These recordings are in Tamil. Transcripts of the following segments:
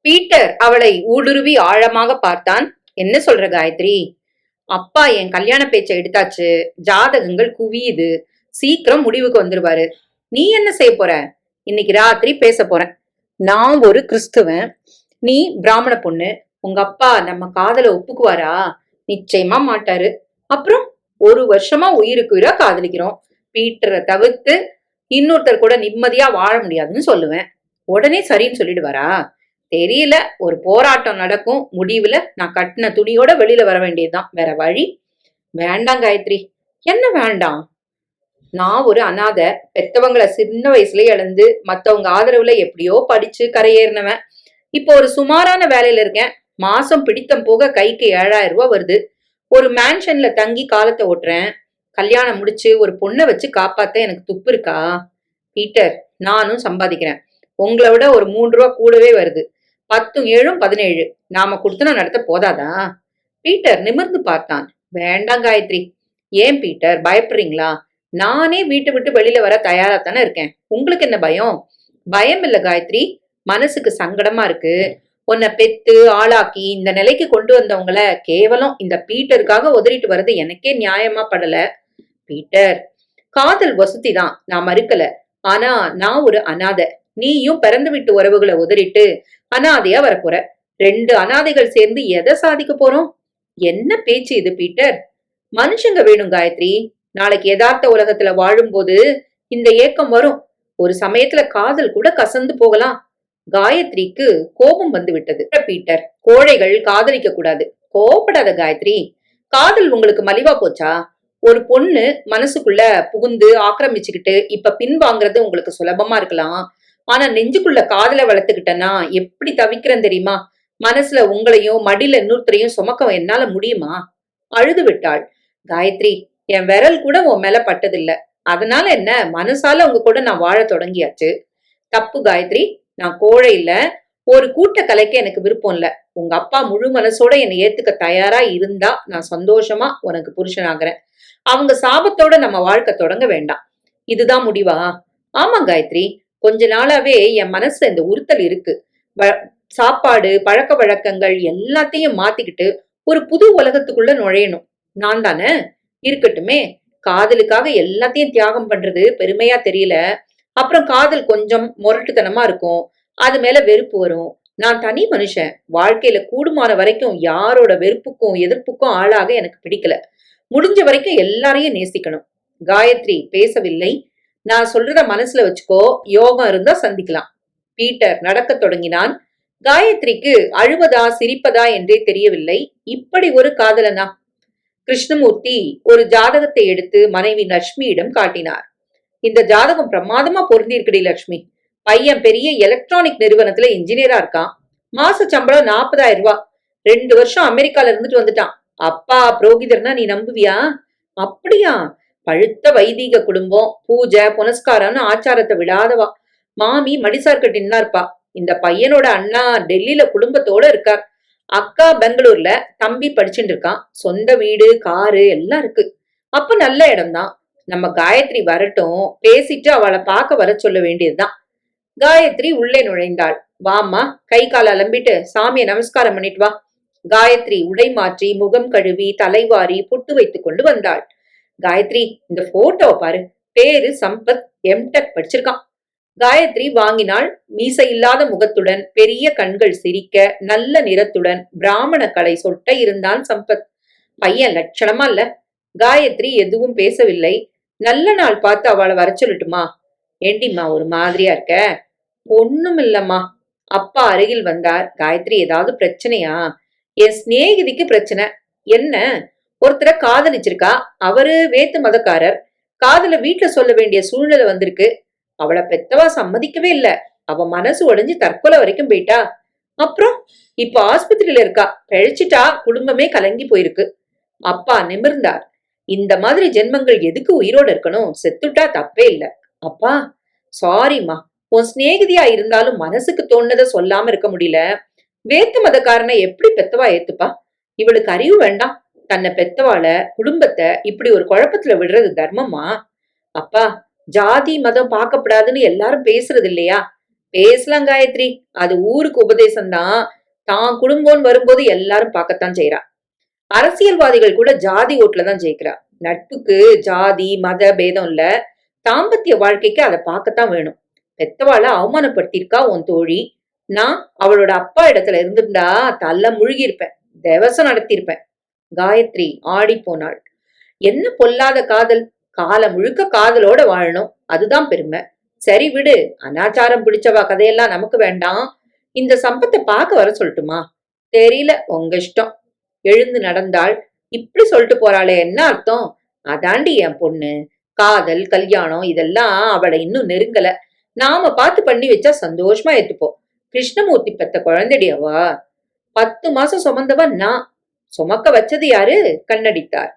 பீட்டர் அவளை ஊடுருவி ஆழமாக பார்த்தான். என்ன சொல்ற காயத்ரி? அப்பா என் கல்யாண பேச்சை எடுத்தாச்சு. ஜாதகங்கள் குவியுது. சீக்கிரம் முடிவுக்கு வந்துருவாரு. நீ என்ன செய்ய போற? இன்னைக்கு ராத்திரி பேச போறேன். நான் ஒரு கிறிஸ்துவன், நீ பிராமண பொண்ணு. உங்க அப்பா நம்ம காதல ஒப்புக்குவாரா? நிச்சயமா மாட்டாரு. அப்புறம் ஒரு வருஷமா உயிருக்கு உயிரா காதலிக்கிறோம். பீட்டரை தவிர்த்து இன்னொருத்தர் கூட நிம்மதியா வாழ முடியாதுன்னு சொல்லுவேன். உடனே சரின்னு சொல்லிடுவாரா? தெரியல. ஒரு போராட்டம் நடக்கும். முடிவுல நான் கட்டின துணியோட வெளியில வர வேண்டியதுதான். வேற வழி? வேண்டாம் காயத்ரி. என்ன வேண்டாம்? நான் ஒரு அனாதை. பெத்தவங்களை சின்ன வயசுலயே இழந்து மத்தவங்க ஆதரவுல எப்படியோ படிச்சு கரையேறினவன். இப்போ ஒரு சுமாரான வேலையில இருக்கேன். மாசம் பிடித்தம் போக கைக்கு 7,000 ரூபாய் வருது. ஒரு மேன்ஷன்ல தங்கி காலத்தை ஓட்டுறேன். கல்யாணம் முடிச்சு ஒரு பொண்ணை வச்சு காப்பாத்த எனக்கு துப்பு இருக்கா? பீட்டர், நானும் சம்பாதிக்கிறேன். உங்களை விட ஒரு 3 ரூபா கூடவே வருது. 10 7 17. நாம குடுத்தன நடத்த போதாதா? பீட்டர் நிமிர்ந்து பார்த்தான். வேண்டாம் காயத்ரி. ஏன் பீட்டர் பயப்படுறீங்களா? நானே வீட்டை விட்டு வெளியில வர தயாரா தானே இருக்கேன். உங்களுக்கு என்ன பயம்? பயம் இல்ல காயத்ரி, மனசுக்கு சங்கடமா இருக்கு. உன்னை பெத்து ஆளாக்கி இந்த நிலைக்கு கொண்டு வந்தவங்கள கேவலம் இந்த பீட்டருக்காக உதறிட்டு வர்றது எனக்கே நியாயமா படல. பீட்டர், காதல் வசதி தான், நான் மறுக்கல. ஆனா நான் ஒரு அனாதை. நீயும் பிறந்து விட்டு உறவுகளை உதறிட்டு அனாதையா வரப்போற. 2 அனாதைகள் சேர்ந்து எதை சாதிக்க போறோம்? என்ன பேச்சு இது பீட்டர்? மனுஷங்க வேணும் காயத்ரி. நாளைக்கு யதார்த்த உலகத்துல வாழும்போது இந்த ஏக்கம் வரும். ஒரு சமயத்துல காதல் கூட கசந்து போகலாம். காயத்ரிக்கு கோபம் வந்து விட்டது. பீட்டர், கோழைகள் காதலிக்க கூடாது. கோபப்படாத காயத்ரி. காதல் உங்களுக்கு மலிவா போச்சா? ஒரு பொண்ணு மனசுக்குள்ள புகுந்து ஆக்கிரமிச்சுக்கிட்டு இப்ப பின் வாங்குறது உங்களுக்கு சுலபமா இருக்கலாம். ஆனா நெஞ்சுக்குள்ள காதலை வளர்த்துக்கிட்டேன்னா எப்படி தவிக்கிறேன் தெரியுமா? மனசுல உங்களையும் மடியில இன்னொருத்தரையும் சுமக்க என்னால முடியுமா? அழுது விட்டாள். காயத்ரி, என் விரல் கூட உன் மேல பட்டதில்ல. அதனால என்ன? மனசால உங்க கூட நான் வாழ தொடங்கியாச்சு. தப்பு காயத்ரி. நான் கோழை இல்ல. ஒரு கூட்ட கலைக்க எனக்கு விருப்பம் இல்ல. உங்க அப்பா முழு மனசோட என்னை ஏத்துக்க தயாரா இருந்தா நான் சந்தோஷமா உனக்கு புருஷனாகிறேன். அவங்க சாபத்தோட நம்ம வாழ்க்கை தொடங்க வேண்டாம். இதுதான் முடிவா? ஆமா காயத்ரி. கொஞ்ச நாளாவே என் மனசுல இந்த உறுத்தல் இருக்கு. சாப்பாடு பழக்க வழக்கங்கள் எல்லாத்தையும் மாத்திக்கிட்டு ஒரு புது உலகத்துக்குள்ள நுழையணும். நான் தானே? இருக்கட்டுமே. காதலுக்காக எல்லாத்தையும் தியாகம் பண்றது பெருமையா தெரியல. அப்புறம் காதல் கொஞ்சம் முரட்டுத்தனமா இருக்கும். அது மேல வெறுப்பு வரும். நான் தனி மனுஷன். வாழ்க்கையில கூடுமான வரைக்கும் யாரோட வெறுப்புக்கும் எதிர்ப்புக்கும் ஆளாக எனக்கு பிடிக்கல. முடிஞ்ச வரைக்கும் எல்லாரையும் நேசிக்கணும். காயத்ரி பேசவில்லை. நான் சொல்றத மனசுல வச்சுக்கோ. யோகம் இருந்தா சந்திக்கலாம். பீட்டர் நடக்க தொடங்கினான். காயத்ரிக்கு அழுவதா சிரிப்பதா என்றே தெரியவில்லை. இப்படி ஒரு காதலனா? கிருஷ்ணமூர்த்தி ஒரு ஜாதகத்தை எடுத்து மனைவி லட்சுமியிடம் காட்டினார். இந்த ஜாதகம் பிரமாதமா பொருந்திருக்குடி லட்சுமி. பையன் பெரிய எலக்ட்ரானிக் நிறுவனத்துல இன்ஜினியரா இருக்கான். மாச சம்பளம் 40,000 ரூபாய். 2 வருஷம் அமெரிக்கால இருந்துட்டு வந்துட்டான். அப்பா புரோகிதர்னா நீ நம்புவியா? அப்படியா? பழுத்த வைதீக குடும்பம். பூஜை புனஸ்காரம்னு ஆச்சாரத்தை விடாதவா. மாமி மடிசார்கட்டின்னா இருப்பா. இந்த பையனோட அண்ணா டெல்லியில குடும்பத்தோட இருக்கார். அக்கா பெங்களூர்ல, தம்பி படிச்சுட்டு இருக்கான். சொந்த வீடு காரு எல்லாம் இருக்கு. அப்ப நல்ல இடம்தான். நம்ம காயத்ரி வரட்டும், பேசிட்டு அவளை பார்க்க வர சொல்ல வேண்டியதுதான். காயத்ரி உள்ளே நுழைந்தாள். வாமா, கை கால அலம்பிட்டு சாமியை நமஸ்காரம் பண்ணிட்டு வா. காயத்ரி உடை மாற்றி முகம் கழுவி தலைவாரி புட்டு வைத்துக் கொண்டு வந்தாள். காயத்ரி, இந்த போட்டோவை பாரு. பேரு சம்பத், எம்டெக் படிச்சிருக்கான். காயத்ரி வாங்கினாள். மீசை இல்லாத முகத்துடன் பெரிய கண்கள் சிரிக்க நல்ல நிறத்துடன் பிராமண கடை சொட்ட இருந்தான் சம்பத். பையன் லட்சணமா இல்ல? காயத்ரி எதுவும் பேசவில்லை. நல்ல நாள் பார்த்து அவளை வர சொல்லட்டுமா? ஏண்டிம்மா ஒரு மாதிரியா இருக்க? ஒண்ணும் இல்லம்மா. அப்பா அருகில் வந்தார். காயத்ரி, ஏதாவது பிரச்சனையா? என் சிநேகிதிக்கு பிரச்சனை. என்ன? ஒருத்தரை காதலிச்சிருக்கா. அவரு வேத்து மதக்காரர். காதல வீட்டுல சொல்ல வேண்டிய சூழ்நிலை வந்திருக்கு. அவளை பெத்தவா சம்மதிக்கவே இல்ல. அவ மனசு உடைஞ்சு தற்கொலை வரைக்கும் போயிட்டா. அப்புறம் இப்ப ஆஸ்பத்திரியில இருக்கா. பிழைச்சிட்டா. குடும்பமே கலங்கி போயிருக்கு. அப்பா நிமிர்ந்தார். இந்த மாதிரி ஜென்மங்கள் எதுக்கு உயிரோட இருக்கணும்? செத்துட்டா தப்பே இல்ல. அப்பா சாரிம்மா. உன் சிநேகிதியா இருந்தாலும் மனசுக்கு தோணுனதை சொல்லாம இருக்க முடியல. வேத்து மதக்காரனை எப்படி பெத்தவா ஏத்துப்பா? இவளுக்கு அறிவு வேண்டாம். தன்னை பெத்தவாள குடும்பத்தை இப்படி ஒரு குழப்பத்துல விடுறது தர்மமா? அப்பா, ஜாதி மதம் பார்க்கப்படாதுன்னு எல்லாரும் பேசுறது இல்லையா? பேசலாம் காயத்ரி, அது ஊருக்கு உபதேசம்தான். தான் குடும்பம்னு வரும்போது எல்லாரும் பார்க்கத்தான் செய்றா. அரசியல்வாதிகள் கூட ஜாதி ஓட்டுல தான் ஜெயிக்கிறா. நட்புக்கு ஜாதி மத பேதம் இல்ல, தாம்பத்திய வாழ்க்கைக்கு அதை பார்க்கத்தான் வேணும். பெத்தவாள அவமானப்படுத்திருக்கா உன் தோழி. நான் அவளோட அப்பா இடத்துல இருந்திருந்தா தள்ள முழுகி இருப்பேன், தேவசம் நடத்தியிருப்பேன். காயத்ரி ஆடி போனாள். என்ன பொல்லாத காதல்! காலம் முழுக்க காதலோட வாழணும், அதுதான் பெருமை. சரி விடு, அனாச்சாரம் பிடிச்சவா கதையெல்லாம் நமக்கு வேண்டாம். இந்த சம்பத்தை பார்க்க வர சொல்லட்டுமா? தெரியல, உங்க இஷ்டம். எழுந்து நடந்தாள். இப்படி சொல்லிட்டு போறாளே, என்ன அர்த்தம்? அதாண்டி என் பொண்ணு. காதல் கல்யாணம் இதெல்லாம் அவளை இன்னும் நெருங்கல. நாம பார்த்து பண்ணி வச்சா சந்தோஷமா ஏத்துப்போம். கிருஷ்ணமூர்த்தி பெத்த குழந்தைடி அவ. 10 மாசம் சுமந்தவன் நான். சுமக்க வச்சது யாரு? கண்ணடித்தார்.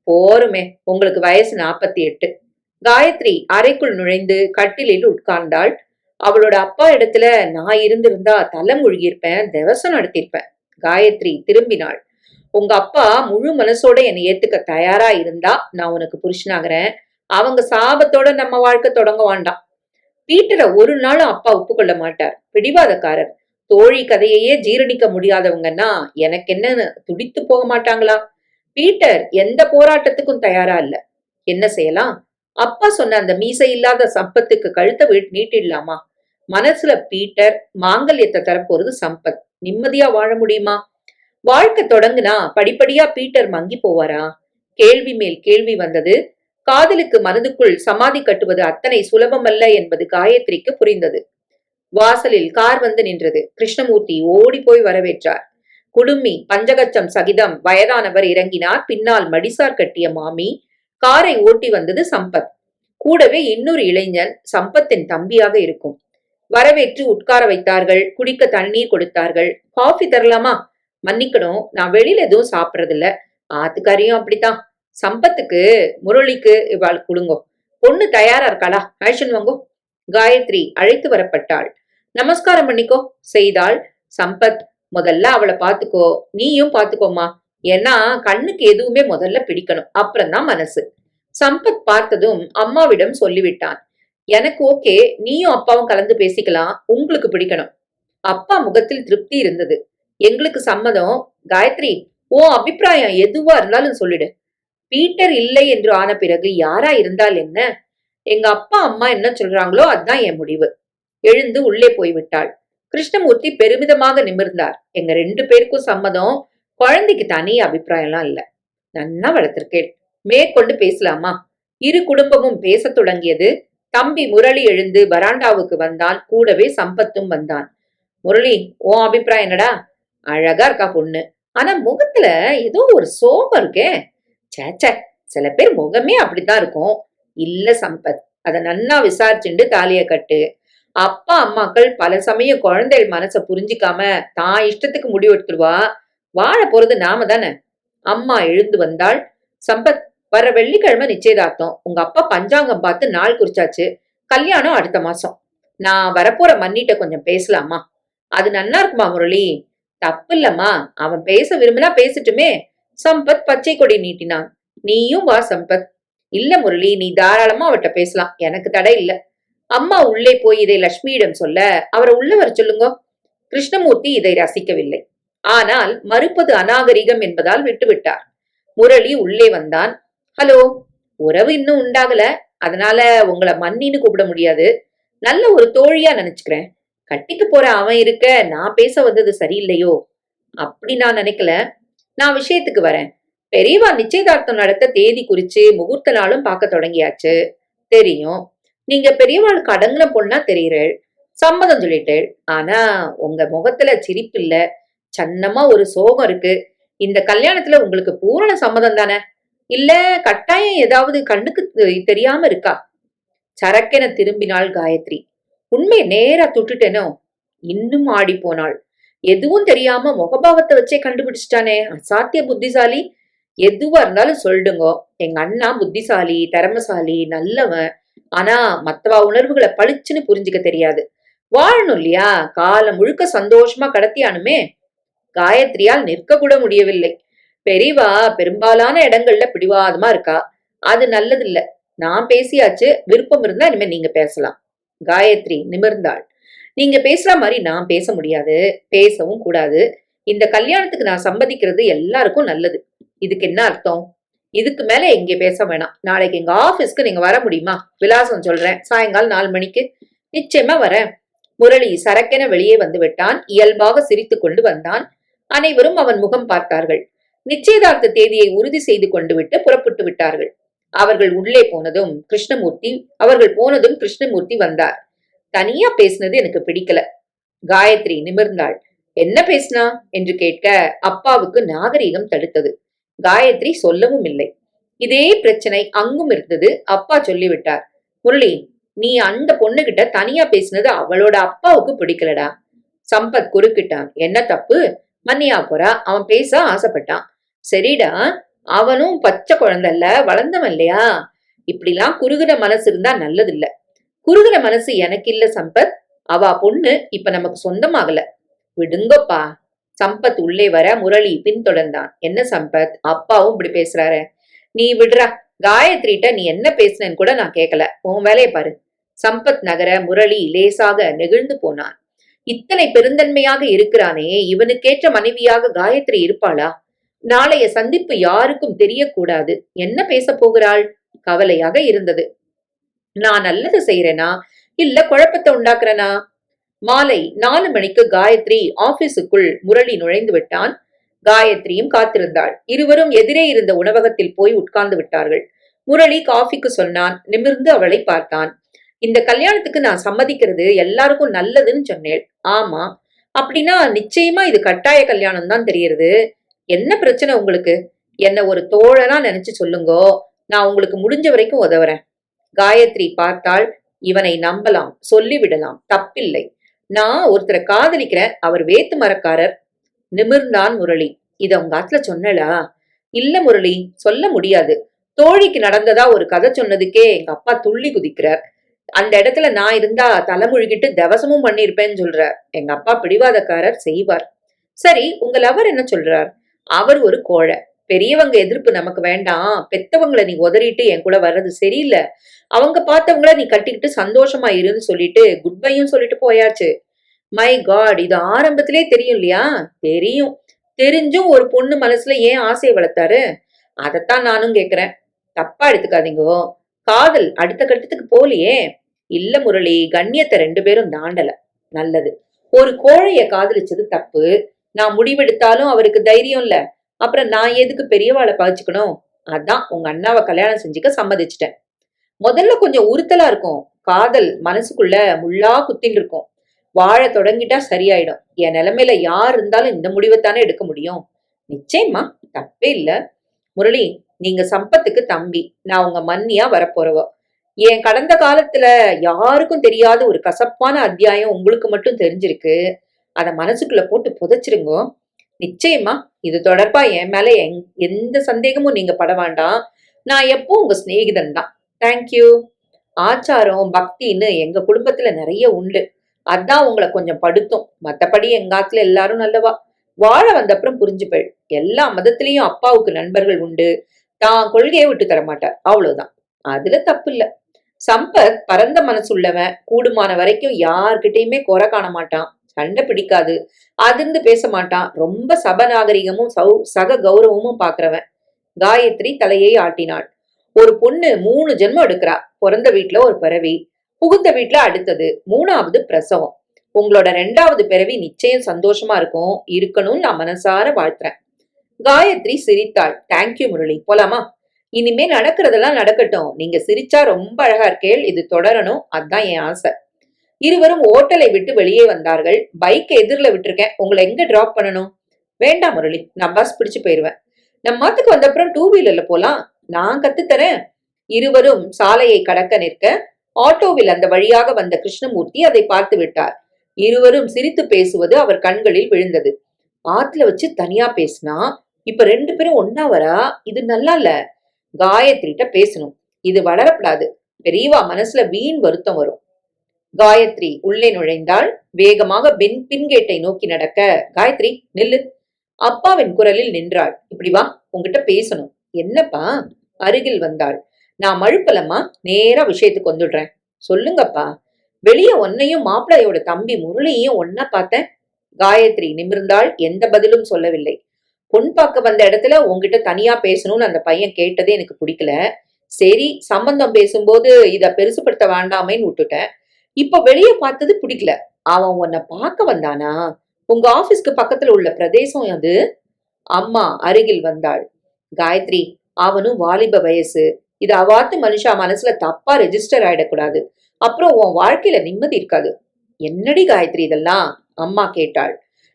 போருமே, உங்களுக்கு வயசு 48. காயத்ரி அறைக்குள் நுழைந்து கட்டிலில் உட்கார்ந்தாள். அவளோட அப்பா இடத்துல நான் இருந்திருந்தா தலை முழுகியிருப்பேன், திவசம் நடத்திருப்பேன். காயத்ரி திரும்பினாள். உங்க அப்பா முழு மனசோட என்னை ஏத்துக்க தயாரா இருந்தா நான் உனக்கு புருஷனாகிறேன். அவங்க சாபத்தோட நம்ம வாழ்க்கை தொடங்க வேண்டாம். பீட்டரை ஒரு நாளும் அப்பா ஒப்புக்கொள்ள மாட்டார், பிடிவாதக்காரர். தோழி கதையையே ஜீரணிக்க முடியாதவங்கன்னா எனக்கு என்னன்னு துடித்து போக மாட்டாங்களா? பீட்டர் எந்த போராட்டத்துக்கும் தயாரா இல்ல. என்ன செய்யலாம்? அப்பா சொன்ன அந்த மீசை இல்லாத சம்பத்துக்கு கழுத்தை நீட்டிடலாமா? மனசுல பீட்டர், மாங்கல்யத்தை தரப்போறது சம்பத். நிம்மதியா வாழ முடியுமா? வாழ்க்கை தொடங்குனா படிப்படியா பீட்டர் மங்கி போவாரா? கேள்வி மேல் கேள்வி வந்தது. காதலுக்கு மனதுக்குள் சமாதி கட்டுவது அத்தனை சுலபமல்ல என்பது காயத்ரிக்கு புரிந்தது. வாசலில் கார் வந்து நின்றது. கிருஷ்ணமூர்த்தி ஓடி போய் வரவேற்றார். குடுமி பஞ்சகச்சம் சகிதம் வயதானவர் இறங்கினார். பின்னால் மடிசார் கட்டிய மாமி. காரை ஓட்டி வந்தது சம்பத். கூடவே இன்னொரு இளைஞன், சம்பத்தின் தம்பியாக இருக்கும். வரவேற்று உட்கார வைத்தார்கள். குடிக்க தண்ணீர் கொடுத்தார்கள். காஃபி தரலாமா? மன்னிக்கணும், நான் வெளியில எதுவும் சாப்பிடறது இல்ல. ஆத்துக்காரியும் அப்படித்தான். சம்பத்துக்கு முரளிக்கு இவாள் கொடுங்கோ. பொண்ணு தயாரா இருக்காளா? ஆக்ஷன் வாங்கோ. காயத்ரி அழைத்து வரப்பட்டாள். நமஸ்காரம் பண்ணிக்கோ செய்தாள். சம்பத், முதல்ல அவளை பாத்துக்கோ, நீயும் பாத்துக்கோமா. ஏன்னா கண்ணுக்கு எதுவுமே முதல்ல பிடிக்கணும், அப்புறம்தான் மனசு. சம்பத் பார்த்ததும் அம்மாவிடம் சொல்லிவிட்டான். எனக்கு ஓகே, நீயும் அப்பாவும் கலந்து பேசிக்கலாம், உங்களுக்கு பிடிக்கணும். அப்பா முகத்தில் திருப்தி இருந்தது. எங்களுக்கு சம்மதம். காயத்ரி, ஓ அபிப்பிராயம் எதுவா இருந்தாலும் சொல்லிடு. பீட்டர் இல்லை என்று ஆன பிறகு யாரா இருந்தால் என்ன? எங்க அப்பா அம்மா என்ன சொல்றாங்களோ அதுதான் என் முடிவு. எழுந்து உள்ளே போய்விட்டாள். கிருஷ்ணமூர்த்தி பெருமிதமாக நிமிர்ந்தார். எங்க 2 பேருக்கும் சம்மதம். குழந்தைக்கு தனி அபிப்பிராயம்லாம் இல்ல. நன்னா வளர்த்திருக்கேன். மேற்கொண்டு பேசலாமா? இரு குடும்பமும் பேசத் தொடங்கியது. தம்பி முரளி எழுந்து பராண்டாவுக்கு வந்தான். கூடவே சம்பத்தும் வந்தான். முரளி, உன் அபிப்பிராயம் என்னடா? அழகா இருக்கா பொண்ணு, ஆனா முகத்துல ஏதோ ஒரு சோகம் இருக்கே. சேச்ச, சில பேர் முகமே அப்படித்தான் இருக்கும். இல்ல சம்பத், அத நன்னா விசாரிச்சுண்டு தாலிய கட்டு. அப்பா அம்மாக்கள் பல சமயம் குழந்தைகள் மனச புரிஞ்சிக்காம தான் இஷ்டத்துக்கு முடிவு எடுத்துருவா. வாழ போறது நாம தானே. அம்மா எழுந்து வந்தாள். சம்பத், வர வெள்ளிக்கிழமை நிச்சயதார்த்தம். உங்க அப்பா பஞ்சாங்கம் பார்த்து நாள் குறிச்சாச்சு. கல்யாணம் அடுத்த மாசம். நான் வரப்போற மன்னிட்ட கொஞ்சம் பேசலாமா? அது நன்னா இருக்குமா முரளி? தப்பு இல்லம்மா, அவன் பேச விரும்பினா பேசட்டுமே. சம்பத் பச்சை கொடி நீட்டினான். நீயும் வா சம்பத். இல்ல முரளி, நீ தாராளமா அவட்ட பேசலாம், எனக்கு தடை இல்ல. அம்மா உள்ளே போய் இதை லட்சுமியிடம் சொல்ல, அவரை உள்ள வர சொல்லுங்க. கிருஷ்ணமூர்த்தி இதை ரசிக்கவில்லை. ஆனால் மறுப்பது அநாகரிகம் என்பதால் விட்டுவிட்டார். முரளி உள்ளே வந்தான். ஹலோ, உறவு இன்னும் உண்டாகல, அதனால உங்களை மன்னின்னு கூப்பிட முடியாது. நல்ல ஒரு தோழியா நினைச்சுக்கிறேன். கட்டிக்கு போற அவன் இருக்க நான் பேச வந்தது சரியில்லையோ? அப்படி நான் நினைக்கல. நான் விஷயத்துக்கு வரேன். பெரியவா நிச்சயதார்த்தம் நடத்த தேதி குறிச்சு முகூர்த்த நாளும் பார்க்க தொடங்கியாச்சு. தெரியும், நீங்க பெரியவாளுக்கு அடங்குன பொண்ணா தெரியுறேள். சம்மதம் சொல்லிட்டேள். ஆனா உங்க முகத்துல சிரிப்பு இல்ல, சன்னமா ஒரு சோகம் இருக்கு. இந்த கல்யாணத்துல உங்களுக்கு பூரண சம்மதம் தானே? இல்ல கட்டாயம் ஏதாவது கண்ணுக்கு தெரியாம இருக்கா? சரக்கென திரும்பினாள் காயத்ரி. உண்மை நேரா தொட்டுட்டேனோ? இன்னும் ஆடி போனாள். எதுவும் தெரியாம முகபாவத்தை வச்சே கண்டுபிடிச்சிட்டானே, அசாத்திய புத்திசாலி. எதுவா இருந்தாலும் சொல்லுங்கோ. எங்க அண்ணா புத்திசாலி, திறமசாலி, நல்லவன். ஆனா மத்தவா உணர்வுகளை பளிச்சுன்னு புரிஞ்சுக்க தெரியாது. வாழணும் இல்லையா? காலம் முழுக்க சந்தோஷமா கடத்தியானுமே. காயத்ரியால் நிற்க கூட முடியவில்லை. பெரியவா பெரும்பாலான இடங்கள்ல பிடிவாதமா இருக்கா. அது நல்லதில்ல. நான் பேசியாச்சு, விருப்பம் இருந்தா இனிமே நீங்க பேசலாம். காயத்ரி நிமிர்ந்தாள். நீங்க பேசுற மாதிரி நான் பேச முடியாது, பேசவும் கூடாது. இந்த கல்யாணத்துக்கு நான் சம்மதிக்கிறது எல்லாருக்கும் நல்லது. இதுக்கு என்ன அர்த்தம்? இதுக்கு மேல இங்க பேச வேணாம். நாளைக்கு எங்க ஆபீஸ்க்கு நீங்க வர முடியுமா? விலாசம் சொல்றேன். சாயங்காலம் 4 மணிக்கு. நிச்சயமா வரேன். முரளி சரக்கென வெளியே வந்து விட்டான். இயல்பாக சிரித்துக் கொண்டு வந்தான். அனைவரும் அவன் முகம் பார்த்தார்கள். நிச்சயதார்த்த தேதியை உறுதி செய்து கொண்டு விட்டு புறப்பட்டு விட்டார்கள். அவர்கள் உள்ளே போனதும் கிருஷ்ணமூர்த்தி வந்தார். தனியா பேசினது எனக்கு பிடிக்கல. காயத்ரி நிமிர்ந்தாள். என்ன பேசினா என்று கேட்க அப்பாவுக்கு நாகரீகம் தடுத்தது. காயத்ரி சொல்லவும் இல்லை. இதே பிரச்சனை அங்கும் இருந்தது. அப்பா சொல்லிவிட்டார். முரளி, நீ அந்த பொண்ணுகிட்ட தனியா பேசினது அவளோட அப்பாவுக்கு பிடிக்கலடா. சம்பத் குறுக்கிட்டான். என்ன தப்பு? மன்னியா போறா, அவன் பேச ஆசைப்பட்டான். சரிடா, அவனும் பச்சை குழந்தைல்ல, வளர்ந்தவன் இல்லையா? இப்படிலாம் குறுகிற மனசு இருந்தா நல்லது இல்ல. குறுகிற மனசு எனக்கு இல்ல சம்பத். அவ பொண்ணு இப்ப நமக்கு சொந்தமாகல. விடுங்கப்பா. சம்பத் உள்ளே வர முரளி பின்தொடர்ந்தான். என்ன சம்பத், அப்பாவும் இப்படி பேசுறாரு? நீ விடுறா. காயத்ரிட்ட நீ என்ன பேசுனேன்னு கூட நான் கேட்கல. உன் வேலையை பாரு. சம்பத் நகர முரளி லேசாக நெகிழ்ந்து போனான். இத்தனை பெருந்தன்மையாக இருக்கிறானே, இவனுக்கேற்ற மனைவியாக காயத்ரி இருப்பாளா? நாளைய சந்திப்பு யாருக்கும் தெரியக்கூடாது. என்ன பேச போகிறாள்? கவலையாக இருந்தது. நான் நல்லது செய்யறேனா இல்ல குழப்பத்தை உண்டாக்குறேனா? மாலை 4 மணிக்கு காயத்ரி ஆபீஸுக்குள் முரளி நுழைந்து விட்டான். காயத்ரியும் காத்திருந்தாள். இருவரும் எதிரே இருந்த உணவகத்தில் போய் உட்கார்ந்து விட்டார்கள். முரளி காஃபிக்கு சொன்னான். நிமிர்ந்து அவளை பார்த்தான். இந்த கல்யாணத்துக்கு நான் சம்மதிக்கிறது எல்லாருக்கும் நல்லதுன்னு சொன்னேன். ஆமா, அப்படின்னா நிச்சயமா இது கட்டாய கல்யாணம் தான் தெரியுது. என்ன பிரச்சனை உங்களுக்கு? என்ன ஒரு தோழனா நினைச்சு சொல்லுங்கோ. நான் உங்களுக்கு முடிஞ்ச வரைக்கும் உதவுறேன். காயத்ரி பார்த்தாள். இவனை நம்பலாம், சொல்லிவிடலாம், தப்பில்லை. நான் ஒருத்தரை காதலிக்கிறேன், அவர் வேத்து மரக்காரர். நிமிர்ந்தான் முரளி. இத உங்க ஆத்துல சொன்னலா? இல்ல முரளி, சொல்ல முடியாது. தோழிக்கு நடந்ததா ஒரு கதை சொன்னதுக்கே எங்க அப்பா துள்ளி குதிக்கிறார். அந்த இடத்துல நான் இருந்தா தலைமுழுகிட்டு தவசமும் பண்ணிருப்பேன்னு சொல்ற. எங்க அப்பா பிடிவாதக்காரர், செய்வார். சரி, உங்க லவர் என்ன சொல்றார்? அவர் ஒரு கோழை. பெரியவங்க எதிர்ப்பு நமக்கு வேண்டாம். பெத்தவங்களை நீ உதறிட்டு என் கூட வர்றது சரியில்லை. அவங்க பார்த்தவங்கள நீ கட்டிக்கிட்டு சந்தோஷமா இருன்னு சொல்லிட்டு குட் பையும் சொல்லிட்டு போயாச்சு. மை காட், இது ஆரம்பத்திலே தெரியும் இல்லையா? தெரியும். தெரிஞ்சும் ஒரு பொண்ணு மனசுல ஏன் ஆசையை வளர்த்தாரு? அதைத்தான் நானும் கேக்குறேன். தப்பா எடுத்துக்காதீங்கோ. காதல் அடுத்த கட்டத்துக்கு போலியே. இல்ல முரளி, கண்ணியத்தை 2 பேரும் தாண்டல. நல்லது. ஒரு கோழைய காதலிச்சது தப்பு. நான் முடிவெடுத்தாலும் அவருக்கு தைரியம் இல்ல. அப்புறம் நான் எதுக்கு பெரியவாளை பாய்ச்சுக்கணும்? அதான் உங்க அண்ணாவை கல்யாணம் செஞ்சுக்க சம்மதிச்சிட்டேன். முதல்ல கொஞ்சம் உறுத்தலா இருக்கும். காதல் மனசுக்குள்ள முள்ளா குத்தின்னு இருக்கும். வாழ தொடங்கிட்டா சரியாயிடும். என் நிலைமையில யார் இருந்தாலும் இந்த முடிவைத்தானே எடுக்க முடியும். நிச்சயமா, தப்பே இல்ல. முரளி, நீங்க சம்பத்துக்கு தம்பி, நான் உங்க மன்னியா வரப்போறவோ. என் கடந்த காலத்துல யாருக்கும் தெரியாத ஒரு கசப்பான அத்தியாயம் உங்களுக்கு மட்டும் தெரிஞ்சிருக்கு. அத மனசுக்குள்ள போட்டு புதைச்சிருங்கோ. நிச்சயமா இது தொடர்பா என் மேல எந்த சந்தேகமும் நீங்க பட வேண்டாம். நான் எப்போ உங்க சிநேகிதன் தான். தேங்க்யூ. ஆச்சாரம் பக்தின்னு எங்க குடும்பத்துல நிறைய உண்டு. அதான் உங்களை கொஞ்சம் படுத்தும். மத்தபடி எங்காத்துல எல்லாரும் நல்லவா. வாழ வந்த அப்புறம் புரிஞ்சுப்பள். எல்லா மதத்திலையும் அப்பாவுக்கு நண்பர்கள் உண்டு. தான் கொள்கையை விட்டு தர மாட்டார். அவ்வளவுதான். அதுல தப்பு இல்ல. சம்பத் பரந்த மனசுள்ளவன். கூடுமான வரைக்கும் யார்கிட்டயுமே குறை காண மாட்டான். சண்டை பிடிக்காது. அதிர்ந்து பேச மாட்டான். ரொம்ப சபநாகரிகமும் சக கௌரவமும் பாக்குறவன். காயத்ரி தலையை ஆட்டினாள். ஒரு பொண்ணு 3 ஜென்மம் எடுக்கிறா. பிறந்த வீட்டுல ஒரு பிறவி, புகுந்த வீட்டுல அடுத்தது, 3வது பிரசவம். உங்களோட 2வது பிறவி நிச்சயம் சந்தோஷமா இருக்கும். இருக்கணும்னு நான் மனசார வாழ்த்துறேன். காயத்ரி சிரித்தாள். தேங்க்யூ முரளி, போலாமா? இனிமே நடக்கிறதெல்லாம் நடக்கட்டும். நீங்க சிரிச்சா ரொம்ப அழகா இருக்கேள். இது தொடரணும். அதுதான் என் ஆசை. இருவரும் ஓட்டலை விட்டு வெளியே வந்தார்கள். பைக்கை எதிரில விட்டுருக்கேன். உங்களை எங்க டிராப் பண்ணணும்? வேண்டாம் முரளி, நான் பஸ் பிடிச்சு போயிருவேன். நம்ம மாத்துக்கு வந்த அப்புறம் 2 வீலர்ல போலாம். நான் கத்துத்தரேன். இருவரும் சாலையை கடக்க நிற்க ஆட்டோவில் அந்த வழியாக வந்த கிருஷ்ணமூர்த்தி அதை பார்த்து விட்டார். இருவரும் சிரித்து பேசுவது அவர் கண்களில் விழுந்தது. ஆத்துல வச்சு தனியா பேசினா இப்ப 2 பேரும் ஒன்னா வரா? இது நல்லா இல்ல. காயத்ரிட்ட பேசணும். இது வளரப்படாது. பெரியவா மனசுல வீண் வருத்தம் வரும். காயத்ரி உள்ளே நுழைந்தாள். வேகமாக பின்கேட்டை நோக்கி நடக்க, காயத்ரி நில்லு. அப்பாவின் குரலில் நின்றாள். இப்படி வா, உங்ககிட்ட பேசணும். என்னப்பா? அருகில் வந்தாள். நான் மழுப்பலம்மா, நேரா விஷயத்துக்கு வந்துடுறேன். சொல்லுங்கப்பா. வெளிய உன்னையும் மாப்பிள்ளையோட தம்பி முரளியையும் ஒன்னா பார்த்தேன். காயத்ரி நிமிர்ந்தாள். எந்த பதிலும் சொல்லவில்லை. பொன் பார்க்க வந்த இடத்துல உன்கிட்ட தனியா பேசணும்னு அந்த பையன் கேட்டதே எனக்கு பிடிக்கல. சரி, சம்பந்தம் பேசும்போது இத பெருசுப்படுத்த வேண்டாமேன்னு விட்டுட்டேன். இப்ப வெளிய பார்த்தது பிடிக்கல. அவன் உன்னை பார்க்க வந்தானா? உங்க ஆபீஸ்க்கு பக்கத்துல உள்ள பிரதேசம் அது? அம்மா அருகில் வந்தாள். காயத்ரி, அவனும் வாலிப வயசு. இது அவாத்து மனுஷா மனசுல தப்பா ரெஜிஸ்டர் ஆயிடக்கூடாது. அப்புறம் உன் வாழ்க்கையில நிம்மதி இருக்காது. என்னடி காயத்ரி இதெல்லாம்? அம்மா கேட்டாள்.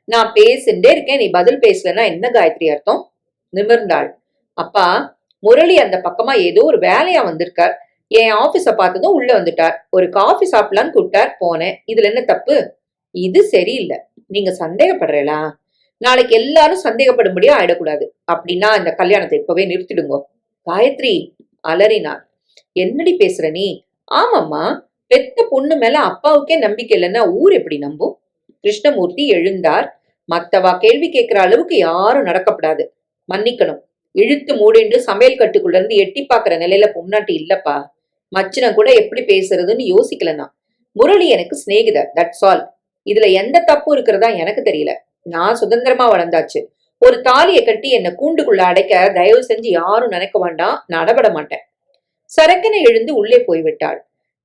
நான் பேசிண்டே இருக்கேன், நீ பதில் பேசலன்னா என்ன காயத்ரி அர்த்தம்? நிமிர்ந்தாள். அப்பா, முரளி அந்த பக்கமா ஏதோ ஒரு வேலையா வந்திருக்கார். என் ஆபீஸ பார்த்ததும் உள்ள வந்துட்டார். ஒரு காஃபி சாப்பிடலான்னு கூப்பிட்டார், போனேன். இதுல என்ன தப்பு? இது சரியில்லை. நீங்க சந்தேகப்படுறீங்களா? நாளைக்கு எல்லாரும் சந்தேகப்படும்படியா ஆயிடக்கூடாது. அப்படின்னா இந்த கல்யாணத்தை இப்பவே நிறுத்திடுங்கோ. காயத்ரி அலறினார். என்னடி பேசுற நீ? ஆமாம்மா, பெத்த பொண்ணு மேல அப்பாவுக்கே நம்பிக்கை இல்லைன்னா ஊர் எப்படி நம்பும்? கிருஷ்ணமூர்த்தி எழுந்தார். மத்தவா கேள்வி கேட்கிற அளவுக்கு யாரும் நடக்கப்படாது. மன்னிக்கணும். இழுத்து மூடிண்டு சமையல் கட்டுக்குள்ள இருந்து எட்டி பாக்குற நிலையில பொம்னாட்டி இல்லப்பா. மச்சினம் கூட எப்படி பேசுறதுன்னு யோசிக்கலனா. முரளி எனக்கு சிநேகிதர், தட்ஸ் ஆல். இதுல எந்த தப்பு இருக்கிறதா எனக்கு தெரியல. நான் சுதந்திரமா வளர்ந்தாச்சு. ஒரு தாலியை கட்டி என்ன கூண்டுக்குள்ள அடைக்க தயவு செஞ்சு யாரும் நினைக்க வேண்டாம். நடபட மாட்டேன். சரக்கனை எழுந்து உள்ளே போய்விட்டாள்.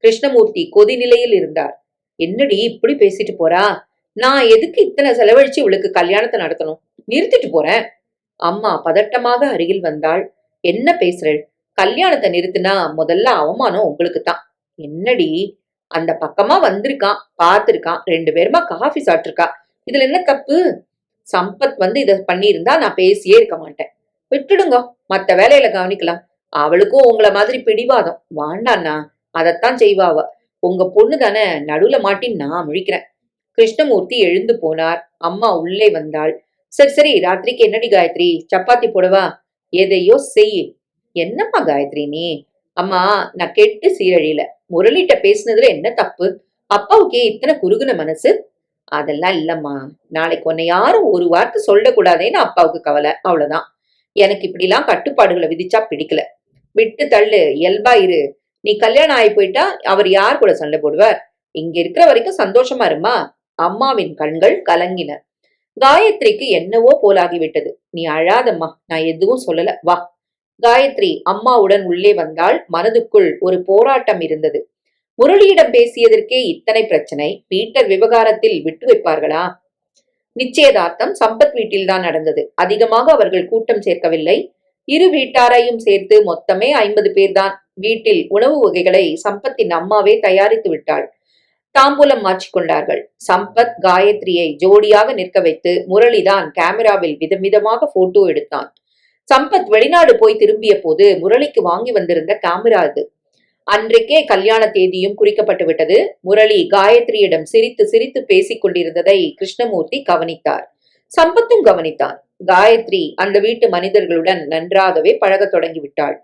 கிருஷ்ணமூர்த்தி கொதி நிலையில் இருந்தார். என்னடி இப்படி பேசிட்டு போறா? நான் எதுக்கு இத்தனை செலவழிச்சு இவளுக்கு கல்யாணத்தை நடத்தணும்? நிறுத்திட்டு போறேன். அம்மா பதட்டமாக அருகில் வந்தாள். என்ன பேசுறள்? கல்யாணத்தை நிறுத்தினா முதல்ல அவமானம் உங்களுக்கு தான். என்னடி? அந்த பக்கமா வந்திருக்கான், பார்த்திருக்கான், 2 பேருமா காஃபி சாப்பிட்டிருக்கா. இதுல என்ன தப்பு? சம்பத் வந்து இத பண்ணியிருந்தா நான் பேசியே இருக்க மாட்டேன். விட்டுடுங்க, மத்த வேலையில கவனிக்கலாம். அவளுக்கும் உங்களை மாதிரி பிடிவாதம். வாண்டாண்ணா, அதத்தான் செய்வாவ. உங்க பொண்ணு தானே, நடுவுல மாட்டின்னு நான் முழிக்கிறேன். கிருஷ்ணமூர்த்தி எழுந்து போனார். அம்மா உள்ளே வந்தாள். சரி சரி, ராத்திரிக்கு என்னடி காயத்ரி, சப்பாத்தி போடவா? எதையோ செய். என்னம்மா காயத்ரி நீ? அம்மா, நான் கெட்டு சீரழியில. முரளிட்ட பேசுனதுல என்ன தப்பு? அப்பாவுக்கே இத்தனை குறுகுன மனசு? அதெல்லாம் இல்லம்மா. நாளைக்கு உன்னை யாரும் ஒரு வார்த்தை சொல்லக்கூடாதேன்னு அப்பாவுக்கு கவலை, அவ்வளவுதான். எனக்கு இப்படிலாம் கட்டுப்பாடுகளை விதிச்சா பிடிக்கல. விட்டு தள்ளு, இயல்பா இரு. நீ கல்யாணம் ஆகி போயிட்டா அவர் யார் கூட சண்டை போடுவார்? இங்க இருக்கிற வரைக்கும் சந்தோஷமா இருமா. அம்மாவின் கண்கள் கலங்கின. காயத்ரிக்கு என்னவோ போலாகிவிட்டது. நீ அழாதம்மா, நான் எதுவும் சொல்லல, வா. காயத்ரி அம்மாவுடன் உள்ளே வந்தால் மனதுக்குள் ஒரு போராட்டம் இருந்தது. முரளியிடம் பேசியதற்கே இத்தனை பிரச்சனை, பீட்டர் விவகாரத்தில் விட்டு வைப்பார்களா? நிச்சயதார்த்தம் சம்பத் வீட்டில்தான் நடந்தது. அதிகமாக அவர்கள் கூட்டம் சேர்க்கவில்லை. இரு வீட்டாரையும் சேர்த்து மொத்தமே 50 பேர்தான். வீட்டில் உணவு வகைகளை சம்பத்தின் அம்மாவே தயாரித்து விட்டாள். தாம்பூலம் மாற்றிக்கொண்டார்கள். சம்பத் காயத்ரியை ஜோடியாக நிற்க வைத்து முரளிதான் கேமராவில் விதவிதமாக போட்டோ எடுத்தான். சம்பத் வெளிநாடு போய் திரும்பிய போது முரளிக்கு வாங்கி வந்திருந்த கேமரா அது. அன்றைக்கே கல்யாண தேதியும் குறிக்கப்பட்டு விட்டது. முரளி காயத்ரியிடம் சிரித்து சிரித்து பேசிக் கொண்டிருந்ததை கிருஷ்ணமூர்த்தி கவனித்தார். சம்பத்தும் கவனித்தார். காயத்ரி அந்த வீட்டு மனிதர்களுடன் நன்றாகவே பழகத் தொடங்கிவிட்டாள்.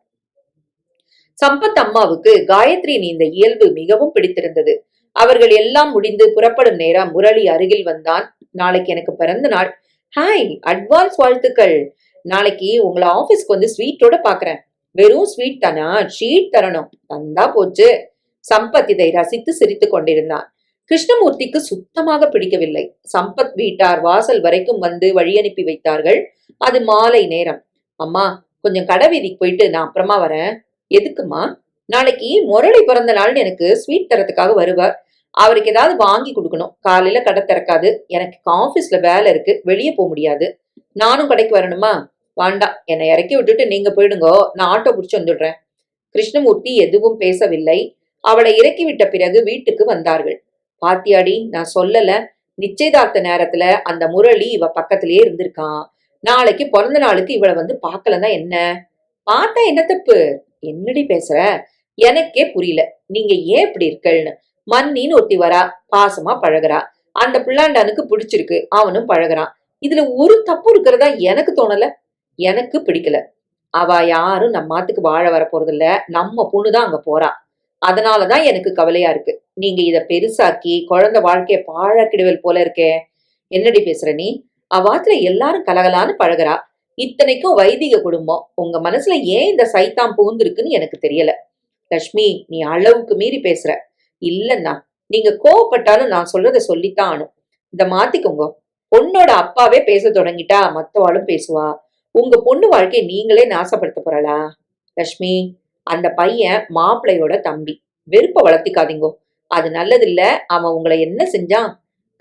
சம்பத் அம்மாவுக்கு காயத்ரியின் இந்த இயல்பு மிகவும் பிடித்திருந்தது. அவர்கள் எல்லாம் முடிந்து புறப்படும் நேரம் முரளி அருகில் வந்தான். நாளைக்கு எனக்கு பிறந்த நாள். ஹாய், அட்வான்ஸ் வாழ்த்துக்கள். நாளைக்கு உங்களை ஆபீஸ்க்கு வந்து ஸ்வீட்டோட பாக்குறேன். வெறும் ஸ்வீட் தானா? ஷீட் தரணும். தந்தா போச்சு. சம்பத் இதை ரசித்து சிரித்துக் கொண்டிருந்தான். கிருஷ்ணமூர்த்திக்கு சுத்தமாக பிடிக்கவில்லை. சம்பத் வீட்டார் வாசல் வரைக்கும் வந்து வழியனுப்பி வைத்தார்கள். அது மாலை நேரம். அம்மா, கொஞ்சம் கடை வீதிக்கு போயிட்டு நான் அப்புறமா வரேன். எதுக்குமா? நாளைக்கு முரளி பிறந்த நாள்னு எனக்கு ஸ்வீட் தரத்துக்காக வருவார். அவருக்கு ஏதாவது வாங்கி கொடுக்கணும். காலையில கடை திறக்காது. எனக்கு ஆபீஸ்ல வேலை இருக்கு, வெளியே போக முடியாது. நானும் கடைக்கு வரணுமா? வேண்டாம், என்னை இறக்கி விட்டுட்டு நீங்க போயிடுங்கோ, நான் ஆட்டோ பிடிச்சு வந்துடுறேன். கிருஷ்ணமூர்த்தி எதுவும் பேசவில்லை. அவளை இறக்கிவிட்ட பிறகு வீட்டுக்கு வந்தார்கள். பாத்தியாடி, நான் சொல்லல? நிச்சயதார்த்த நேரத்துல அந்த முரளி இவ பக்கத்திலேயே இருந்திருக்கான். நாளைக்கு பிறந்த நாளுக்கு இவளை வந்து பாக்கலன்னா என்ன? பார்த்தா என்ன தப்பு? என்னடி பேசுற? எனக்கே புரியல. நீங்க ஏன் இப்படி இருக்கள்னு. மன்னின்னு ஒருத்தி வரா, பாசமா பழகுறா. அந்த பிள்ளாண்டானுக்கு பிடிச்சிருக்கு, அவனும் பழகுறான். இதுல ஒரு தப்பு இருக்கிறதா எனக்கு தோணல. எனக்கு பிடிக்கல. அவ யாரும் நம்ம மாத்துக்கு வாழ வர போறது இல்ல. நம்ம பொண்ணுதான் அங்க போறா. அதனாலதான் எனக்கு கவலையா இருக்கு. நீங்க இத பெருசாக்கி குழந்தை வாழ்க்கைய பாழாக்கிடுவல் போல இருக்கே. என்னடி பேசுற நீ? அவாத்துல எல்லாரும் கலகலான்னு பழகுறா. இத்தனைக்கும் வைதிக குடும்பம். உங்க மனசுல ஏன் இந்த சைத்தாம் புகுந்திருக்குன்னு எனக்கு தெரியல. லட்சுமி, நீ அளவுக்கு மீறி பேசுற. இல்லன்னா நீங்க கோவப்பட்டாலும் நான் சொல்றத சொல்லித்தான் ஆனும். இத மாத்திக்கோங்க. பொண்ணோட அப்பாவே பேச தொடங்கிட்டா மத்தவாளும் பேசுவா. உங்க பொண்ணு வாழ்க்கையை நீங்களே நாசப்படுத்த போறலா? லட்சுமி, அந்த பையன் மாப்பிள்ளையோட தம்பி. வெறுப்ப வளர்த்திக்காதீங்கோ. அது நல்லதில்ல. அவன் உங்களை என்ன செஞ்சான்?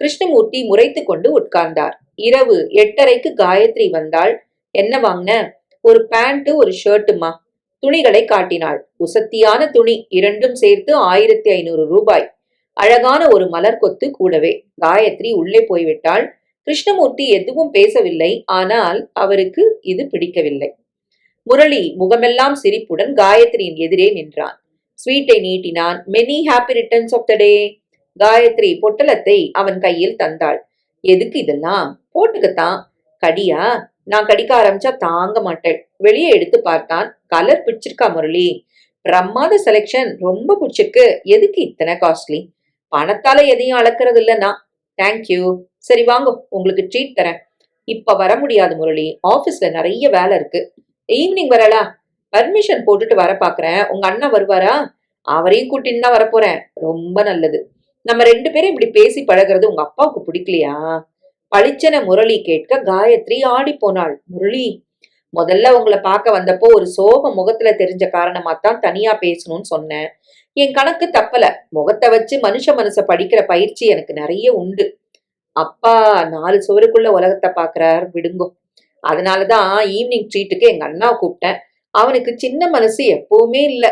கிருஷ்ணமூர்த்தி முறைத்து கொண்டு உட்கார்ந்தார். இரவு 8:30க்கு காயத்ரி வந்தாள். என்ன வாங்கின? ஒரு பேண்ட், ஒரு ஷர்ட்டுமா. துணிகளை காட்டினாள். உசத்தியான துணி, இரண்டும் சேர்த்து 1500 ரூபாய். அழகான ஒரு மலர் கொத்து கூடவே. காயத்ரி உள்ளே போய்விட்டாள். கிருஷ்ணமூர்த்தி எதுவும் பேசவில்லை. ஆனால் அவருக்கு இது பிடிக்கவில்லை. முரளி முகமெல்லாம் சிரிப்புடன் காயத்ரியின் எதிரே நின்றான். ஸ்வீட்டை நீட்டினான். Many happy returns of the day. Gayatri பொட்டலத்தை அவன் கையில் தந்தாள். எதுக்கு இதெல்லாம்? போட்டுக்கத்தான். கடியா? நான் கடிக்க ஆரம்பிச்சா தாங்க மாட்டேன். வெளியே எடுத்து பார்த்தான். கலர் பிடிச்சிருக்கா முரளி? பிரம்மாத செலெக்ஷன், ரொம்ப பிடிச்சிருக்கு. எதுக்கு இத்தனை காஸ்ட்லி? பணத்தால எதையும் அளக்கிறது இல்லைன்னா. தேங்க்யூ. சரி வாங்க, உங்களுக்கு ட்ரீட் தரேன். இப்ப வர முடியாது முரளி, ஆபீஸ்ல நிறைய வேலை இருக்கு. ஈவினிங் வரலா? பர்மிஷன் போட்டுட்டு வர பாக்குறேன். உங்க அண்ணா வருவாரா? அவரையும் கூட்டின்னு தான் வரப்போறேன். ரொம்ப நல்லது. நம்ம 2 பேரும் இப்படி பேசி பழகிறது உங்க அப்பாவுக்கு பிடிக்கலையா? பளிச்சென முரளி கேட்க காயத்ரி ஆடி போனாள். முரளி, முதல்ல உங்களை பார்க்க வந்தப்போ ஒரு சோக முகத்துல தெரிஞ்ச காரணமாத்தான் தனியா பேசணும்னு சொன்னேன். என் கணக்கு தப்பல. முகத்தை வச்சு மனுஷ படிக்கிற பயிற்சி எனக்கு நிறைய உண்டு. அப்பா 4 சுவருக்குள்ள உலகத்தை பாக்குறார், விடுங்கோ. அதனாலதான் ஈவினிங் ட்ரீட்டுக்கு எங்க அண்ணாவை கூப்பிட்டேன். அவனுக்கு சின்ன மனசு எப்பவுமே இல்ல.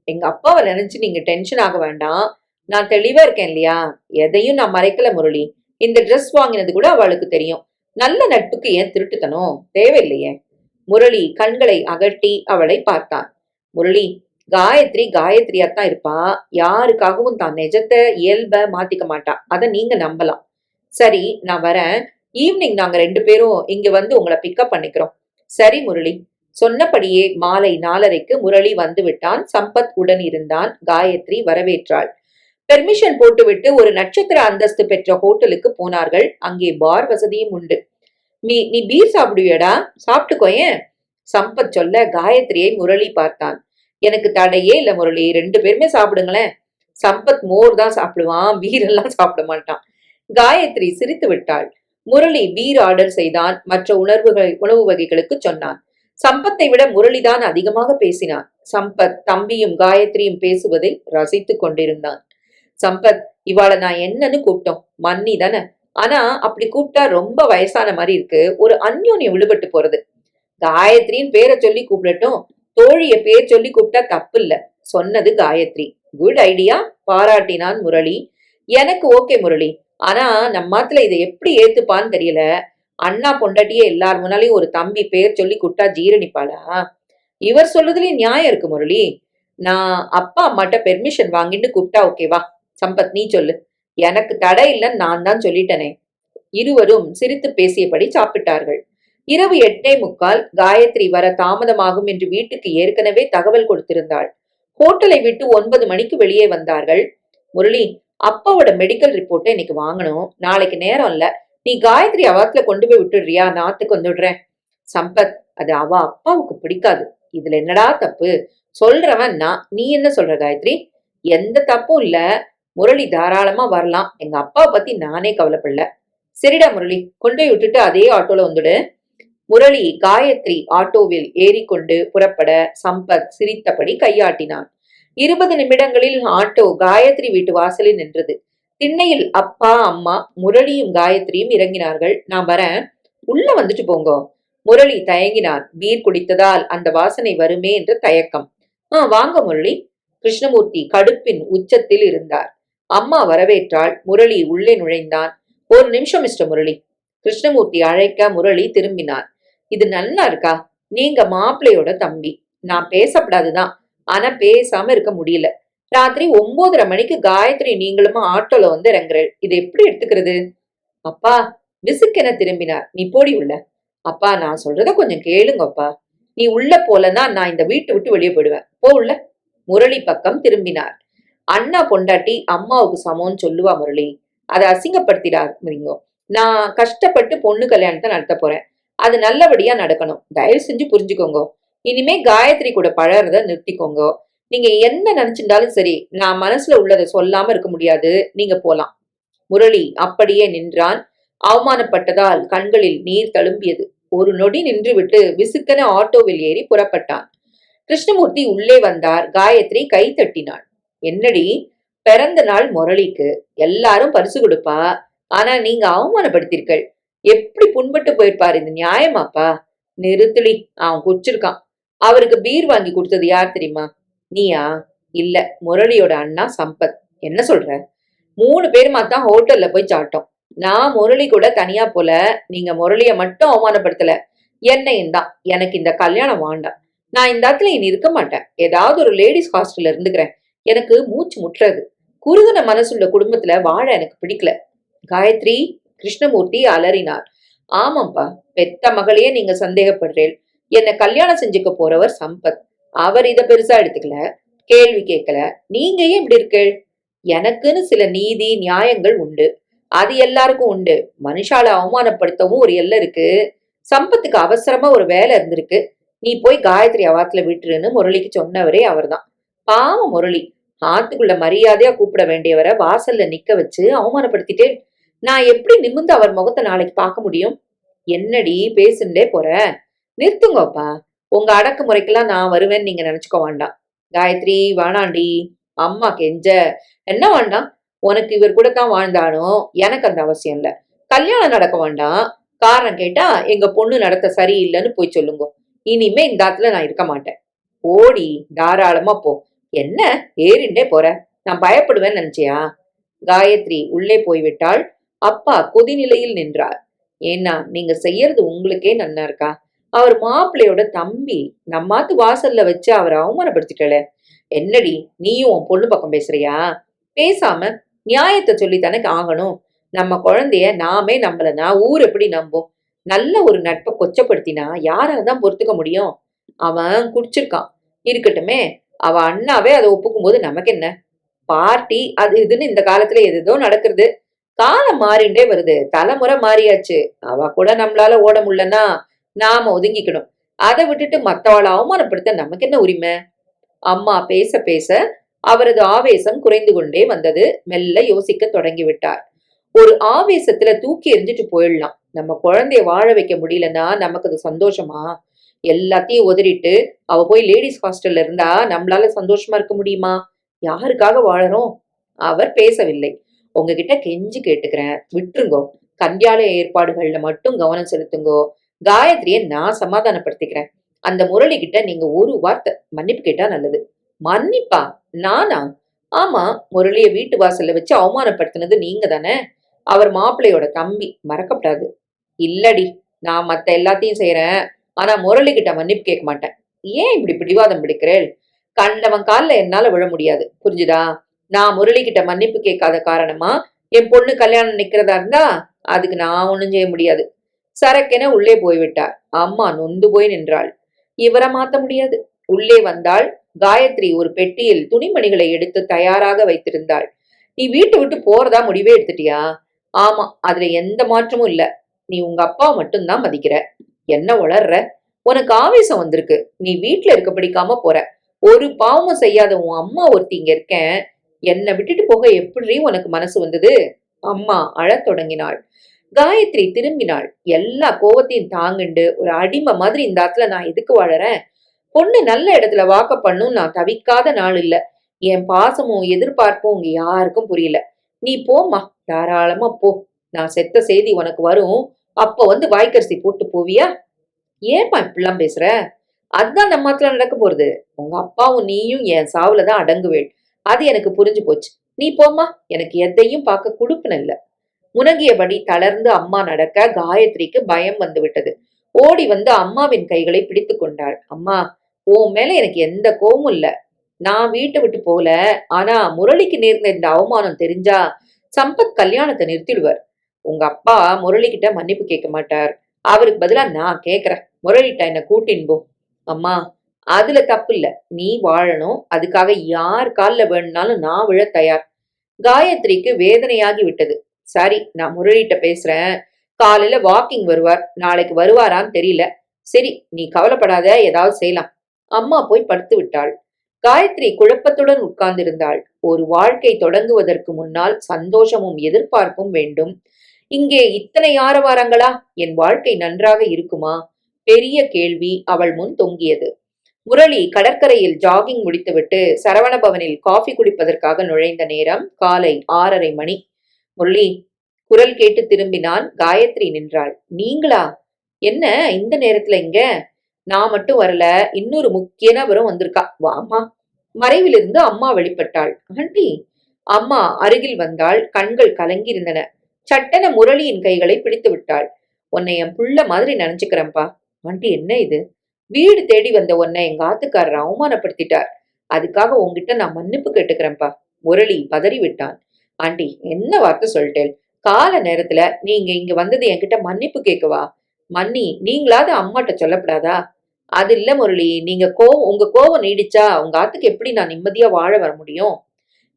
எங்க அப்பாவை நினைச்சு நீங்க டென்ஷன் ஆக வேண்டாம். நான் தெளிவா இருக்கேன் இல்லையா? எதையும் நான் மறைக்கல முரளி. இந்த ட்ரெஸ் வாங்கினது கூட அவளுக்கு தெரியும். நல்ல நட்புக்கு ஏன் திருட்டுத்தனம்? தேவையில்லையே. முரளி கண்களை அகட்டி அவளை பார்த்தான். முரளி, காயத்ரி காயத்ரியாத்தான் இருப்பா. யாருக்காகவும் தான் நிஜத்தை இயல்ப மாத்திக்க மாட்டா. அத நீங்க நம்பலாம். சரி, நான் வரேன். ஈவினிங் நாங்க 2 பேரும் இங்க வந்து உங்களை பிக்கப் பண்ணிக்கிறோம். சரி முரளி. சொன்னபடியே மாலை 4:30க்கு முரளி வந்து விட்டான். சம்பத் உடன் இருந்தான். காயத்ரி வரவேற்றாள். பெர்மிஷன் போட்டுவிட்டு ஒரு நட்சத்திர அந்தஸ்து பெற்ற ஹோட்டலுக்கு போனார்கள். அங்கே பார் வசதியும் உண்டு. நீ பீர் சாப்பிடுவியடா? சாப்பிட்டுக்கோயேன். சம்பத் சொல்ல காயத்ரியை முரளி பார்த்தான். எனக்கு தடையே இல்ல முரளி, 2 பேருமே சாப்பிடுங்களேன். சம்பத் மோர் தான் சாப்பிடுவான், பீர் எல்லாம் சாப்பிட மாட்டான். காயத்ரி சிரித்து விட்டாள். முரளி பீர் ஆர்டர் செய்தான். மற்ற உணவு வகைகளுக்கு சொன்னான். சம்பத்தை விட முரளிதான் அதிகமாக பேசினான். சம்பத் தம்பியும் காயத்ரியும் பேசுவதை ரசித்துக் கொண்டிருந்தான். சம்பத், இவாள நான் என்னன்னு கூப்பிட்டோம்? மன்னி தானே. ஆனா அப்படி கூப்பிட்டா ரொம்ப வயசான மாதிரி இருக்கு. ஒரு அந்யோன்யம் விடுபட்டு போறது. காயத்ரின்னு பேரை சொல்லி கூப்பிடட்டும். தோழிய பேர் சொல்லி கூப்பிட்டா தப்பு இல்ல. சொன்னது காயத்ரி. குட் ஐடியா, பாராட்டினான் முரளி. எனக்கு ஓகே முரளி. ஆனா நம்மாத்துல இதை எப்படி ஏத்துப்பான்னு தெரியல. அண்ணா பொண்டாட்டியே எல்லார் முன்னாலையும் ஒரு தம்பி பேர் சொல்லி கூப்பிட்டா ஜீரணிப்பாளா? இவர் சொல்றதுலயும் நியாயம் இருக்கு முரளி. நான் அப்பா அம்மாட்ட பெர்மிஷன் வாங்கிட்டு கூப்பிட்டா ஓகேவா? சம்பத், நீ சொல்லு. எனக்கு தடை இல்லைன்னு நான் தான் சொல்லிட்டனே. இருவரும் சிரித்து பேசியபடி சாப்பிட்டார்கள். இரவு 8:45. காயத்ரி வர தாமதமாகும் என்று வீட்டுக்கு ஏற்கனவே தகவல் கொடுத்திருந்தாள். ஹோட்டலை விட்டு 9 மணிக்கு வெளியே வந்தார்கள். முரளி, அப்பாவோட மெடிக்கல் ரிப்போர்ட்டை இன்னைக்கு வாங்கணும். நாளைக்கு நேரம் இல்ல. நீ காயத்ரி அவாத்துல கொண்டு போய் விட்டுடுறியா? நாத்துக்கு வந்துடுறேன். சம்பத், அது அவ அப்பாவுக்கு பிடிக்காது. இதுல என்னடா தப்பு? சொல்றவன் நான். நீ என்ன சொல்ற காயத்ரி? எந்த தப்பும் இல்ல. முரளி தாராளமா வரலாம். எங்க அப்பாவை பத்தி நானே கவலைப்படல. சரிடா முரளி, கொண்டு போய் விட்டுட்டு அதே ஆட்டோல வந்துடு. முரளி காயத்ரி ஆட்டோவில் ஏறிக்கொண்டு புறப்பட சம்பத் சிரித்தபடி கையாட்டினான். 20 நிமிடங்களில் ஆட்டோ காயத்ரி வீட்டு வாசலில் நின்றது. திண்ணையில் அப்பா அம்மா முரளியும் காயத்ரியும் இறங்கினார்கள். நான் வரேன், உள்ள வந்துட்டு போங்கோ. முரளி தயங்கினான். பீர் குடித்ததால் அந்த வாசனை வருமே என்று தயக்கம். வாங்க முரளி. கிருஷ்ணமூர்த்தி கடுப்பின் உச்சத்தில் இருந்தார். அம்மா வரவேற்றாள். முரளி உள்ளே நுழைந்தான். ஒரு நிமிஷம் மிஸ்டர் முரளி. கிருஷ்ணமூர்த்தி அழைக்க முரளி திரும்பினான். இது நல்லா இருக்கா? நீங்க மாப்பிள்ளையோட தம்பி. நான் பேசப்படாதுதான். ஆனா பேசாம இருக்க முடியல. ராத்திரி 9:30 மணிக்கு காயத்ரி நீங்களும் ஆட்டோல வந்து இறங்குறேன். இது எப்படி எடுத்துக்கிறது? அப்பா, விசுக்கென திரும்பினார். நீ போடி உள்ள. அப்பா, நான் சொல்றத கொஞ்சம் கேளுங்கப்பா. நீ உள்ள போலன்னா நான் இந்த வீட்டை விட்டு வெளியே போயிடுவேன். போ உள்ள. முரளி பக்கம் திரும்பினார். அண்ணா பொண்டாட்டி அம்மாவுக்கு சமம்னு சொல்லுவா முரளி. அதை அசிங்கப்படுத்திடாதீங்க. நான் கஷ்டப்பட்டு பொண்ணு கல்யாணத்தை நடத்த போறேன். அது நல்லபடியா நடக்கணும். தயவு செஞ்சு புரிஞ்சுக்கோங்க. இனிமே காயத்ரி கூட பழறத நிறுத்திக்கோங்க. நீங்க என்ன நினைச்சிருந்தாலும் சரி, நான் மனசுல உள்ளதை சொல்லாம இருக்க முடியாது. நீங்க போலாம். முரளி அப்படியே நின்றான். அவமானப்பட்டதால் கண்களில் நீர் தழும்பியது. ஒரு நொடி நின்றுவிட்டு விசுக்கென ஆட்டோவில் ஏறி புறப்பட்டான். கிருஷ்ணமூர்த்தி உள்ளே வந்தார். காயத்ரி கை தட்டினாள். என்னடி, பிறந்த நாள் முரளிக்கு எல்லாரும் பரிசு கொடுப்பா, ஆனா நீங்க அவமானப்படுத்தீர்கள். எப்படி புண்பட்டு போயிருப்பாரு, இது நியாயமாப்பா? நிறுத்துடி, அவன் குச்சிருக்கான். அவருக்கு பீர் வாங்கி கொடுத்தது யார் தெரியுமா? நீயா? இல்ல, முரளியோட அண்ணா சம்பத். என்ன சொல்ற? 3 பேருமா தான் ஹோட்டல்ல போய் சாப்பிட்டோம். நான் முரளி கூட தனியா போல. நீங்க முரளிய மட்டும் அவமானப்படுத்தல, என்னையும் தான். எனக்கு இந்த கல்யாணம் வேண்டாம். நான் இந்த இடத்துல இனி இருக்க மாட்டேன். ஏதாவது ஒரு லேடிஸ் ஹாஸ்டல்ல இருந்துக்கிறேன். எனக்கு மூச்சு முட்டுறது. குறுகுன மனசுள்ள குடும்பத்துல வாழ எனக்கு பிடிக்கல. காயத்ரி, கிருஷ்ணமூர்த்தி அலறினார். ஆமாப்பா, பெத்த மகளையே நீங்க சந்தேகப்படுறேன். என்ன கல்யாணம் செஞ்சுக்க போறவர் சம்பத். அவர் இத பெருசா எடுத்துக்கல, கேள்வி கேட்கல. நீங்க ஏன் இப்படி இருக்கீள்? எனக்குன்னு சில நீதி நியாயங்கள் உண்டு. அது எல்லாருக்கும் உண்டு. மனுஷால அவமானப்படுத்தவும் ஒரு எல்லை இருக்கு. சம்பத்துக்கு அவசரமா ஒரு வேலை இருந்திருக்கு. நீ போய் காயத்ரி அவாத்துல விட்டுருன்னு முரளிக்கு சொன்னவரே அவர்தான். பாவம் முரளி, ஆத்துக்குள்ள மரியாதையா கூப்பிட வேண்டியவரை வாசல்ல நிக்க வச்சு அவமானப்படுத்திட்டேன். நான் எப்படி நிமிர்ந்து அவர் முகத்தை நாளைக்கு பார்க்க முடியும்? என்னடி பேசுண்டே போற? நிறுத்துங்கப்பா. உங்க அடக்குமுறைக்கெல்லாம் நான் வருவேன்னு நீங்க நினைச்சுக்க வேண்டாம். காயத்ரி, வேணாண்டி. அம்மா கெஞ்ச. என்ன வேண்டாம்? உனக்கு இவர் கூட தான் வாழ்ந்தானோ, எனக்கு அந்த அவசியம் இல்ல. கல்யாணம் நடக்க வேண்டாம். காரணம் கேட்டா எங்க பொண்ணு நடத்த சரியில்லைன்னு போய் சொல்லுங்க. இனிமே இந்த ஆத்துல நான் இருக்க மாட்டேன். ஓடி, தாராளமா போ. என்ன ஏறிண்டே போற? நான் பயப்படுவேன்னு நினைச்சியா? காயத்ரி உள்ளே போய்விட்டாள். அப்பா கொதிநிலையில் நின்றார். ஏன்னா, நீங்க செய்யறது உங்களுக்கே நன்னா இருக்கா? அவர் மாப்பிள்ளையோட தம்பி. நம்மாத்து வாசல்ல வச்சு அவரை அவமானப்படுத்திட்டல. என்னடி, நீயும் உன் பொண்ணு பக்கம் பேசுறியா? பேசாம நியாயத்தை சொல்லித்தானே ஆகணும். நம்ம குழந்தைய நாமே நம்பலனா ஊர் எப்படி நம்பும்? நல்ல ஒரு நட்பை கொச்சப்படுத்தினா யாராலதான் பொறுத்துக்க முடியும்? அவன் குடிச்சிருக்கான், இருக்கட்டுமே. அவ அண்ணாவே அதை ஒப்புக்கும் போது நமக்கு என்ன? பார்ட்டி அது இதுன்னு இந்த காலத்துல எதோ நடக்கிறது. காலம் மாறிண்டே வருது. தலைமுறை மாறியாச்சு. அவ கூட நம்மளால ஓட முடியலன்னா நாம ஒதுங்கிக்கணும். அதை விட்டுட்டு மத்தவாளை அவமானப்படுத்த நமக்கு என்ன உரிமை? அம்மா பேச பேச அவரது ஆவேசம் குறைந்து கொண்டே வந்தது. மெல்ல யோசிக்க தொடங்கி விட்டார். ஒரு ஆவேசத்துல தூக்கி எறிஞ்சிட்டு போயிடலாம். நம்ம குழந்தைய வாழ வைக்க முடியலன்னா நமக்கு அது சந்தோஷமா? எல்லாத்தையும் உதறிட்டு அவ போய் லேடிஸ் ஹாஸ்டல்ல இருந்தா நம்மளால சந்தோஷமா இருக்க முடியுமா? யாருக்காக வாழறோம்? அவர் பேசவில்லை. உங்ககிட்ட கெஞ்சி கேட்டுக்கிறேன், விட்டுருங்கோ. கல்யாண ஏற்பாடுகள்ல மட்டும் கவனம் செலுத்துங்கோ. காயத்ரியை நான் சமாதானப்படுத்திக்கிறேன். அந்த முரளி கிட்ட நீங்க ஒரு வார்த்தை மன்னிப்பு கேட்டா நல்லது. மன்னிப்பா? நானா? ஆமா, முரளிய வீட்டு வாசல்ல வச்சு அவமானப்படுத்தினது நீங்க தானே? அவர் மாப்பிள்ளையோட தம்பி, மறக்கப்படாது. இல்லடி, நான் மத்த எல்லாத்தையும் செய்யறேன். ஆனா முரளி கிட்ட மன்னிப்பு கேட்க மாட்டேன். ஏன் இப்படி பிடிவாதம் பிடிக்கிறேள்? கண்டவன் கால்ல என்னால விழ முடியாது, புரிஞ்சுதா? நான் முரளி கிட்ட மன்னிப்பு கேட்காத காரணமா என் பொண்ணு கல்யாணம் நிக்கிறதா இருந்தா அதுக்கு நான் ஒண்ணும் செய்ய முடியாது. சரக்கென உள்ளே போய்விட்டார். அம்மா நொந்து போய் நின்றாள். இவரை மாத்த முடியாது. உள்ளே வந்தாள். காயத்ரி ஒரு பெட்டியில் துணிமணிகளை எடுத்து தயாராக வைத்திருந்தாள். நீ வீட்டை விட்டு போறதா முடிவே எடுத்துட்டியா? ஆமா, அதுல எந்த மாற்றமும் இல்ல. நீ உங்க அப்பாவை மட்டும்தான் மதிக்கிற. என்ன வளர்ற? உனக்கு ஆவேசம் வந்திருக்கு. நீ வீட்டுல இருக்க பிடிக்காம போற. ஒரு பாவமும் செய்யாத உன் அம்மா ஒருத்தி இங்க இருக்கேன். என்னை விட்டுட்டு போக எப்படி உனக்கு மனசு வந்தது? அம்மா அழத் தொடங்கினாள். காயத்ரி திரும்பினாள். எல்லா கோவத்தையும் தாங்கிண்டு ஒரு அடிமை மாதிரி இந்த ஆத்துல நான் எதுக்கு வாழறேன்? பொண்ணு நல்ல இடத்துல வாக்க பண்ணும் நான் தவிக்காத நாள் இல்ல. என் பாசமும் எதிர்பார்ப்பும் உங்க யாருக்கும் புரியல. நீ போம்மா, தாராளமா போ. நான் செத்த செய்தி உனக்கு வரும். அப்ப வந்து வாய்க்கரிசி போட்டு போவியா? ஏன்பா இப்படிலாம் பேசுற? அதுதான் நம்ம ஆத்துல நடக்க போறது. உங்க அப்பாவும் நீயும் என் சாவுலதான் அடங்குவேள். அது எனக்கு புரிஞ்சு போச்சு. நீ போம்மா, எனக்கு எதையும் பார்க்க குடுப்பின இல்ல. முனகியபடி தளர்ந்து அம்மா நடக்க காயத்ரிக்கு பயம் வந்து விட்டது. ஓடி வந்து அம்மாவின் கைகளை பிடித்து கொண்டாள். அம்மா, உன் மேல எனக்கு எந்த கோவமும் இல்ல. நான் வீட்டை விட்டு போகல. ஆனா முரளிக்கு நேர்ந்த இந்த அவமானம் தெரிஞ்சா சம்பத் கல்யாணத்தை நிறுத்திடுவார். உங்க அப்பா முரளி கிட்ட மன்னிப்பு கேட்க மாட்டார். அவருக்கு பதிலா நான் கேக்குறேன். முரளிட்ட என்ன கூட்டின் போ. அம்மா, அதுல தப்பு இல்ல. நீ வாழணும். அதுக்காக யார் கால்ல வேணும்னாலும் நான் விழ தயார். காயத்ரிக்கு வேதனையாகி விட்டது. சரி, நான் முரளிட்ட பேசுறேன். காலையில வாக்கிங் வருவார். நாளைக்கு வருவாரான்னு தெரியல. சரி, நீ கவலைப்படாத, ஏதாவது செய்யலாம். அம்மா போய் படுத்து விட்டாள். காயத்ரி குழப்பத்துடன் உட்கார்ந்திருந்தாள். ஒரு வாழ்க்கை தொடங்குவதற்கு முன்னால் சந்தோஷமும் எதிர்பார்ப்பும் வேண்டும். இங்கே இத்தனை ஆரவாரங்களா? என் வாழ்க்கை நன்றாக இருக்குமா? பெரிய கேள்வி அவள் முன் தொங்கியது. முரளி கடற்கரையில் ஜாகிங் முடித்துவிட்டு சரவணபவனில் காஃபி குடிப்பதற்காக நுழைந்த நேரம் காலை 6:30 மணி. முரளி, குரல் கேட்டு திரும்பினான். காயத்ரி நின்றாள். நீங்களா? என்ன இந்த நேரத்துல இங்க? நான் மட்டும் வரல, இன்னொரு முக்கிய நபரும் வந்திருக்கா. வாமா. மறைவிலிருந்து அம்மா வெளிப்பட்டாள். ஆண்டி. அம்மா அருகில் வந்தாள். கண்கள் கலங்கி இருந்தன. சட்டென முரளியின் கைகளை பிடித்து விட்டாள். உன்னை என் புள்ள மாதிரி நினைச்சுக்கிறேன்பா. ஆண்டி, என்ன இது? வீடு தேடி வந்த உன்னை எங்க ஆத்துக்காரர் அவமானப்படுத்திட்டார். அதுக்காக உங்ககிட்ட நான் மன்னிப்பு கேட்டுக்கிறேன்ப்பா. முரளி பதறி விட்டான். ஆண்டி, என்ன வார்த்தை சொல்லிட்டேன்? கால நேரத்துல நீங்க இங்க வந்தது என்கிட்ட மன்னிப்பு கேட்கவா? மன்னி, நீங்களாவது அம்மாட்ட சொல்லப்படாதா? அது இல்ல முரளி, நீங்க உங்க கோவம் நீடிச்சா உங்க ஆத்துக்கு எப்படி நான் நிம்மதியா வாழ வர முடியும்?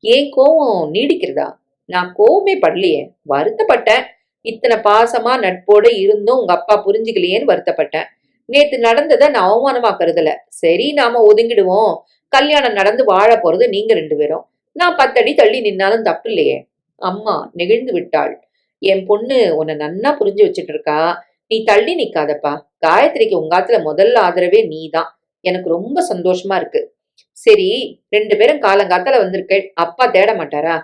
ஏன் கோவம் நீடிக்கிறதா? நான் கோவமே படலையே, வருத்தப்பட்டேன். இத்தனை பாசமா நட்போட இருந்தும் உங்க அப்பா புரிஞ்சுக்கலையேன்னு வருத்தப்பட்டேன். நேத்து நடந்ததை நான் அவமானமா கருதல. சரி, நாம ஒதுங்கிடுவோம். கல்யாணம் நடந்து வாழ போறது நீங்க 2 பேரும். நான் 10 அடி தள்ளி நின்னாலும் தப்பு இல்லையே. அம்மா நெகிழ்ந்து விட்டாள். என் பொண்ணு உன்னை நன்னா புரிஞ்சு வச்சுட்டு இருக்கா. நீ தள்ளி நிக்காதப்பா. காயத்ரிக்கு உங்காத்துல முதல்ல ஆதரவே நீதான். எனக்கு ரொம்ப சந்தோஷமா இருக்கு. சரி, 2 பேரும் காலங்காத்தால வந்திருக்க. அப்பா தேட மாட்டாரா?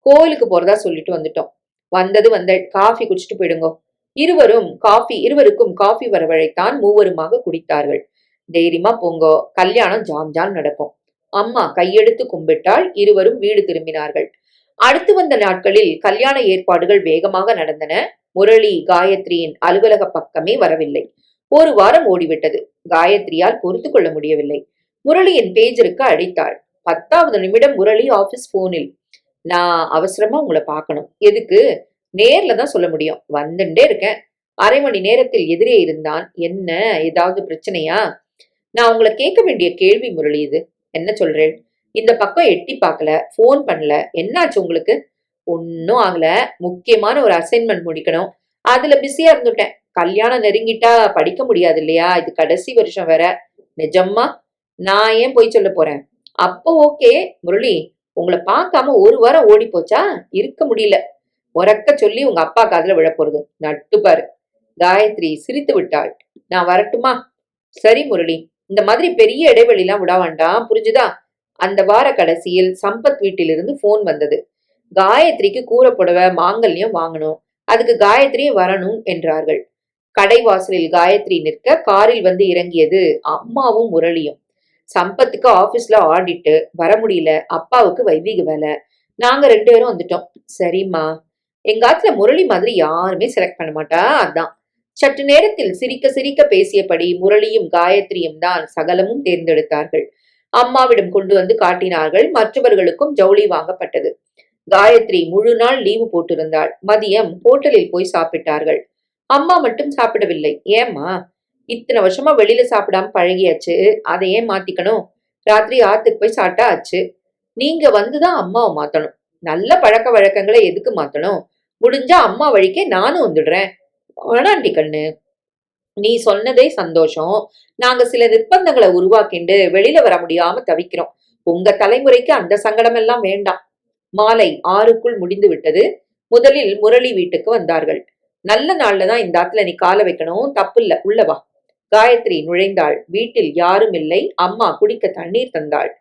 கோயிலுக்கு போறதா சொல்லிட்டு வந்துட்டோம். வந்தது காஃபி குடிச்சிட்டு போயிடுங்கோ. இருவருக்கும் காஃபி வரவழைத்தான். மூவருமாக குடித்தார்கள். தைரியமா போங்கோ, கல்யாணம் ஜாம் ஜாம் நடக்கும். அம்மா கையெடுத்து கும்பிட்டால். இருவரும் வீடு திரும்பினார்கள். அடுத்து வந்த நாட்களில் கல்யாண ஏற்பாடுகள் வேகமாக நடந்தன. முரளி காயத்ரியின் அலுவலக பக்கமே வரவில்லை. 1 வாரம் ஓடிவிட்டது. காயத்ரியால் பொறுத்து கொள்ள முடியவில்லை. முரளியின் பேஜருக்கு அடித்தாள். 10வது நிமிடம் முரளி ஆபீஸ் போனில். நான் அவசரமா உங்களை பார்க்கணும். எதுக்கு? நேர்ல தான் சொல்ல முடியும். வந்துட்டே இருக்கேன். அரை மணி நேரத்தில் எதிரே இருந்தான். என்ன, ஏதாவது பிரச்சனையா? நான் உங்களை கேட்க வேண்டிய கேள்வி முரளி இது. என்ன சொல்றேன்? இந்த பக்கம் எட்டி பார்க்கல, போன் பண்ணல. என்னாச்சு உங்களுக்கு? ஒன்னும் ஆகல. முக்கியமான ஒரு அசைன்மெண்ட் முடிக்கணும். அதுல பிஸியா இருந்துட்டேன். கல்யாணம் நெருங்கிட்டா படிக்க முடியாது இல்லையா? இது கடைசி வருஷம் வேற. நிஜம்மா? நான் ஏன் போய் சொல்ல போறேன்? அப்போ ஓகே. முரளி, உங்களை பார்க்காம 1 வாரம் ஓடி போச்சா? இருக்க முடியல. உறக்க சொல்லி உங்க அப்பா காதுல விழப்போறது. நட்டு பாரு. காயத்ரி சிரித்து விட்டாள். நான் வரட்டுமா? சரி முரளி, இந்த மாதிரி பெரிய இடைவெளிலாம் விட வேண்டாம், புரிஞ்சுதா? அந்த வார கடைசியில் சம்பத் வீட்டிலிருந்து போன் வந்தது. காயத்ரிக்கு கூரை புடவை மாங்கல்யம் வாங்கணும். அதுக்கு காயத்ரி வரணும் என்றார்கள். கடைவாசலில் காயத்ரி நிற்க காரில் வந்து இறங்கியது அம்மாவும் முரளியும். சம்பத்துக்கு ஆபீஸ்ல ஆடிட்டு வர முடியல. அப்பாவுக்கு வைதிக வேலை. நாங்க 2 பேரும் வந்துட்டோம். சரிம்மா. எங்காத்துல முரளி மாதிரி யாருமே செலக்ட் பண்ண மாட்டா, அதான். சற்று நேரத்தில் சிரிக்க சிரிக்க பேசியபடி முரளியும் காயத்ரியும் தான் சகலமும் தேர்ந்தெடுத்தார்கள். அம்மாவிடம் கொண்டு வந்து காட்டினார்கள். மற்றவர்களுக்கும் ஜவுளி வாங்கப்பட்டது. காயத்ரி முழு நாள் லீவு போட்டிருந்தாள். மதியம் ஹோட்டலில் போய் சாப்பிட்டார்கள். அம்மா மட்டும் சாப்பிடவில்லை. ஏம்மா? இத்தனை வருஷமா வெளியில சாப்பிடாம பழகியாச்சு. அதை ஏன் மாத்திக்கணும்? ராத்திரி ஆத்துக்கு போய் சாப்பிட்டா ஆச்சு. நீங்க வந்துதான் அம்மாவை மாத்தணும். நல்ல பழக்க வழக்கங்களை எதுக்கு மாத்தணும்? முடிஞ்சா அம்மா வழிக்கே நானும் வந்துடுறேன். வேணாண்டி கண்ணு, நீ சொன்னதே சந்தோஷம். நாங்க சில நிர்பந்தங்களை உருவாக்கிண்டு வெளியில வர முடியாம தவிக்கிறோம். உங்க தலைமுறைக்கு அந்த சங்கடம் எல்லாம் வேண்டாம். மாலை 6க்குள் முடிந்து விட்டது. முதலில் முரளி வீட்டுக்கு வந்தார்கள். நல்ல நாள்ல தான் இந்த ஆத்துல நீ கால வைக்கணும். தப்பு இல்ல, உள்ளவா. காயத்ரி நுழைந்தாள். வீட்டில் யாரும் இல்லை. அம்மா குடிக்க தண்ணீர் தந்தாள்.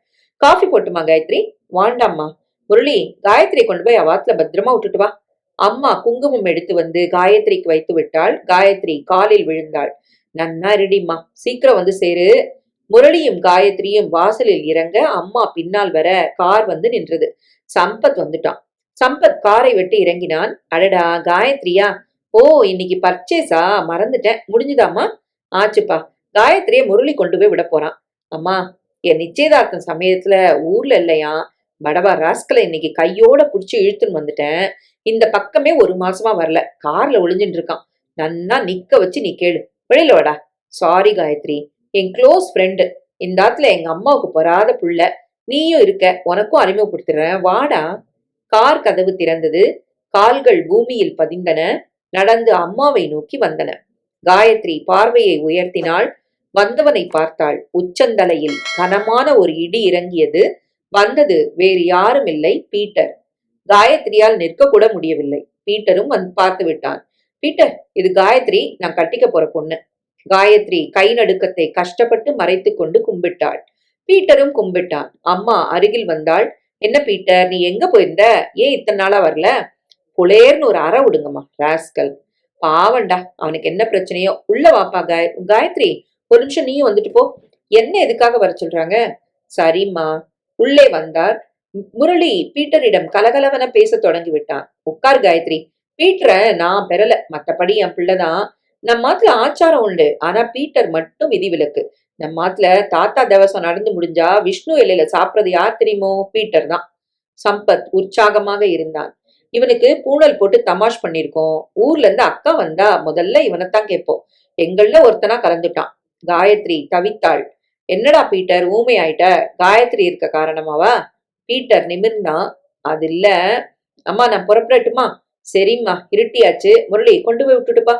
காஃபி போட்டுமா காயத்ரி? வாண்டாம்மா. முரளி, காயத்ரி கொண்டு போய் அவாத்துல பத்திரமா விட்டுட்டு வா. அம்மா குங்குமம் எடுத்து வந்து காயத்ரிக்கு வைத்து விட்டாள். காயத்ரி காலில் விழுந்தாள். நன்னா ரெடிம்மா, சீக்கிரம் வந்து சேரு. முரளியும் காயத்ரியும் வாசலில் இறங்க அம்மா பின்னால் வர கார் வந்து நின்றது. சம்பத் வந்துட்டான். சம்பத் காரை விட்டு இறங்கினான். அடடா, காயத்ரியா? ஓ, இன்னைக்கு பர்ச்சேஸா? மறந்துட்டேன். முடிஞ்சுதாம்மா? ஆச்சுப்பா. காயத்ரிய முரளி கொண்டு போய் விட போறான். அம்மா, என் நிச்சயதார்த்தம் சமயத்துல ஊர்ல இல்லையா, படவா ராஸ்கலை இன்னைக்கு கையோட புடிச்சு இழுத்துன்னு வந்துட்டேன். இந்த பக்கமே 1 மாசமா வரல. கார்ல ஒளிஞ்சுட்டு இருக்கான். நன்னா நிக்க வச்சு நீ கேளு. வெளியில வாடா. சாரி காயத்ரி, என் க்ளோஸ் ஃப்ரெண்டு. இந்த ஆத்துல எங்க அம்மாவுக்கு பொறாத புள்ள. நீயும் இருக்க, உனக்கும் அறிமுகப்படுத்துறேன், வாடா. கார் கதவு திறந்தது. கால்கள் பூமியில் பதிந்தன. நடந்து அம்மாவை நோக்கி வந்தன. காயத்ரி பார்வையை உயர்த்தினாள். வந்தவனை பார்த்தாள். உச்சந்தலையில் கனமான ஒரு இடி இறங்கியது. வந்தது வேறு யாரும் இல்லை, பீட்டர். காயத்ரியால் நிற்க கூட முடியவில்லை. பீட்டரும் வந்து பார்த்து விட்டான். பீட்டர், இது காயத்ரி, நான் கட்டிக்க போற பொண்ணு. காயத்ரி கை நடுக்கத்தை கஷ்டப்பட்டு மறைத்து கொண்டு கும்பிட்டாள். பீட்டரும் கும்பிட்டான். அம்மா அருகில் வந்தாள். என்ன பீட்டர், நீ எங்க போயிருந்த? ஏன் இத்தனை நாளா வரல? புலேர்னு ஒரு அற விடுங்கம்மா, ராஸ்கல். பாவண்டா, அவனுக்கு என்ன பிரச்சனையோ. உள்ள வாப்பா. காயத்ரி, ஒரு நிமிஷம் நீயும் வந்துட்டு போ. என்ன எதுக்காக வர சொல்றாங்க? சரிம்மா. உள்ளே வந்தார். முரளி பீட்டரிடம் கலகலவன பேச தொடங்கி விட்டான். உட்கார் காயத்ரி. பீட்டரை நான் பெறல, மத்தபடி என் பிள்ளைதான். நம்ம மாத்துல ஆச்சாரம் உண்டு, ஆனா பீட்டர் மட்டும் விதிவிலக்கு. நம்ம மாத்துல தாத்தா தேவசம் நடந்து முடிஞ்சா விஷ்ணு இலையில சாப்பிடுறது யார் தெரியுமோ? பீட்டர் தான். சம்பத் உற்சாகமாக இருந்தான். இவனுக்கு பூணல் போட்டு தமாஷ் பண்ணிருக்கோம். ஊர்ல இருந்து அக்கா வந்தா முதல்ல இவனைத்தான் கேட்போம். எங்கள்ல ஒருத்தனா கலந்துட்டான். காயத்ரி தவித்தாள். என்னடா பீட்டர் ஊமை ஆயிட்ட? காயத்ரி இருக்க காரணமாவா? பீட்டர் நிமிர்ந்தான். அது இல்ல அம்மா, நான் புறப்படட்டுமா? சரிம்மா, இருட்டியாச்சு. முரளி கொண்டு போய் விட்டுட்டுப்பா.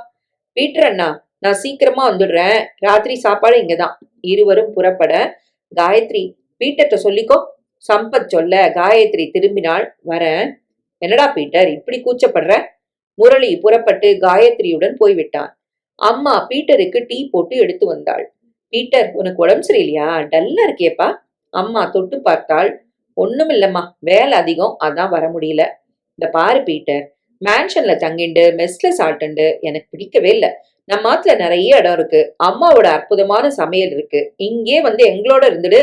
பீட்டர் அண்ணா, நான் சீக்கிரமா வந்துடுறேன். ராத்திரி சாப்பாடு இங்கதான். இருவரும் புறப்பட காயத்ரி, பீட்டர்ட்ட சொல்லிக்கோ. சம்பத் சொல்ல காயத்ரி திரும்பினாள். வரேன். என்னடா பீட்டர் இப்படி கூச்சப்படுற? முரளி புறப்பட்டு காயத்ரியுடன் போய்விட்டான். அம்மா பீட்டருக்கு டீ போட்டு எடுத்து வந்தாள். பீட்டர், உனக்கு உடம்பு சரியில்லையா? டல்லா இருக்கியப்பா. அம்மா தொட்டு பார்த்தாள். ஒண்ணுமில்லம்மா, வேலை அதிகம், அதான் வர முடியல. இந்த பாரு பீட்டர், மேன்ஷன்ல தங்கிண்டு மெஸ்ல சாப்பிட்டுண்டு எனக்கு பிடிக்கவே இல்லை. நம்ம ஆத்துல நிறைய இடம் இருக்கு. அம்மாவோட அற்புதமான சமையல் இருக்கு. இங்கே வந்து எங்களோட இருந்துடு.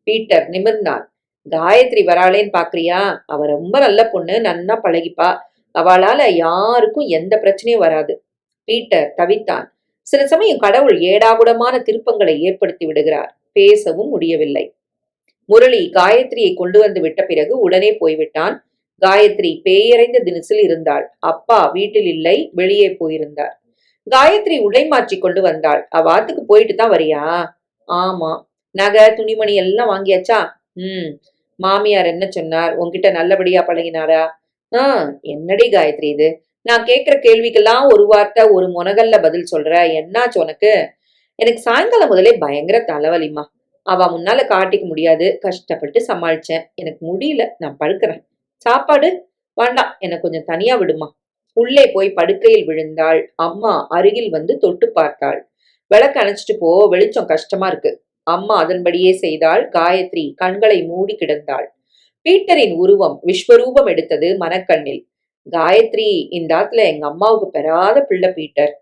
பீட்டர் நிமிர்ந்தான். காயத்ரி வராளேன்னு பாக்குறியா? அவ ரொம்ப நல்ல பொண்ணு, நன்னா பழகிப்பா. அவளால யாருக்கும் எந்த பிரச்சனையும் வராது. பீட்டர் தவித்தான். சில சமயம் கடவுள் ஏடாகுடமான திருப்பங்களை ஏற்படுத்தி விடுகிறார். பேசவும் முடியவில்லை. முரளி காயத்ரியை கொண்டு வந்து விட்ட பிறகு உடனே போய்விட்டான். காயத்ரி பேயறைந்த தினசில் இருந்தாள். அப்பா வீட்டில் இல்லை, வெளியே போயிருந்தார். காயத்ரி உடை மாற்றி கொண்டு வந்தாள். அவாத்துக்கு போயிட்டு தான் வரியா? ஆமா. நகை துணிமணி எல்லாம் வாங்கியாச்சா? மாமியார் என்ன சொன்னார்? உன்கிட்ட நல்லபடியா பழகினாரா? என்னடி காயத்ரி இது? நான் கேட்கிற கேள்விக்கெல்லாம் ஒரு வார்த்தை ஒரு முனகல்ல பதில் சொல்ற. என்னாச்சு உனக்கு? எனக்கு சாயங்காலம் முதலே பயங்கர தலைவலிமா. அவ முன்னால காட்டிக்க முடியாது, கஷ்டப்பட்டு சமாளிச்சேன். எனக்கு முடியல, நான் படுக்கிறேன். சாப்பாடு வேண்டாம், எனக்கு கொஞ்சம் தனியா விடுமா. உள்ளே போய் படுக்கையில் விழுந்தாள். அம்மா அருகில் வந்து தொட்டு பார்த்தாள். விளக்கு அணைச்சிட்டு போ, வெளிச்சம் கஷ்டமா இருக்கு. அம்மா அதன்படியே செய்தாள். காயத்ரி கண்களை மூடி கிடந்தாள். பீட்டரின் உருவம் விஸ்வரூபம் எடுத்தது மனக்கண்ணில். காயத்ரி, இந்த ஆத்துல எங்க அம்மாவுக்கு பெறாத பிள்ளை பீட்டர்.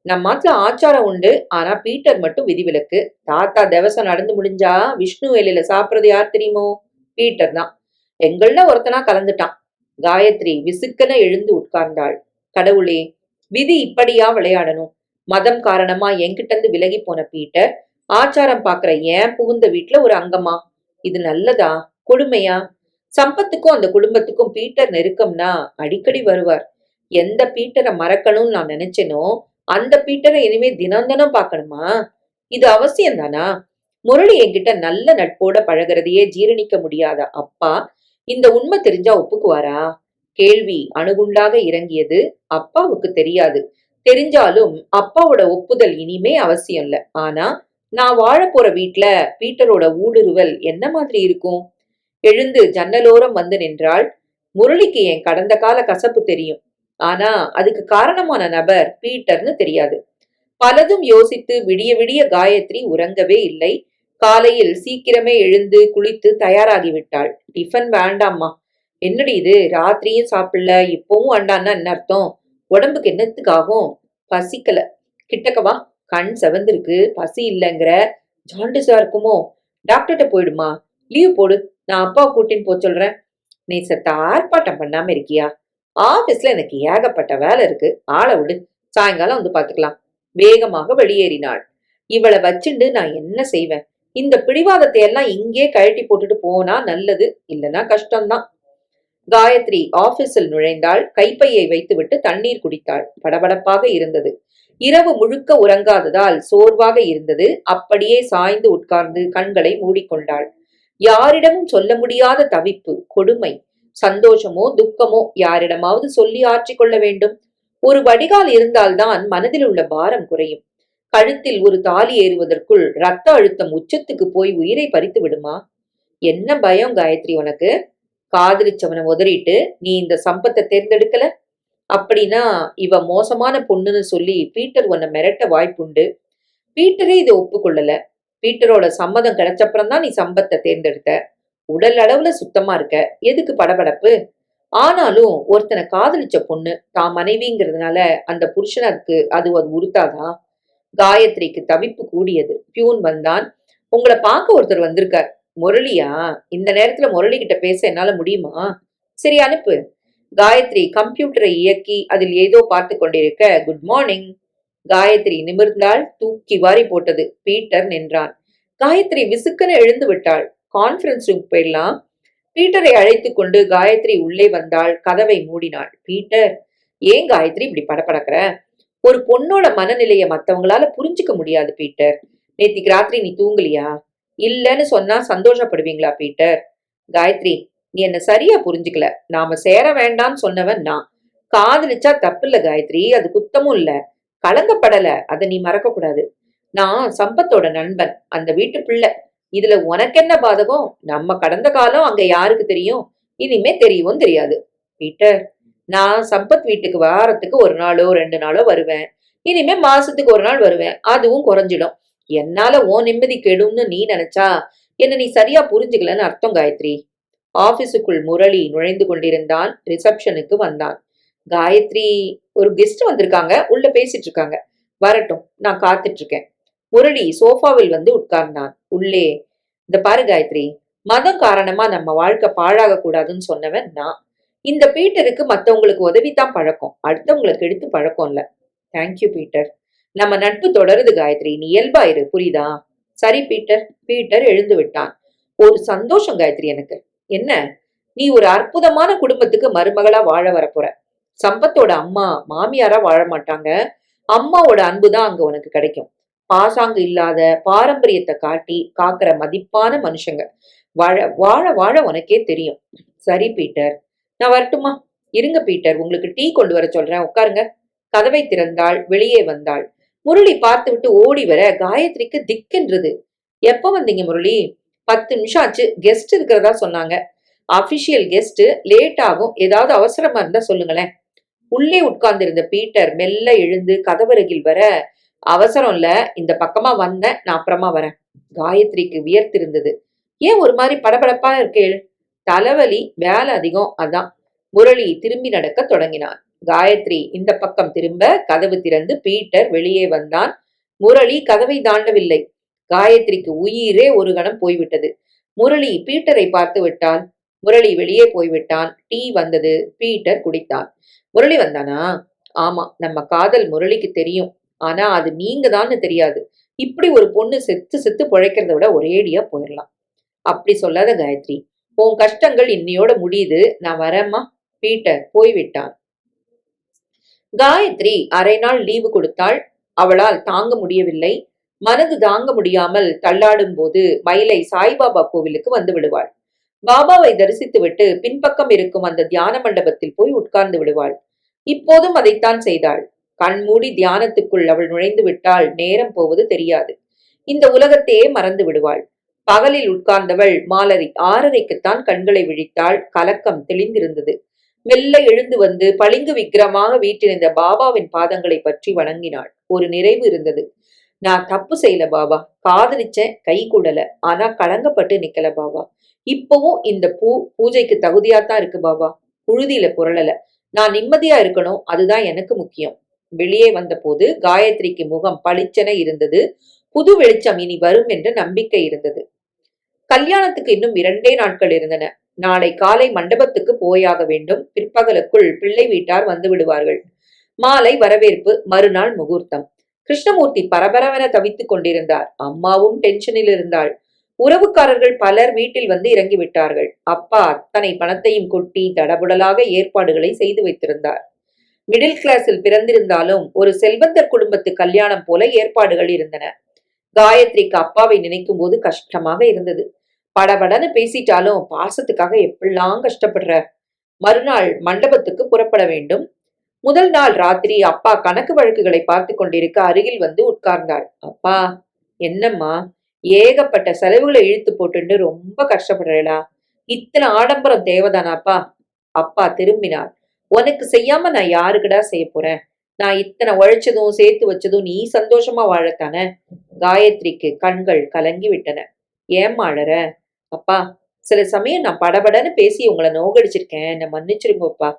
நம்ம ஆத்துல ஆச்சாரம் உண்டு, ஆனா பீட்டர் மட்டும் விதிவிலக்கு. தாத்தா தேவசம் நடந்து முடிஞ்சா விஷ்ணு வேலையில சாப்பிடுறது யார் தெரியுமோ? பீட்டர் தான். எங்கள்ல ஒருத்தனா கலந்துட்டான். காயத்ரி விசுக்கென எழுந்து உட்கார்ந்தாள். கடவுளே, விதி இப்படியா விளையாடணும்? மதம் காரணமா என்கிட்ட இருந்து விலகி போன பீட்டர் ஆச்சாரம் பாக்குற ஏன் புகுந்த வீட்டுல ஒரு அங்கமா? இது நல்லதா கொடுமையா? சம்பத்துக்கும் அந்த குடும்பத்துக்கும் பீட்டர் நெருக்கம்னா அடிக்கடி வருவார். எந்த பீட்டரை மறக்கணும்னு நான் நினைச்சேனோ அந்த பீட்டரை இனிமே தினம் தினம் பார்க்கணுமா? இது அவசியம் தானா? முரளி என்கிட்ட நல்ல நட்போட பழகிறதையே ஜீரணிக்க முடியாத அப்பா இந்த உண்மை தெரிஞ்சா ஒப்புக்குவாரா? கேள்வி அணுகுண்டாக இறங்கியது. அப்பாவுக்கு தெரியாது. தெரிஞ்சாலும் அப்பாவோட ஒப்புதல் இனிமே அவசியம் இல்ல. ஆனா நான் வாழ போற வீட்டுல பீட்டரோட ஊடுருவல் என்ன மாதிரி இருக்கும்? எழுந்து ஜன்னலோரம் வந்து நின்றாள். முரளிக்கு என் கடந்த கால கசப்பு தெரியும். ஆனா அதுக்கு காரணமான நபர் பீட்டர்னு தெரியாது. பலதும் யோசித்து விடிய விடிய காயத்ரி உறங்கவே இல்லை. காலையில் சீக்கிரமே எழுந்து குளித்து தயாராகிவிட்டாள். டிஃபன் வேண்டாம்மா. என்னடி இது, ராத்திரியும் சாப்பிடல, இப்பவும் வேண்டான்னா என்ன அர்த்தம்? உடம்புக்கு என்னத்துக்காகும்? பசிக்கல. கிட்டக்கவா. கண் செவந்திருக்கு, பசி இல்லைங்கிற. ஜாண்டிஸா இருக்குமோ? டாக்டர்கிட்ட போயிடுமா. லீவ் போடு, நான் அப்பா கூட்டின்னு போ சொல்றேன். நீ சத்த ஆர்ப்பாட்டம் பண்ணாம இருக்கியா? ஆபீஸ்ல எனக்கு ஏகப்பட்ட வேலை இருக்கு, ஆளை விடு. சாயங்காலம் வந்து பாத்துக்கலாம். வேகமாக வெளியேறினாள். இவளை வச்சுண்டு நான் என்ன செய்வேன்? இந்த பிடிவாதத்தை எல்லாம் இங்கே கழட்டி போட்டுட்டு போனா நல்லது, இல்லைன்னா கஷ்டம்தான். காயத்ரி ஆபீஸில் நுழைந்தாள். கைப்பையை வைத்துவிட்டு தண்ணீர் குடித்தாள். படபடப்பாக இருந்தது. இரவு முழுக்க உறங்காததால் சோர்வாக இருந்தது. அப்படியே சாய்ந்து உட்கார்ந்து கண்களை மூடிக்கொண்டாள். யாரிடமும் சொல்ல முடியாத தவிப்பு, கொடுமை. சந்தோஷமோ துக்கமோ யாரிடமாவது சொல்லி ஆற்றிக்கொள்ள வேண்டும். ஒரு வடிகால் இருந்தால்தான் மனதில் உள்ள பாரம் குறையும். கழுத்தில் ஒரு தாலி ஏறுவதற்குள் ரத்த அழுத்தம் உச்சத்துக்கு போய் உயிரை பறித்து விடுமா? என்ன பயம் காயத்ரி உனக்கு? காதலிச்சவனை உதறிட்டு நீ இந்த சம்பத்தை தேர்ந்தெடுக்கல? அப்படின்னா இவ மோசமான பொண்ணுன்னு சொல்லி பீட்டர் உன்னை மிரட்ட வாய்ப்புண்டு. பீட்டரே இதை ஒப்புக்கொள்ளல. பீட்டரோட சம்மதம் கிடைச்சப்புறம் தான் நீ சம்பத்தை தேர்ந்தெடுத்த. உடல் அளவுல சுத்தமா இருக்க, எதுக்கு படபடப்பு? ஆனாலும் ஒருத்தனை காதலிச்ச பொண்ணு தான் மனைவிங்கிறதுனால அந்த புருஷனுக்கு அது உறுத்தாதான்? காயத்ரிக்கு தவிப்பு கூடியது. பியூன் வந்தான். உங்களை பார்க்க ஒருத்தர் வந்திருக்கார். முரளியா? இந்த நேரத்துல முரளி கிட்ட பேச என்னால முடியுமா? சரி, அனுப்பு. காயத்ரி கம்ப்யூட்டரை இயக்கி அதில் ஏதோ பார்த்து கொண்டிருக்க, குட் மார்னிங். காயத்ரி நிமிர்ந்தாள். தூக்கி வாரி போட்டது. பீட்டர் நின்றான். காயத்ரி விசுக்கென எழுந்து விட்டாள். கான்ஃபரன்ஸ் ரூம் போயிடலாம். பீட்டரை அழைத்துக் கொண்டு காயத்ரி உள்ளே வந்தாள். கதவை மூடினாள். பீட்டர், ஏன் காயத்ரி இப்படி படபடக்கிற? ஒரு பொண்ணோட மனநிலைய மத்தவங்களால புரிஞ்சுக்க முடியாது பீட்டர். நேத்திக்கு ராத்திரி நீ தூங்கலியா? இல்லன்னு சொன்னா சந்தோஷப்படுவீங்களா பீட்டர்? காயத்ரி, நீ என்ன சரியா புரிஞ்சுக்கல. நாம சேர வேண்டாம்னு சொன்னவன் நான். காதலிச்சா தப்பு இல்ல காயத்ரி, அது குத்தமும் இல்ல. கலங்கப்படல, அதை நீ மறக்க கூடாது. நான் சம்பத்தோட நண்பன், அந்த வீட்டு பிள்ளை. இதுல உனக்கு என்ன பாதகம்? நம்ம கடந்த காலம் அங்க யாருக்கு தெரியும்? இனிமே தெரியவும் தெரியாது. பீட்டர், நான் சம்பத் வீட்டுக்கு வாரத்துக்கு 1 நாளோ 2 நாளோ வருவேன். இனிமே மாசத்துக்கு 1 நாள் வருவேன். அதுவும் குறைஞ்சிடும். என்னால ஓ நிம்மதி கெடும்னு நீ நினைச்சா என்ன நீ சரியா புரிஞ்சுக்கலன்னு அர்த்தம் காயத்ரி. ஆபீஸுக்குள் முரளி நுழைந்து கொண்டிருந்தான். ரிசப்ஷனுக்கு வந்தான். காயத்ரி, ஒரு கெஸ்ட் வந்திருக்காங்க, உள்ள பேசிட்டு இருக்காங்க. வரட்டும், நான் காத்துட்டு இருக்கேன். முரளி சோஃபாவில் வந்து உட்கார்ந்தான். உள்ளே, இந்த பாரு காயத்ரி, மதம் காரணமா நம்ம வாழ்க்கை பாழாக கூடாதுன்னு சொன்னவன் நான். இந்த பீட்டருக்கு மத்தவங்களுக்கு உதவித்தான் பழக்கம், அடுத்தவங்களுக்கு எடுத்து பழக்கம் இல்ல. Thank you Peter. நம்ம நட்பு தொடருது காயத்ரி, நீ இயல்பாயிரு, புரியுதா? சரி பீட்டர். பீட்டர் எழுந்து விட்டான். ஒரு சந்தோஷம் காயத்ரி எனக்கு. என்ன? நீ ஒரு அற்புதமான குடும்பத்துக்கு மருமகளா வாழ வரப்போற. சம்பத்தோட அம்மா மாமியாரா வாழ மாட்டாங்க. அம்மாவோட அன்புதான் அங்க உனக்கு கிடைக்கும். பாசாங்கு இல்லாத பாரம்பரியத்தை காட்டி காக்கிற மதிப்பான மனுஷங்க. வாழ வாழ வாழ உனக்கே தெரியும். சரி பீட்டர், நான் வரட்டுமா? இருங்க பீட்டர், உங்களுக்கு டீ கொண்டு வர சொல்றேன், உட்காருங்க. கதவை திறந்தாள். வெளியே வந்தாள். முரளி பார்த்து விட்டு ஓடி வர காயத்ரிக்கு திக்கென்றது. எப்ப வந்தீங்க முரளி? 10 நிமிஷம் ஆச்சு. கெஸ்ட் இருக்கிறதா சொன்னாங்க. அபிஷியல் கெஸ்ட், லேட் ஆகும். ஏதாவது அவசரமா இருந்தா சொல்லுங்களேன். உள்ளே உட்கார்ந்திருந்த பீட்டர் மெல்ல எழுந்து கதவருகில் வர, அவசரம் இல்ல, இந்த பக்கமா வந்தேன், நான் அப்புறமா வரேன். காயத்ரிக்கு வியர்த்திருந்தது. ஏன் ஒரு மாதிரி படபடப்பா இருக்கேள்? தலைவலி, வேலை அதிகம், அதான். முரளி திரும்பி நடக்க தொடங்கினான். காயத்ரி இந்த பக்கம் திரும்ப கதவு திறந்து பீட்டர் வெளியே வந்தான். முரளி கதவை தாண்டவில்லை. காயத்ரிக்கு உயிரே ஒரு கணம் போய்விட்டது. முரளி பீட்டரை பார்த்து விட்டான். முரளி வெளியே போய்விட்டான். டீ வந்தது. பீட்டர் குடித்தான். முரளி வந்தானா? ஆமா, நம்ம காதல் முரளிக்கு தெரியும். ஆனா அது நீங்க தான்னு தெரியாது. இப்படி ஒரு பொண்ணு செத்து செத்து பிழைக்கிறத விட ஒரேடியா போயிடலாம். அப்படி சொல்லாத காயத்ரி. உன் கஷ்டங்கள் இன்னையோட முடியுது. நான் வரேம்மா. பீட்டர் போய்விட்டான். காயத்ரி அரை நாள் லீவு கொடுத்தாள். அவளால் தாங்க முடியவில்லை. மனது தாங்க முடியாமல் தள்ளாடும் போது மயிலை சாய்பாபா கோவிலுக்கு வந்து விடுவாள். பாபாவை தரிசித்துவிட்டு பின்பக்கம் இருக்கும் அந்த தியான மண்டபத்தில் போய் உட்கார்ந்து விடுவாள். இப்போதும் அதைத்தான் செய்தாள். கண்மூடி தியானத்துக்குள் அவள் நுழைந்து விட்டால் நேரம் போவது தெரியாது. இந்த உலகத்தையே மறந்து விடுவாள். பகலில் உட்கார்ந்தவள் மாலரி 6:30க்குத்தான் கண்களை விழித்தாள். கலக்கம் தெளிந்திருந்தது. மெல்ல எழுந்து வந்து பளிங்கு விக்கிரமாக வீற்றிருந்த பாபாவின் பாதங்களை பற்றி வணங்கினாள். ஒரு நிறைவு இருந்தது. நான் தப்பு செய்யல பாபா, காதலிச்சேன், கை கூடல, ஆனா கலங்கப்பட்டு நிக்கல பாபா. இப்பவும் இந்த பூஜைக்கு தகுதியாத்தான் இருக்கு பாபா. புழுதியில புரளல. நான் நிம்மதியா இருக்கணும், அதுதான் எனக்கு முக்கியம். வெளியே வந்த போது காயத்ரிக்கு முகம் பளிச்சென இருந்தது. புது வெளிச்சம் இனி வரும் என்ற நம்பிக்கை இருந்தது. கல்யாணத்துக்கு இன்னும் 2 நாட்கள் இருந்தன. நாளை காலை மண்டபத்துக்கு போயாக வேண்டும். பிற்பகலுக்குள் பிள்ளை வீட்டார் வந்து விடுவார்கள். மாலை வரவேற்பு, மறுநாள் முகூர்த்தம். கிருஷ்ணமூர்த்தி பரபரவென தவித்துக் கொண்டிருந்தார். அம்மாவும் டென்ஷனில் இருந்தாள். உறவுக்காரர்கள் பலர் வீட்டில் வந்து இறங்கி விட்டார்கள். அப்பா அத்தனை பணத்தையும் கொட்டி தடபுடலாக ஏற்பாடுகளை செய்து வைத்திருந்தார். மிடில் கிளாஸில் பிறந்திருந்தாலும் ஒரு செல்வந்தர் குடும்பத்து கல்யாணம் போல ஏற்பாடுகள் இருந்தன. காயத்ரிக்கு அப்பாவை நினைக்கும் போது கஷ்டமாக இருந்தது. படபடன்னு பேசிட்டாலும் பாசத்துக்காக எப்படிலாம் கஷ்டப்படுற. மறுநாள் மண்டபத்துக்கு புறப்பட வேண்டும். முதல் நாள் ராத்திரி அப்பா கணக்கு வழக்குகளை பார்த்து கொண்டிருக்க அருகில் வந்து உட்கார்ந்தாள். அப்பா, என்னம்மா, ஏகப்பட்ட செலவுகளை இழுத்து போட்டுன்னு ரொம்ப கஷ்டப்படுறேடா. இத்தனை ஆடம்பரம் தேவைதானாப்பா? அப்பா திரும்பினார். உனக்கு செய்யாம நான் யாருக்குடா செய்ய போறேன்? நான் இத்தனை உழைச்சதும் சேர்த்து வச்சதும் நீ சந்தோஷமா வாழத்தானே? காயத்ரிக்கு கண்கள் கலங்கி விட்டன. ஏம்மா அழற? அப்பா, சில சமயம் நான் படபடன்னு பேசி உங்களை நோகடிச்சிருக்கேன், என்னை மன்னிச்சிருங்கப்பா.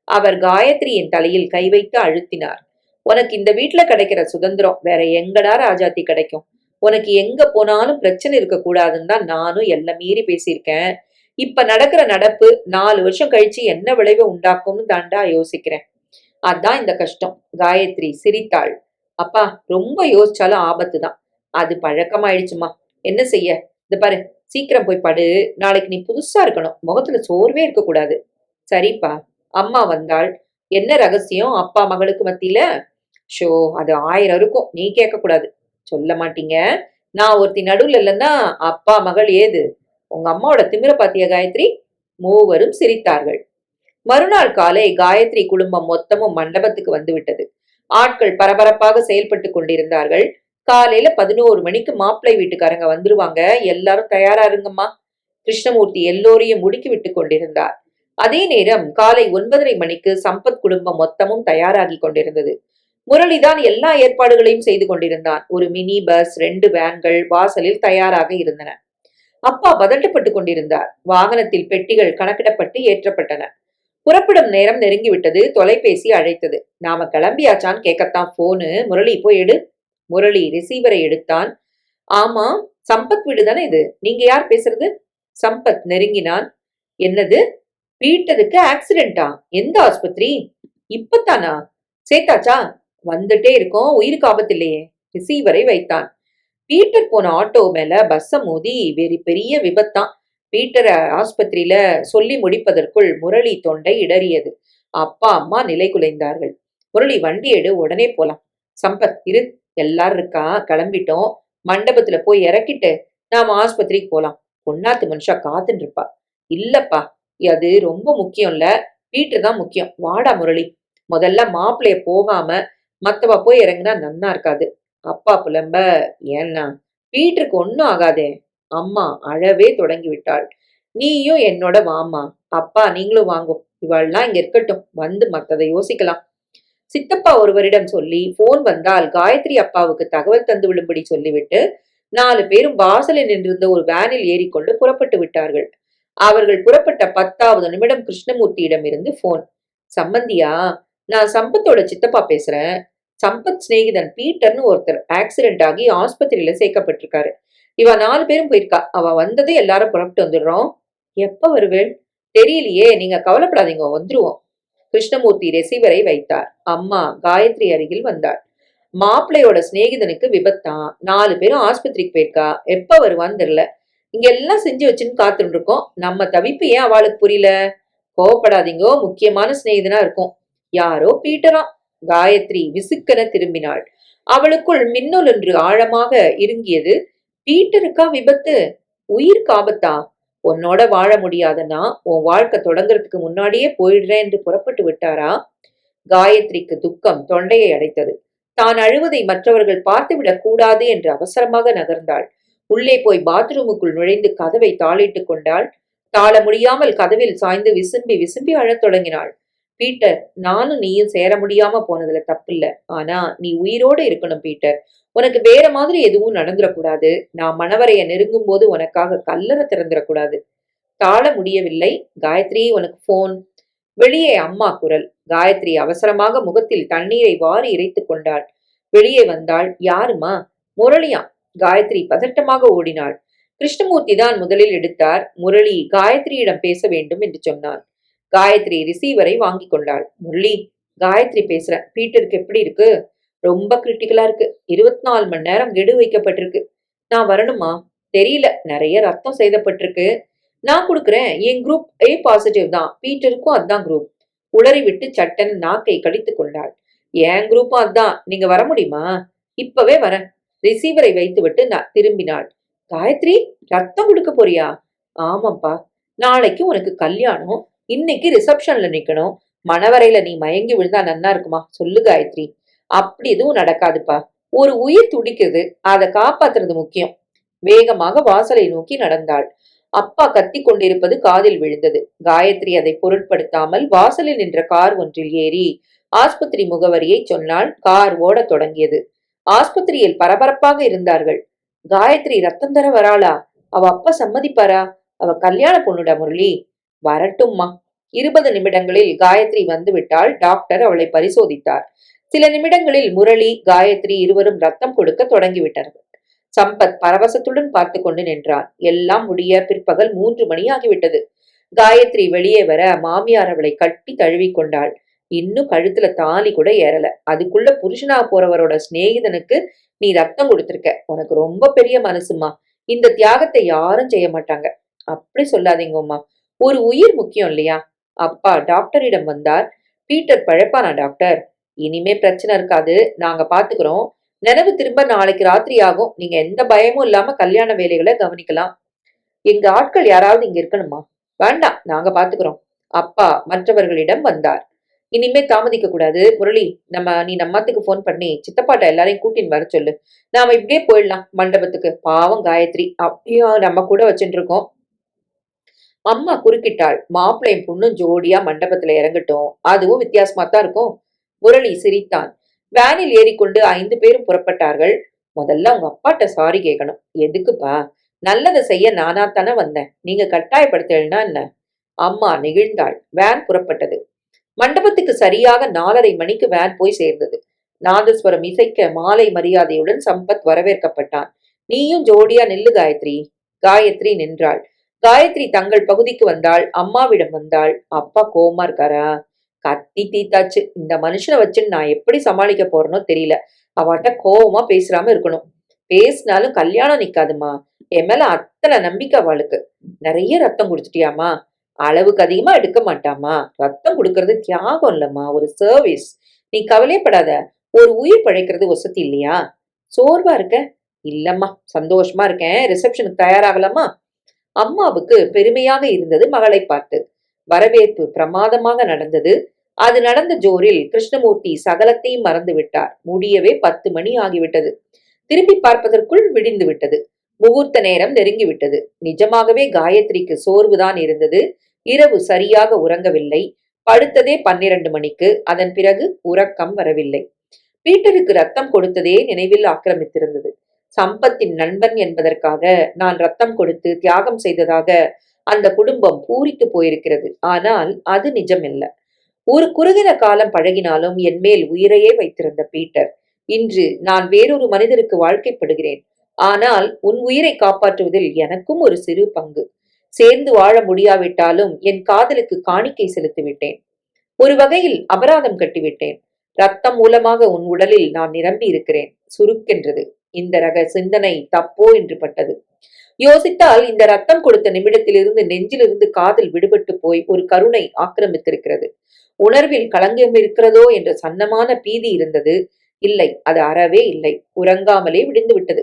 அவர் காயத்ரியின் தலையில் கை வைத்து அழுத்தினார். உனக்கு இந்த வீட்டுல கிடைக்கிற சுதந்திரம் வேற எங்கடா ராஜாத்தி கிடைக்கும்? உனக்கு எங்க போனாலும் பிரச்சனை இருக்க கூடாதுன்னு தான் நானும் எல்லாம் மீறி பேசியிருக்கேன். இப்ப நடக்கிற நடப்பு 4 வருஷம் கழிச்சு என்ன விளைவை உண்டாக்கும்னு தாண்டா யோசிக்கிறேன். அதான் இந்த கஷ்டம். காயத்ரி சிரித்தாள். அப்பா, ரொம்ப யோசிச்சாலும் ஆபத்து தான். அது பழக்கமாயிடுச்சுமா. என்ன செய்ய? இந்த பாரு, சீக்கிரம் போய் படு. நாளைக்கு நீ புதுசா இருக்கணும். முகத்துல சோர்வே இருக்க கூடாது. சரிப்பா. அம்மா வந்தாள். என்ன ரகசியம் அப்பா மகளுக்கு மத்தியில? ஷோ, அது 1000 இருக்கும். நீ கேட்க கூடாது. சொல்ல மாட்டீங்க. நான் ஒருத்தி நடுவுல இல்லைன்னா அப்பா மகள் ஏது? உங்க அம்மாவோட திமிர பாத்தியா காயத்ரி? மூவரும் சிரித்தார்கள். மறுநாள் காலை காயத்ரி குடும்பம் மொத்தமும் மண்டபத்துக்கு வந்து விட்டது. ஆட்கள் பரபரப்பாக செயல்பட்டு கொண்டிருந்தார்கள். காலையில 11 மணிக்கு மாப்பிள்ளை வீட்டுக்காரங்க வந்துருவாங்க, எல்லாரும் தயாரா இருங்கம்மா. கிருஷ்ணமூர்த்தி எல்லோரையும் முடுக்கி விட்டு கொண்டிருந்தார். அதே நேரம் காலை 9:30 மணிக்கு சம்பத் குடும்பம் மொத்தமும் தயாராகி கொண்டிருந்தது. முரளிதான் எல்லா ஏற்பாடுகளையும் செய்து கொண்டிருந்தான். ஒரு மினி பஸ், 2 வேன்கள் வாசலில் தயாராக இருந்தன. அப்பா பதட்டப்பட்டு கொண்டிருந்தார். வாகனத்தில் பெட்டிகள் கணக்கிடப்பட்டு ஏற்றப்பட்டன. புறப்படும் நேரம் நெருங்கிவிட்டது. தொலைபேசி அழைத்தது. நாம கிளம்பியாச்சான்னு கேட்கத்தான் போனு. முரளி போய் எடு. முரளி ரிசீவரை எடுத்தான். ஆமா, சம்பத் வீடு தானே இது. நீங்க யார் பேசுறது? சம்பத் நெருங்கினான். என்னது, பீட்டருக்கு ஆக்சிடென்டா? எந்த ஆஸ்பத்திரி? இப்பத்தானா? சேத்தாச்சா? வந்துட்டே இருக்கோம், உயிருக்கு ஆபத்து இல்லையே. ரிசீவரை வைத்தான். பீட்டர் போன ஆட்டோ மேல பஸ்ஸ மோதி வெறி பெரிய விபத்தான். பீட்டரை ஆஸ்பத்திரியில சொல்லி முடிப்பதற்குள் முரளி தொண்டை இடறியது. அப்பா அம்மா நிலை குலைந்தார்கள். முரளி வண்டி எடு, உடனே போலாம். சம்பத் இரு, எல்லாரும் இருக்கா, கிளம்பிட்டோம். மண்டபத்துல போய் இறக்கிட்டு நாம ஆஸ்பத்திரிக்கு போலாம். பொண்ணாத்து மனுஷா காத்துட்டு இருப்பா. இல்லப்பா, அது ரொம்ப முக்கியம் இல்ல, பீட்டர் தான் முக்கியம். வாடா முரளி. முதல்ல மாப்பிள்ளைய போகாம மத்தவ போய் இறங்குனா நன்னா இருக்காது. அப்பா புலம்ப. ஏன்னா பீட்டருக்கு ஒன்னும் ஆகாதே. அம்மா அழவே தொடங்கி விட்டாள். நீயும் என்னோட வாமா. அப்பா நீங்களும் வாங்கோ. இவாள்லாம் இங்க இருக்கட்டும், வந்து மத்ததை யோசிக்கலாம். சித்தப்பா ஒருவரிடம் சொல்லி போன் வந்தால் காயத்ரி அப்பாவுக்கு தகவல் தந்து விடும்படி சொல்லிவிட்டு 4 பேரும் வாசலில் நின்றிருந்த ஒரு வேனில் ஏறிக்கொண்டு புறப்பட்டு விட்டார்கள். அவர்கள் புறப்பட்ட 10வது நிமிடம் கிருஷ்ணமூர்த்தியிடம் இருந்து போன். சம்பந்தியா, நான் சம்பத்தோட சித்தப்பா பேசுறேன். சம்பத் சிநேகிதன் பீட்டர்னு ஒருத்தர் ஆக்சிடென்ட் ஆகி ஆஸ்பத்திரியில சேர்க்கப்பட்டிருக்காரு. இவ 4 பேரும் போயிருக்கா. அவ வந்ததே எல்லாரும் புறப்பட்டு வந்துடுறோம். எப்ப வருவேள்? தெரியலையே, நீங்க கவலைப்படாதீங்க, வந்துருவோம். கிருஷ்ணமூர்த்தி ரிசீவரை வைத்தார். அம்மா காயத்ரி அருகில் வந்தாள். மாப்பிள்ளையோட சிநேகிதனுக்கு விபத்தான், 4 பேரும் ஆஸ்பத்திரிக்கு போயிருக்கா. எப்ப வருவான்னு தெரியல. இங்க எல்லாம் செஞ்சு வச்சுன்னு காத்துட்டு இருக்கோம். நம்ம தவிப்பு ஏன் அவளுக்கு புரியல? கோவப்படாதீங்கோ, முக்கியமான சிநேகிதனா இருக்கும். யாரோ பீட்டரா. காயத்ரி விசுக்கென திரும்பினாள். அவளுக்குள் மின்னல் என்று ஆழமாக இருங்கியது. பீட்டருக்கா விபத்து? உயிருக்கு ஆபத்தா? உன்னோட வாழ முடியாதன்னா உன் வாழ்க்கை தொடங்குறதுக்கு முன்னாடியே போயிடுறேன் என்று புறப்பட்டு விட்டாரா? காயத்ரிக்கு துக்கம் தொண்டையை அடைத்தது. தான் அழுவதை மற்றவர்கள் பார்த்துவிடக் கூடாது என்று அவசரமாக நகர்ந்தாள். உள்ளே போய் பாத்ரூமுக்குள் நுழைந்து கதவை தாளிட்டுக் கொண்டாள். தாள முடியாமல் கதவில் சாய்ந்து விசும்பி விசும்பி அழத் தொடங்கினாள். பீட்டர், நானும் நீயும் சேர முடியாம போனதுல தப்பில்ல. ஆனா நீ உயிரோடு இருக்கணும் பீட்டர். உனக்கு வேற மாதிரி எதுவும் நடந்துடக்கூடாது. நான் மணவரைய நெருங்கும் போது உனக்காக கல்லறை திறந்துடக்கூடாது. தாழ முடியவில்லை. காயத்ரி, உனக்கு போன். வெளியே அம்மா குரல். காயத்ரி அவசரமாக முகத்தில் தண்ணீரை வாரி இறைத்துக் கொண்டாள். வெளியே வந்தாள். யாருமா? முரளியா? காயத்ரி பதட்டமாக ஓடினாள். கிருஷ்ணமூர்த்தி தான் முதலில் எடுத்தார். முரளி காயத்ரியிடம் பேச வேண்டும் என்று சொன்னான். காயத்ரி ரிசீவரை வாங்கி கொண்டாள். முரளி, காயத்ரி பேசுறேன். பீட்டருக்கு எப்படி இருக்கு? ரொம்ப கிரிட்டிக்கலா இருக்கு. 24 மணி நேரம் கெடு வைக்கப்பட்டிருக்கு. நான் வரணுமா? தெரியல, நிறைய ரத்தம் சேதப்பட்டிருக்கு. நான் கொடுக்குறேன். என் குரூப் A பாசிட்டிவ் தான். பீட்டருக்கும் அதான் குரூப். உளறி விட்டு சட்டன்னு நாக்கை கடித்து கொண்டாள். என் குரூப்பும் அதான். நீங்க வர முடியுமா? இப்பவே வரேன். ரிசீவரை வைத்து விட்டு நான் திரும்பினாள். காயத்ரி, ரத்தம் கொடுக்க போறியா? ஆமாப்பா, நாளைக்கு உனக்கு கல்யாணம். இன்னைக்கு ரிசப்ஷன்ல நிக்கணும். மணவரையில நீ மயங்கி விழுந்தா நன்னா இருக்குமா? சொல்லு காயத்ரி. அப்படி எதுவும் நடக்காதுப்பா. ஒரு உயிர் துடிக்குது, அதை காப்பாத்துறது முக்கியம். வேகமாக வாசலை நோக்கி நடந்தாள். அப்பா கத்திக் கொண்டிருப்பது காதில் விழுந்தது. காயத்ரி அதை பொருட்படுத்தாமல் வாசலில் நின்ற கார் ஒன்றில் ஏறி ஆஸ்பத்திரி முகவரியை சொன்னால் கார் ஓடத் தொடங்கியது. ஆஸ்பத்திரியில் பரபரப்பாக இருந்தார்கள். காயத்ரி ரத்தம் தர வராளா? அவ அப்பா சம்மதிப்பாரா? அவ கல்யாண பொண்ணுடா முரளி. வரட்டும்மா. 20 நிமிடங்களில் காயத்ரி வந்துவிட்டாள். டாக்டர் அவளை பரிசோதித்தார். சில நிமிடங்களில் முரளி, காயத்ரி இருவரும் ரத்தம் கொடுக்க தொடங்கிவிட்டனர். சம்பத் பரவசத்துடன் பார்த்து கொண்டு நின்றான். எல்லாம் முடிய பிற்பகல் 3 மணி ஆகிவிட்டது. காயத்ரி வெளியே வர மாமியார் அவளை கட்டி தழுவி கொண்டாள். இன்னும் கழுத்துல தாலி கூட ஏறல. அதுக்குள்ள புருஷனா போறவரோட சிநேகிதனுக்கு நீ ரத்தம் கொடுத்திருக்க. உனக்கு ரொம்ப பெரிய மனசுமா. இந்த தியாகத்தை யாரும் செய்ய மாட்டாங்க. அப்படி சொல்லாதீங்கம்மா. ஒரு உயிர் முக்கியம் இல்லையா? அப்பா டாக்டரிடம் வந்தார். பீட்டர் பழைப்பானா டாக்டர்? இனிமே பிரச்சனை இருக்காது, நாங்க பாத்துக்கிறோம். நினைவு திரும்ப நாளைக்கு ராத்திரி ஆகும். நீங்க எந்த பயமும் இல்லாம கல்யாண வேலைகளை கவனிக்கலாம். எங்க ஆட்கள் யாராவது இங்க இருக்கணுமா? வேண்டாம், நாங்க பாத்துக்கிறோம். அப்பா மற்றவர்களிடம் வந்தார். இனிமே தாமதிக்க கூடாது முரளி. நீ நம்மத்துக்கு போன் பண்ணி சித்தப்பாட்ட எல்லாரையும் கூட்டின்னு வர சொல்லு. நாம இப்படியே போயிடலாம் மண்டபத்துக்கு. பாவம் காயத்ரி அப்பயும் நம்ம கூட வச்சுட்டு இருக்கோம். அம்மா குறுக்கிட்டாள். மாப்பிள்ளையும் பொண்ணும் ஜோடியா மண்டபத்துல இறங்கட்டும், அதுவும் வித்தியாசமா தான் இருக்கும். முரளி சிரித்தான். வேனில் ஏறிக்கொண்டு 5 பேரும் புறப்பட்டார்கள். முதல்ல உங்க அப்பாட்ட சாரி கேட்கணும். எதுக்குப்பா? நல்லதை செய்ய நானாத்தானே வந்தேன். நீங்க கட்டாயப்படுத்தலைன்னா என்ன? அம்மா நெகிழ்ந்தாள். வேன் புறப்பட்டது. மண்டபத்துக்கு சரியாக 4:30 மணிக்கு வேன் போய் சேர்ந்தது. நாதஸ்வரம் இசைக்க மாலை மரியாதையுடன் சம்பத் வரவேற்கப்பட்டான். நீயும் ஜோடியா நில்லு காயத்ரி. காயத்ரி நின்றாள். காயத்ரி தங்கள் பகுதிக்கு வந்தாள். அம்மாவிடம் வந்தாள். அப்பா கோவமா இருக்காரா? கத்தி தீத்தாச்சு. இந்த மனுஷனை வச்சுன்னு நான் எப்படி சமாளிக்க போறேனோ தெரியல. அவட்ட கோவமா பேசாம இருக்கணும். பேசினாலும் கல்யாணம் நிக்காதுமா. என் மேல அத்தனை நம்பிக்கை அவளுக்கு. நிறைய ரத்தம் குடுத்துட்டியாமா? அளவுக்கு அதிகமா எடுக்க மாட்டாமா. ரத்தம் கொடுக்கறது தியாகம் இல்லம்மா, ஒரு சர்வீஸ். நீ கவலைப்படாத. ஒரு உயிர் பழைக்கிறது வசதி இல்லையா? சோர்வா இருக்க? இல்லம்மா, சந்தோஷமா இருக்கேன். ரிசப்ஷனுக்கு தயாராகலாமா? அம்மாவுக்கு பெருமையாக இருந்தது மகளை பார்த்து. வரவேற்பு பிரமாதமாக நடந்தது. அது நடந்த ஜோரில் கிருஷ்ணமூர்த்தி சகலத்தையும் மறந்து விட்டார். முடியவே 10 மணி ஆகிவிட்டது. திரும்பி பார்ப்பதற்குள் விடிந்து விட்டது. முகூர்த்த நேரம் நெருங்கிவிட்டது. நிஜமாகவே காயத்ரிக்கு சோர்வுதான் இருந்தது. இரவு சரியாக உறங்கவில்லை. படுத்ததே 12 மணிக்கு. அதன் பிறகு உறக்கம் வரவில்லை. பீட்டருக்கு ரத்தம் கொடுத்ததே நினைவில் ஆக்கிரமித்திருந்தது. சம்பத்தின் நண்பன் என்பதற்காக நான் ரத்தம் கொடுத்து தியாகம் செய்ததாக அந்த குடும்பம் பூரித்து போயிருக்கிறது. ஆனால் அது நிஜமில்ல. ஒரு குறுகின காலம் பழகினாலும் என் மேல் உயிரையே வைத்திருந்த பீட்டர் இன்று நான் வேறொரு மனிதருக்கு வாழ்க்கைப்படுகிறேன். ஆனால் உன் உயிரை காப்பாற்றுவதில் எனக்கும் ஒரு சிறு பங்கு. சேர்ந்து வாழ முடியாவிட்டாலும் என் காதலுக்கு காணிக்கை செலுத்திவிட்டேன். ஒரு வகையில் அபராதம் கட்டிவிட்டேன். ரத்தம் மூலமாக உன் உடலில் நான் நிரம்பி இருக்கிறேன். சுருக்கென்றது. இந்த ரக சிந்தனை தப்போ என்று பட்டது. யோசித்தால் இந்த ரத்தம் கொடுத்த நிமிடத்திலிருந்து நெஞ்சிலிருந்து காதல் விடுபட்டு போய் ஒரு கருணை ஆக்கிரமித்திருக்கிறது. உணர்வில் களங்கம் இருக்கிறதோ என்ற சன்னமான பீதி இருந்தது. இல்லை, அது அறவே இல்லை. உறங்காமலே விடிந்து விட்டது.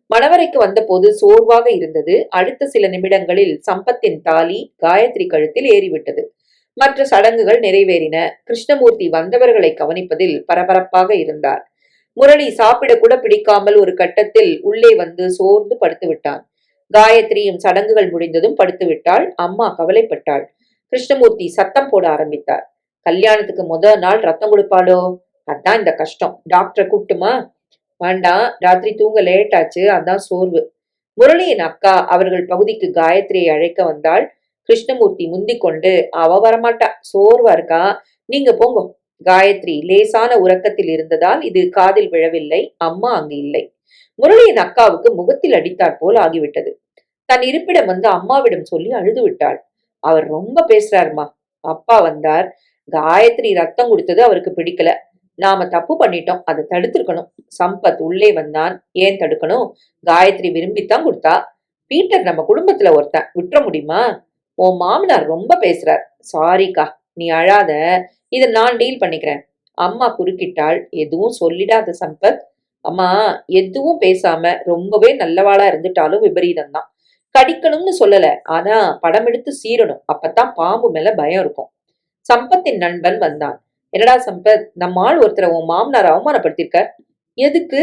மணவரைக்கு வந்தபோது சோர்வாக இருந்தது. அடுத்த சில நிமிடங்களில் சம்பத்தின் தாலி காயத்ரி கழுத்தில் ஏறிவிட்டது. மற்ற சடங்குகள் நிறைவேறின. கிருஷ்ணமூர்த்தி வந்தவர்களை கவனிப்பதில் பரபரப்பாக இருந்தார். முரளி சாப்பிட கூட பிடிக்காமல் ஒரு கட்டத்தில் உள்ளே வந்து சோர்ந்து படுத்து விட்டான். காயத்ரியும் சடங்குகள் முடிந்ததும் படுத்து விட்டாள். அம்மா கவலைப்பட்டாள். கிருஷ்ணமூர்த்தி சத்தம் போட ஆரம்பித்தார். கல்யாணத்துக்கு முதல் நாள் ரத்தம் கொடுப்பாளோ? அதான் இந்த கஷ்டம். டாக்டரை கூப்பிட்டுமா? வேண்டாம், ராத்திரி தூங்க லேட் ஆச்சு, அதான் சோர்வு. முரளியின் அக்கா அவர்கள் பகுதிக்கு காயத்ரியை அழைக்க வந்தாள். கிருஷ்ணமூர்த்தி முந்திக் கொண்டு, அவ வரமாட்டா, சோர்வா இருக்கா, நீங்க போங்க. காயத்ரி லேசான உறக்கத்தில் இருந்ததால் இது காதில் விழவில்லை. அம்மா அங்கு இல்லை. முரளியின் அக்காவுக்கு முகத்தில் அடித்தாற் போல் ஆகிவிட்டது. தன் இருப்பிடம் வந்து அம்மாவிடம் சொல்லி அழுது விட்டாள். அவர் ரொம்ப பேசுறாருமா. அப்பா வந்தார். காயத்ரி ரத்தம் கொடுத்தது அவருக்கு பிடிக்கல. நாம தப்பு பண்ணிட்டோம், அதை தடுத்திருக்கணும். சம்பத் உள்ளே வந்தான். ஏன் தடுக்கணும்? காயத்ரி விரும்பித்தான் கொடுத்தா. பீட்டர் நம்ம குடும்பத்துல ஒருத்தன், விட்டுற முடியுமா? உன் மாமனார் ரொம்ப பேசுறார். சாரிக்கா, நீ அழாத, இதை நான் டீல் பண்ணிக்கிறேன். அம்மா குறுக்கிட்டாள். எதுவும் சொல்லிடாத சம்பத். அம்மா எதுவும் பேசாம ரொம்பவே நல்லவாளா இருந்துட்டாலும் விபரீதம் தான். கடிக்கணும்னு சொல்லல, ஆனா படம் எடுத்து சீரணும். அப்பதான் பாம்பு மேல பயம் இருக்கும். சம்பத்தின் நண்பன் வந்தான். என்னடா சம்பத், நம்ம ஆள் ஒருத்தரை உன் மாமனார் அவமானப்படுத்திருக்க. எதுக்கு?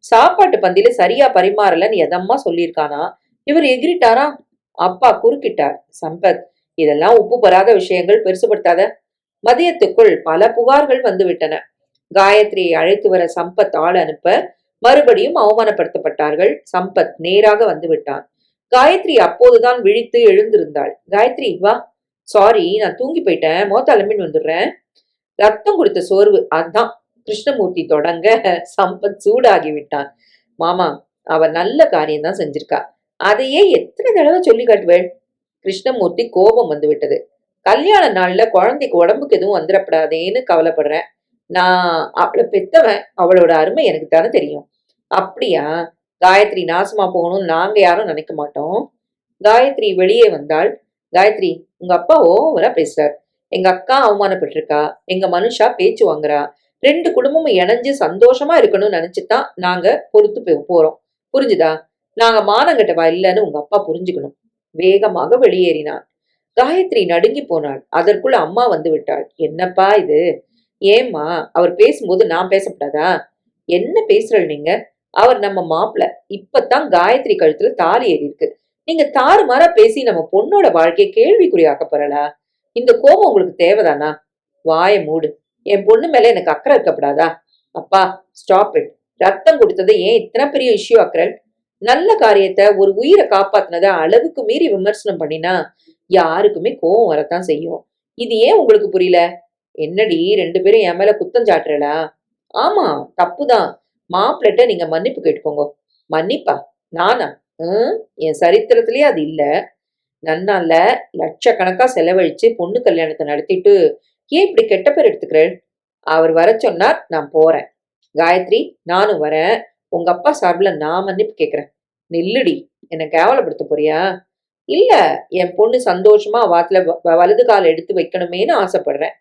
சாப்பாட்டு பந்தியில சரியா பரிமாறலன்னு எதம்மா சொல்லியிருக்கானா, இவர் எகிரிட்டாரா? அப்பா குறுக்கிட்டார். சம்பத், இதெல்லாம் உப்பு பெறாத விஷயங்கள், பெருசுபடுத்தாத. மதியத்துக்குள் பல புகார்கள் வந்துவிட்டன. காயத்ரியை அழைத்து வர சம்பத் ஆள் அனுப்ப மறுபடியும் அவமானப்படுத்தப்பட்டார்கள். சம்பத் நேராக வந்து விட்டான். காயத்ரி அப்போதுதான் விழித்து எழுந்திருந்தாள். காயத்ரி வா. சாரி, நான் தூங்கி போயிட்டேன், மோத்தாலமின் வந்துடுறேன். ரத்தம் கொடுத்த சோர்வு, அதான். கிருஷ்ணமூர்த்தி தொடங்க சம்பத் சூடாகி விட்டான். மாமா, அவ நல்ல காரியம் தான் செஞ்சிருக்கா. அதையே எத்தனை தடவை சொல்லி காட்டுவேள்? கிருஷ்ணமூர்த்தி கோபம் வந்து விட்டது. கல்யாண நாள்ல குழந்தைக்கு உடம்புக்கு எதுவும் வந்துடப்படாதேன்னு கவலைப்படுறேன். நான் அவளை பெத்தவன், அவளோட அருமை எனக்கு தானே தெரியும். அப்படியா? காயத்ரி நாசமா போகணும்னு நாங்க யாரும் நினைக்க மாட்டோம். காயத்ரி வெளியே வந்தாள். காயத்ரி, உங்க அப்பா ஓவரா பேசுறார். எங்க அக்கா அவமானப்பட்டிருக்கா, எங்க மனுஷா பேச்சு வாங்குறா. 2 குடும்பமும் இணைஞ்சு சந்தோஷமா இருக்கணும்னு நினைச்சுதான் நாங்க பொறுத்து போறோம். புரிஞ்சுதா? நாங்க மானங்கட்டவா இல்லைன்னு உங்க அப்பா புரிஞ்சுக்கணும். வேகமாக வெளியேறினான். காயத்ரி நடுங்கி போனாள். அதற்குள் அம்மா வந்து விட்டாள். என்னப்பா இது? ஏம்மா, அவர் பேசும்போது நான் பேசப்படாதா? என்ன பேசுறள் நீங்க? அவர் நம்ம மாப்பிள. இப்பதான் காயத்ரி கழுத்துல தாலி ஏறி இருக்கு. நீங்க தாறுமாறா பேசி நம்ம பொண்ணோட வாழ்க்கையை கேள்விக்குறியாக்க போறலா? இந்த கோபம் உங்களுக்கு தேவைதானா? வாய மூடு. என் பொண்ணு மேல எனக்கு அக்கறை இருக்கப்படாதா? அப்பா, ஸ்டாப் இட். ரத்தம் கொடுத்ததை ஏன் இத்தனை பெரிய இஷ்யூ ஆக்குறல்? நல்ல காரியத்தை, ஒரு உயிரை காப்பாத்தினதை அளவுக்கு மீறி விமர்சனம் பண்ணினா யாருக்குமே கோவம் வரத்தான் செய்யும். இது ஏன் உங்களுக்கு புரியல? என்னடி 2 பேரும் என் மேல குத்தம் சாட்டுறலா? ஆமா, தப்புதான். மாப்பிள்ளைட்ட நீங்க மன்னிப்பு கேட்டுக்கோங்க. மன்னிப்பா? நானா? என் சரித்திரத்திலேயே அது இல்ல. நன்னால லட்சக்கணக்கா செலவழிச்சு பொண்ணு கல்யாணத்தை நடத்திட்டு ஏன் இப்படி கெட்ட பேர் எடுத்துக்கிறேன்? அவர் வர சொன்னார், நான் போறேன். காயத்ரி, நானும் வரேன். உங்க அப்பா சார்பில் நான் மன்னிப்பு கேட்கிறேன். நில்லுடி. என்னை கேவலப்படுத்த போறியா? இல்ல, என் பொண்ணு சந்தோஷமா வாத்துல வலது கால் எடுத்து வைக்கணுமேனு ஆசைப்படுறேன்.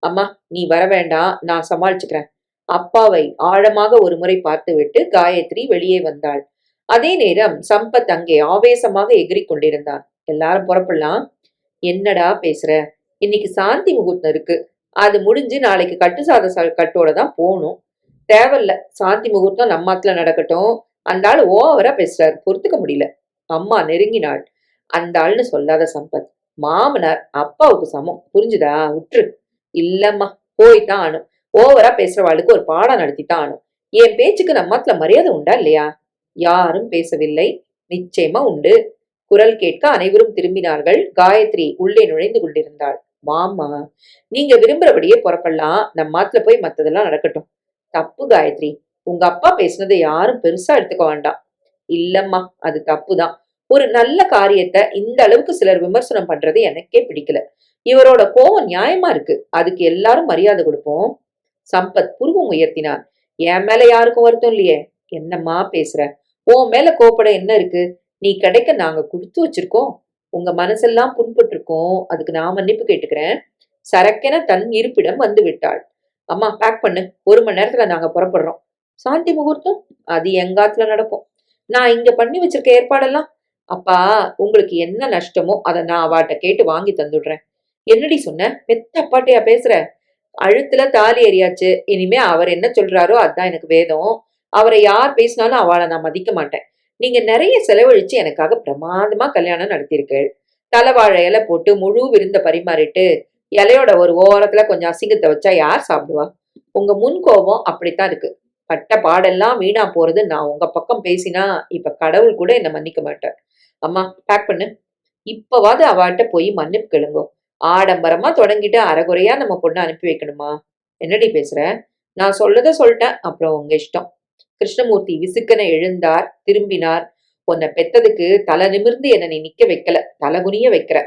அம்மா, நீ வர வேண்டாம், நான் சமாளிச்சுக்கிறேன். அப்பாவை ஆழமாக ஒரு முறை பார்த்துவிட்டு காயத்ரி வெளியே வந்தாள். அதே நேரம் சம்பத் அங்கே ஆவேசமாக எகிரிக் கொண்டிருந்தான். எல்லாரும் புறப்படலாம். என்னடா பேசுற? இன்னைக்கு சாந்தி முகூர்த்தம் இருக்கு. அது முடிஞ்சு நாளைக்கு கட்டு சாத கட்டோட தான் போகணும். தேவையில்ல, சாந்தி முகூர்த்தம் நம்மாத்துல நடக்கட்டும். அந்த ஆள் ஓவரா பேசுறாரு, பொறுத்துக்க முடியல. அம்மா நெருங்கினாள். அந்த ஆள்னு சொல்லாத சம்பத். மாமனார் அப்பாவுக்கு சமம், புரிஞ்சுதா? விட்டுரு. இல்லம்மா, போய்தான் ஆனும். ஓவரா பேசுறவாளுக்கு ஒரு பாடம் நடத்தித்தான் ஆனும். என் பேச்சுக்கு நம்மாத்துல மரியாதை உண்டா இல்லையா? யாரும் பேசவில்லை. நிச்சயமா உண்டு. குரல் கேட்க அனைவரும் திரும்பினார்கள். காயத்ரி உள்ளே நுழைந்து கொண்டிருந்தாள். மாமா, நீங்க விரும்புறபடியே புறப்படலாம். நம்மாத்துல போய் மத்ததெல்லாம் நடக்கட்டும். தப்பு காயத்ரி. உங்க அப்பா பேசுனதை யாரும் பெருசா எடுத்துக்க வேண்டாம். இல்லம்மா, அது தப்புதான். ஒரு நல்ல காரியத்தை இந்த அளவுக்கு சிலர் விமர்சனம் பண்றது எனக்கே பிடிக்கல. இவரோட கோவம் நியாயமா இருக்கு. அதுக்கு எல்லாரும் மரியாதை கொடுப்போம். சம்பத் புருவம் உயர்த்தினான். என் மேல யாருக்கும் வருத்தம் இல்லையே. என்னம்மா பேசுற? உன் மேல கோப்பட என்ன இருக்கு? நீ கிடைக்க நாங்க கொடுத்து வச்சிருக்கோம். உங்க மனசெல்லாம் புண்பட்டு இருக்கோம். அதுக்கு நான் மன்னிப்பு கேட்டுக்கிறேன். சரக்கென தன் இருப்பிடம் வந்து விட்டாள். அம்மா, பேக் பண்ணு. 1 மணி நேரத்துல நாங்க புறப்படுறோம். சாந்தி முகூர்த்தம் அது எங்காத்துல நடக்கும். நான் இங்க பண்ணி வச்சிருக்க ஏற்பாடெல்லாம். அப்பா, உங்களுக்கு என்ன நஷ்டமோ அதை நான் அவாட்ட கேட்டு வாங்கி தந்துடுறேன். என்னடி சொன்ன? பெத்த அப்பாட்டையா பேசுற? அழுத்துல தாலி எறியாச்சு. இனிமே அவர் என்ன சொல்றாரோ அதுதான் எனக்கு வேதம். அவரை யார் பேசினாலும் அவளை நான் மதிக்க மாட்டேன். நீங்க நிறைய செலவழிச்சு எனக்காக பிரமாதமா கல்யாணம் நடத்திருக்கீள். தலைவாழை இலை போட்டு முழு விருந்த பரிமாறிட்டு இலையோட ஒரு ஓரத்துல கொஞ்சம் அசிங்கத்தை வச்சா யார் சாப்பிடுவா? உங்க முன்கோபம் அப்படித்தான் இருக்கு. பட்ட பாடெல்லாம் வீணா போறது. நான் உங்க பக்கம் பேசினா இப்ப கடவுள் கூட என்ன மன்னிக்க மாட்டார். அம்மா, பேக் பண்ணு. இப்பவாது அவாட்ட போய் மன்னிப்பு கேளுங்கோ. ஆடம்பரமா தொடங்கிட்டு அரைகுறையா நம்ம பொண்ணை அனுப்பி வைக்கணுமா? என்னடி பேசுற? நான் சொல்லத சொல்லிட்டேன், அப்புறம் உங்க இஷ்டம். கிருஷ்ணமூர்த்தி விசுக்கென எழுந்தார், திரும்பினார். உன்னை பெத்ததுக்கு தலை நிமிர்ந்து என்ன நீ நிக்க வைக்கல, தலை வைக்கிற.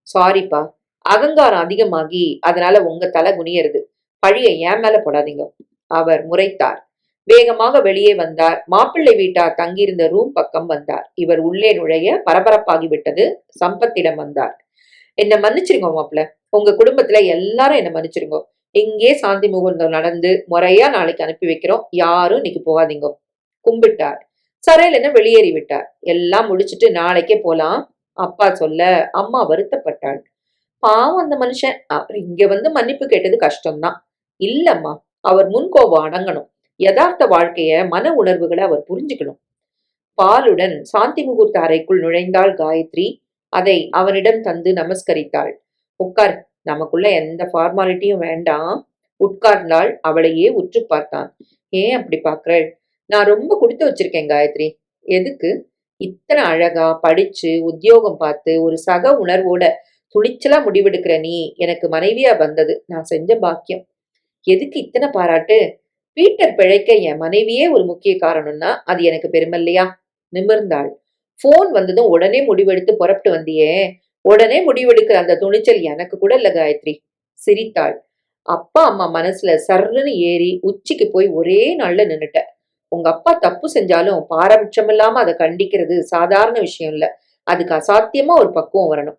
சாரிப்பா, அகங்காரம் அதிகமாகி அதனால உங்க தலை குனியறது. பழிய என் மேல போடாதீங்க. அவர் முறைத்தார். வேகமாக வெளியே வந்தார். மாப்பிள்ளை வீட்டார் தங்கியிருந்த ரூம் பக்கம் வந்தார். இவர் உள்ளே நுழைய பரபரப்பாகிவிட்டது. சம்பத்திடம் வந்தார். என்ன மன்னிச்சிருங்க மாப்பிள்ள. உங்க குடும்பத்துல எல்லாரும் என்ன மன்னிச்சிருங்க. இங்கே சாந்தி முகூர்த்தம் நடந்து முறையா நாளைக்கு அனுப்பி வைக்கிறோம். யாரும் இன்னைக்கு போகாதீங்க. கும்பிட்டார். சரையில் என்ன வெளியேறி விட்டார். எல்லாம் முடிச்சிட்டு நாளைக்கே போலாம். அப்பா சொல்ல அம்மா வருத்தப்பட்டாள். பாவம் அந்த மனுஷன். அவர் இங்க வந்து மன்னிப்பு கேட்டது கஷ்டம்தான். இல்லம்மா, அவர் முன்கோபம் அடங்கணும். யதார்த்த வாழ்க்கைய, மன உணர்வுகளை அவர் புரிஞ்சுக்கணும். பாலுடன் சாந்தி முகூர்த்த அறைக்குள் நுழைந்தாள் காயத்ரி. அதை அவனிடம் தந்து நமஸ்கரித்தாள். உட்கார், நமக்குள்ள எந்த ஃபார்மாலிட்டியும் வேண்டாம். உட்கார்ந்தாள். அவளையே உற்று பார்த்தான். ஏன் அப்படி பாக்குறள்? நான் ரொம்ப கொடுத்து வச்சிருக்கேன் காயத்ரி. எதுக்கு? இத்தனை அழகா படிச்சு உத்தியோகம் பார்த்து ஒரு சக உணர்வோட துணிச்சலா முடிவெடுக்கிற நீ எனக்கு மனைவியா வந்தது நான் செஞ்ச பாக்கியம். எதுக்கு இத்தனை பாராட்டு? பீட்டர் பிழைக்க என் மனைவியே ஒரு முக்கிய காரணம்னா அது எனக்கு பெருமைல்லையா? நிமிர்ந்தாள். போன் வந்ததும் உடனே முடிவெடுத்து புறப்பட்டு வந்தியே, உடனே முடிவெடுக்கிற அந்த துணிச்சல் எனக்கு கூட இல்ல காயத்ரி. சிரித்தாள். அப்பா அம்மா மனசுல சர்ன்னு ஏறி உச்சிக்கு போய் ஒரே நாள்ல நின்னுட்ட. உங்க அப்பா தப்பு செஞ்சாலும் பாரபட்சம் இல்லாம அதை கண்டிக்கிறது சாதாரண விஷயம் இல்ல. அதுக்கு அசாத்தியமா ஒரு பக்குவம் வரணும்.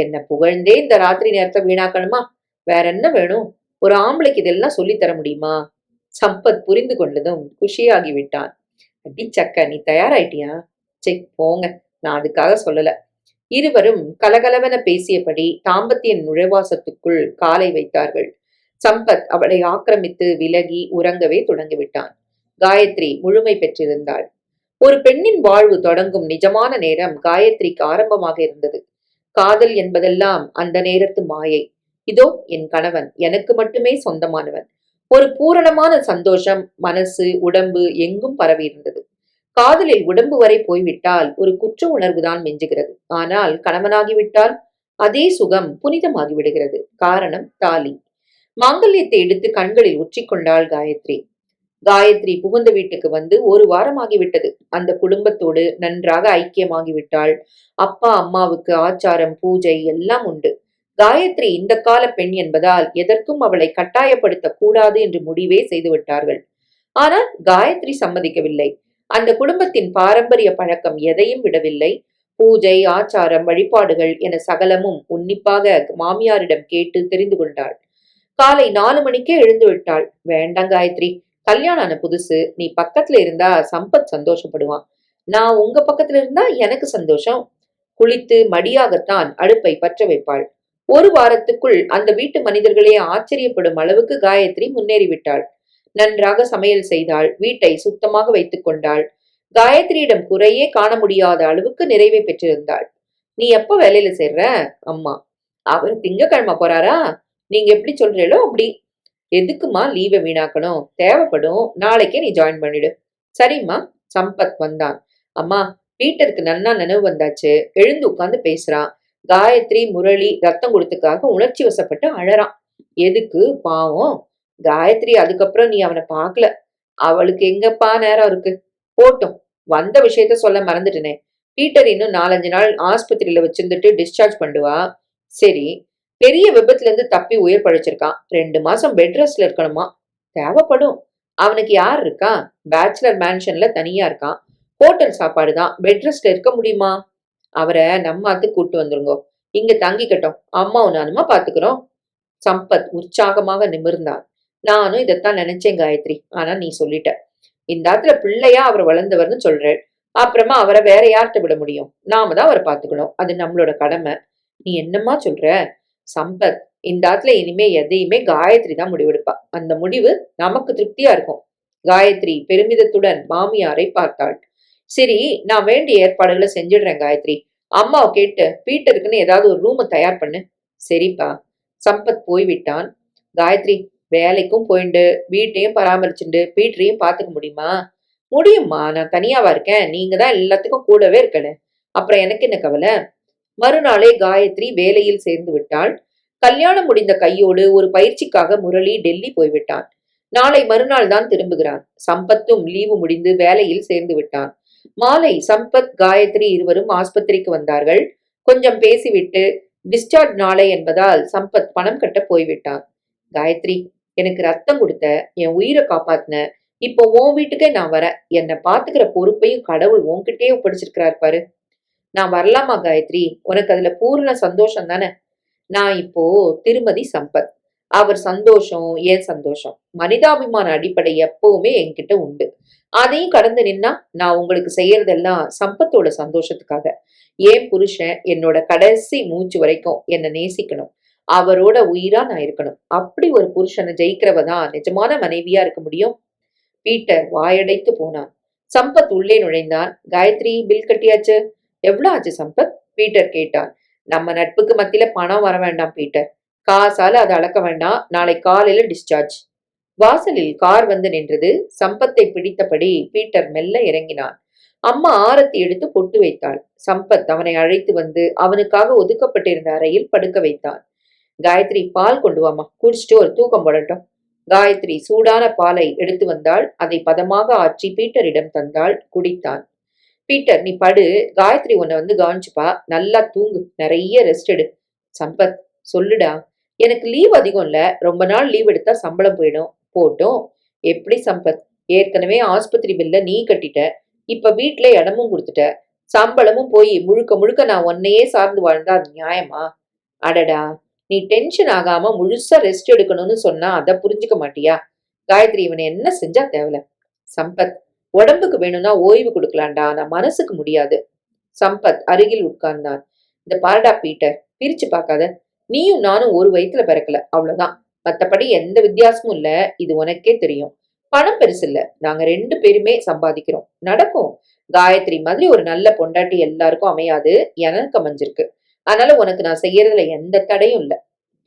என்ன புகழ்ந்தே இந்த ராத்திரி நேரத்தை வீணாக்கணுமா? வேற என்ன வேணும்? ஒரு ஆம்பளைக்கு இதெல்லாம் சொல்லி தர முடியுமா? சம்பத் புரிந்து கொண்டதும் குஷியாகி விட்டான். அடி சக்க, நீ தயாராயிட்டியா? செக் போங்க, நான் அதுக்காக சொல்லல. இருவரும் கலகலவென பேசியபடி தாம்பத்திய நுழைவாசத்துக்குள் காலை வைத்தார்கள். சம்பத் அவளை ஆக்கிரமித்து விலகி உறங்கவே தொடங்கிவிட்டான். காயத்ரி முழுமை பெற்றிருந்தாள். ஒரு பெண்ணின் வாழ்வு தொடங்கும் நிஜமான நேரம் காயத்ரிக்கு ஆரம்பமாக இருந்தது. காதல் என்பதெல்லாம் அந்த நேரத்து மாயை. இதோ என் கணவன், எனக்கு மட்டுமே சொந்தமானவன். ஒரு பூரணமான சந்தோஷம் மனசு உடம்பு எங்கும் பரவி இருந்தது. காதலில் உடம்பு வரை போய்விட்டால் ஒரு குற்ற உணர்வுதான் மிஞ்சுகிறது. ஆனால் கணவனாகிவிட்டால் அதே சுகம் புனிதமாகி விடுகிறது. காரணம் தாலி. மாங்கல்யத்தை எடுத்து கண்களில் உற்றிக்கொண்டாள் காயத்ரி. காயத்ரி புகுந்த வீட்டுக்கு வந்து ஒரு வாரமாகிவிட்டது. அந்த குடும்பத்தோடு நன்றாக ஐக்கியமாகிவிட்டாள். அப்பா அம்மாவுக்கு ஆச்சாரம் பூஜை எல்லாம் உண்டு. காயத்ரி இந்த கால பெண் என்பதால் எதற்கும் அவளை கட்டாயப்படுத்த கூடாது என்று முடிவே செய்து விட்டார்கள். ஆனால் காயத்ரி சம்மதிக்கவில்லை. அந்த குடும்பத்தின் பாரம்பரிய பழக்கம் எதையும் விடவில்லை. பூஜை ஆச்சாரம் வழிபாடுகள் என சகலமும் உன்னிப்பாக மாமியாரிடம் கேட்டு தெரிந்து கொண்டாள். காலை 4 மணிக்கே எழுந்து விட்டாள். வேண்டாம் காயத்ரி, கல்யாணம் ஆன புதுசு, நீ பக்கத்துல இருந்தா சம்பத் சந்தோஷப்படுவான். நான் உங்க பக்கத்துல இருந்தா எனக்கு சந்தோஷம். குளித்து மடியாகத்தான் அடுப்பை பற்ற வைப்பாள். ஒரு வாரத்துக்குள் அந்த வீட்டு மனிதர்களே ஆச்சரியப்படும் அளவுக்கு காயத்ரி முன்னேறிவிட்டாள். நன்றாக சமையல் செய்தாள். வீட்டை சுத்தமாக வைத்துக் கொண்டாள். காயத்ரியிடம் குறையே காண முடியாத அளவுக்கு நிறைவை பெற்றிருந்தாள். நீ எப்ப வேலையில சேர்ற? அம்மா. அவர் திங்கக்கிழமை போறாரா? நீங்க எப்படி சொல்றீங்களோ அப்படி. எதுக்குமா லீவை வீணாக்கணும்? தேவைப்படும், நாளைக்கே நீ ஜாயின் பண்ணிடு. சரிம்மா. சம்பத் வந்தான். அம்மா, பீட்டருக்கு நன்னா நினைவு வந்தாச்சு. எழுந்து உட்கார்ந்து பேசுறான். காயத்ரி முரளி ரத்தம் கொடுத்துக்காக உணர்ச்சி வசப்பட்டு அழறான். எதுக்கு? பாவம். காயத்ரி அதுக்கப்புறம் நீ அவனை பார்க்கல. அவளுக்கு எங்கப்பா நேரம் இருக்கு? போட்டும். வந்த விஷயத்த சொல்ல மறந்துட்டனே. பீட்டர் இன்னும் 4-5 நாள் ஆஸ்பத்திரியில வச்சிருந்துட்டு டிஸ்சார்ஜ் பண்ணுவா. சரி, பெரிய விபத்துல இருந்து தப்பி உயிர் பழிச்சிருக்கான். 2 மாசம் பெட் ரெஸ்ட்ல இருக்கணுமா? தேவைப்படும். அவனுக்கு யார் இருக்கா? பேச்சுலர் மேன்ஷன்ல தனியா இருக்கான். ஹோட்டல் சாப்பாடு தான். பெட் ரெஸ்ட்ல இருக்க முடியுமா? அவரை நம்ம அத்துக்கு கூட்டு வந்துருங்கோ. இங்க தங்கிக்கட்டும். அம்மாவும் நானுமா பாத்துக்கிறோம். சம்பத் உற்சாகமாக நிமிர்ந்தான். நானும் இதைத்தான் நினைச்சேன் காயத்ரி. ஆனா நீ சொல்லிட்ட. இந்த ஆத்துல பிள்ளையா அவர் வளர்ந்தவர்னு சொல்றேன். அப்புறமா அவரை வேற யார்கிட்ட விட முடியும்? நாம தான் அவரை பாத்துக்கணும். அது நம்மளோட கடமை. நீ என்னம்மா சொல்ற? சம்பத், இந்த ஆத்துல இனிமே எதையுமே காயத்ரி தான் முடிவெடுப்பா. அந்த முடிவு நமக்கு திருப்தியா இருக்கும். காயத்ரி பெருமிதத்துடன் மாமியாரை பார்த்தாள். சரி, நான் வேண்டிய ஏற்பாடுகளை செஞ்சிடுறேன் காயத்ரி. அம்மாவை கேட்டு பீட்டருக்குன்னு ஏதாவது ஒரு ரூமை தயார் பண்ணு. சரிப்பா. சம்பத் போய்விட்டான். காயத்ரி, வேலைக்கும் போயிண்டு வீட்டையும் பராமரிச்சுண்டு பீட்டரையும் பாத்துக்க முடியுமா? முடியும்மா, நான் தனியாவா இருக்கேன்? நீங்க தான் எல்லாத்துக்கும் கூடவே இருக்கல. அப்புறம் எனக்கு என்ன கவலை? மறுநாளே காயத்ரி வேலையில் சேர்ந்து விட்டாள். கல்யாணம் முடிந்த கையோடு ஒரு பயிற்சிக்காக முரளி டெல்லி போய்விட்டான். நாளை மறுநாள் தான் திரும்புகிறான். சம்பத்தும் லீவு முடிந்து வேலையில் சேர்ந்து விட்டான். மாலை சம்பத் காயத்ரி இருவரும் ஆஸ்பத்திரிக்கு வந்தார்கள். கொஞ்சம் பேசிவிட்டு டிஸ்சார்ஜ் நாளை என்பதால் சம்பத் பணம் கட்ட போய்விட்டான். காயத்ரி, எனக்கு ரத்தம் கொடுத்த, என் உயிரை காப்பாத்தின, இப்போ உன் வீட்டுக்கே நான் வரேன். என்னை பாத்துக்கிற பொறுப்பையும் கடவுள் உன்கிட்டயே ஒப்படைச்சிருக்கிறார் பாரு. நான் வரலாமா காயத்ரி? உனக்கு அதுல பூர்ண சந்தோஷம் தானே? நான் இப்போ திருமதி சம்பத். அவர் சந்தோஷம் என் சந்தோஷம். மனிதாபிமான அடிப்படை எப்பவுமே என்கிட்ட உண்டு. அதையும் கடந்து நின்னா நான் உங்களுக்கு செய்யறதெல்லாம் சம்பத்தோட சந்தோஷத்துக்காக. ஏன் புருஷன் என்னோட கடைசி மூச்சு வரைக்கும் என்னை நேசிக்கணும். அவரோட உயிரா நான் இருக்கணும். அப்படி ஒரு புருஷனை ஜெயிக்கிறவ தான் நிஜமான மனைவியா இருக்க முடியும். பீட்டர் வாயடைத்து போனான். சம்பத் உள்ளே நுழைந்தான். காயத்ரி, பில் கட்டியாச்சு. எவ்வளவு ஆச்சு சம்பத்? பீட்டர் கேட்டான். நம்ம நட்புக்கு மத்தியில பணம் வர வேண்டாம் பீட்டர். காசால அதை அளக்க வேண்டாம். நாளை காலையில டிஸ்சார்ஜ். வாசலில் கார் வந்து நின்றது. சம்பத்தை பிடித்தபடி பீட்டர் மெல்ல இறங்கினான். அம்மா ஆரத்தி எடுத்து பொட்டு வைத்தாள். சம்பத் அவனை அழைத்து வந்து அவனுக்காக ஒதுக்கப்பட்டிருந்த அறையில் படுக்க வைத்தான். காயத்ரி, பால் கொண்டு வாமா, குடிச்சிட்டு ஒரு தூக்கம் போடட்டும். காயத்ரி சூடான பாலை எடுத்து வந்தாள். அதை பதமாக ஆற்றி பீட்டரிடம் தந்தாள். குடித்தான். பீட்டர், நீ படு. காயத்ரி உன்னை வந்து கவனிச்சுப்பா. நல்லா தூங்கு. நிறைய ரெஸ்ட் எடு. சம்பத், சொல்லுடா. எனக்கு லீவ் அதிகம் இல்ல. ரொம்ப நாள் லீவ் எடுத்தா சம்பளம் போயிடும். போட்டும். எப்படி சம்பத்? ஏற்கனவே ஆஸ்பத்திரி பில்ல நீ கட்டிட்ட. இப்ப வீட்டுல இடமும் கொடுத்துட்ட. சம்பளமும் போய் முழுக்க முழுக்க நான் உன்னையே சார்ந்து வாழ்ந்தா அது நியாயமா? அடடா, நீ டென்ஷன் ஆகாம முழுசா ரெஸ்ட் எடுக்கணும்னு சொன்னா அதை புரிஞ்சுக்க மாட்டியா? காயத்ரி, இவனை என்ன செஞ்சா தேவல? சம்பத், உடம்புக்கு வேணும்னா ஓய்வு கொடுக்கலாம்டா. நான் மனசுக்கு முடியாது. சம்பத் அருகில் உட்கார்ந்தான். இந்த பாரடா பீட்டர், பிரிச்சு பார்க்காத. நீயும் நானும் ஒரு வயித்துல பிறக்கல, அவ்வளவுதான். மத்தபடி எந்த வித்தியாசமும் இல்ல. இது உனக்கே தெரியும். பணம் பெருசு இல்ல. நாங்க 2 பேருமே சம்பாதிக்கிறோம். நடக்கும். காயத்ரி மாதிரி ஒரு நல்ல பொண்டாட்டி எல்லாருக்கும் அமையாது. எனக்கு அமைஞ்சிருக்கு. அதனால உனக்கு நான் செய்யறதுல எந்த தடையும் இல்ல.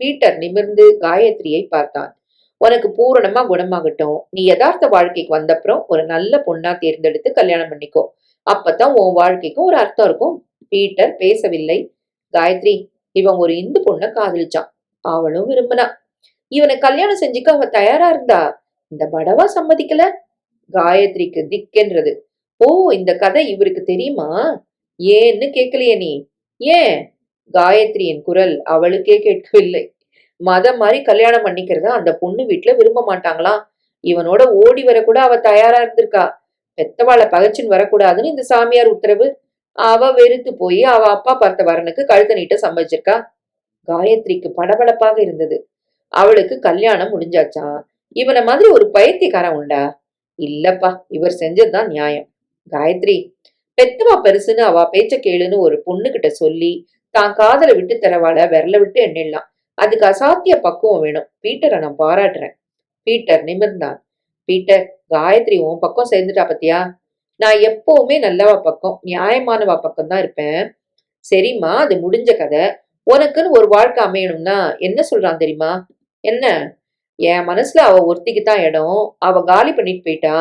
பீட்டர் நிமிர்ந்து காயத்ரியை பார்த்தான். உனக்கு பூரணமா குணமாகட்டும். நீ யதார்த்த வாழ்க்கைக்கு வந்தப்புறம் ஒரு நல்ல பொண்ணா தேர்ந்தெடுத்து கல்யாணம் பண்ணிக்கோ. அப்பதான் உன் வாழ்க்கைக்கும் ஒரு அர்த்தம் இருக்கும். பீட்டர் பேசவில்லை. காயத்ரி, இவன் ஒரு இந்து பொண்ண காதலிச்சான். அவளும் விரும்பினா. இவனை கல்யாணம் செஞ்சுக்க அவ தயாரா இருந்தா. இந்த படவா சம்மதிக்கல. காயத்ரிக்கு திக்கென்றது. ஓ, இந்த கதை இவருக்கு தெரியுமா? ஏன்னு கேட்கலையே நீ? ஏன்? காயத்ரியின் குரல் அவளுக்கே கேட்கவில்லை. மதம் மாதிரி கல்யாணம் பண்ணிக்கிறத அந்த பொண்ணு வீட்டுல விரும்ப மாட்டாங்களாம். இவனோட ஓடி வர கூட அவ தயாரா இருந்திருக்கா. பெத்தவாளை பகச்சின்னு வரக்கூடாதுன்னு இந்த சாமியார் உத்தரவு. அவ வெறுத்து போய் அவ அப்பா பார்த்த வரனுக்கு கழுத்த நீட்ட சம்மதிச்சிருக்கா. காயத்ரிக்கு படபடப்பாக இருந்தது. அவளுக்கு கல்யாணம் முடிஞ்சாச்சா? இவனை மாதிரி ஒரு பைத்தியக்காரன் உண்டா? இல்லப்பா, இவர் செஞ்சதுதான் நியாயம். காயத்ரி, பெத்தவா பெருசுன்னு அவ பேச்ச கேளுன்னு ஒரு பொண்ணு கிட்ட சொல்லி தான் காதல விட்டு தரவாள விரல விட்டு எண்ணிடலாம். அதுக்கு அசாத்திய பக்குவம் வேணும். பீட்டரை நான் பாராட்டுறேன். பீட்டர் நிமிர்ந்தான். பீட்டர், காயத்ரி உன் பக்கம் சேர்ந்துட்டா பத்தியா? நான் எப்பவுமே நல்லவா பக்கம், நியாயமானவா பக்கம் தான் இருப்பேன். சரிம்மா, அது முடிஞ்ச கதை. உனக்குன்னு ஒரு வாழ்க்கை அமையணும்னா என்ன சொல்றான் தெரியுமா? என்ன? என் மனசுல அவ ஒருத்திக்குத்தான் இடம். அவ காலி பண்ணிட்டு போயிட்டா.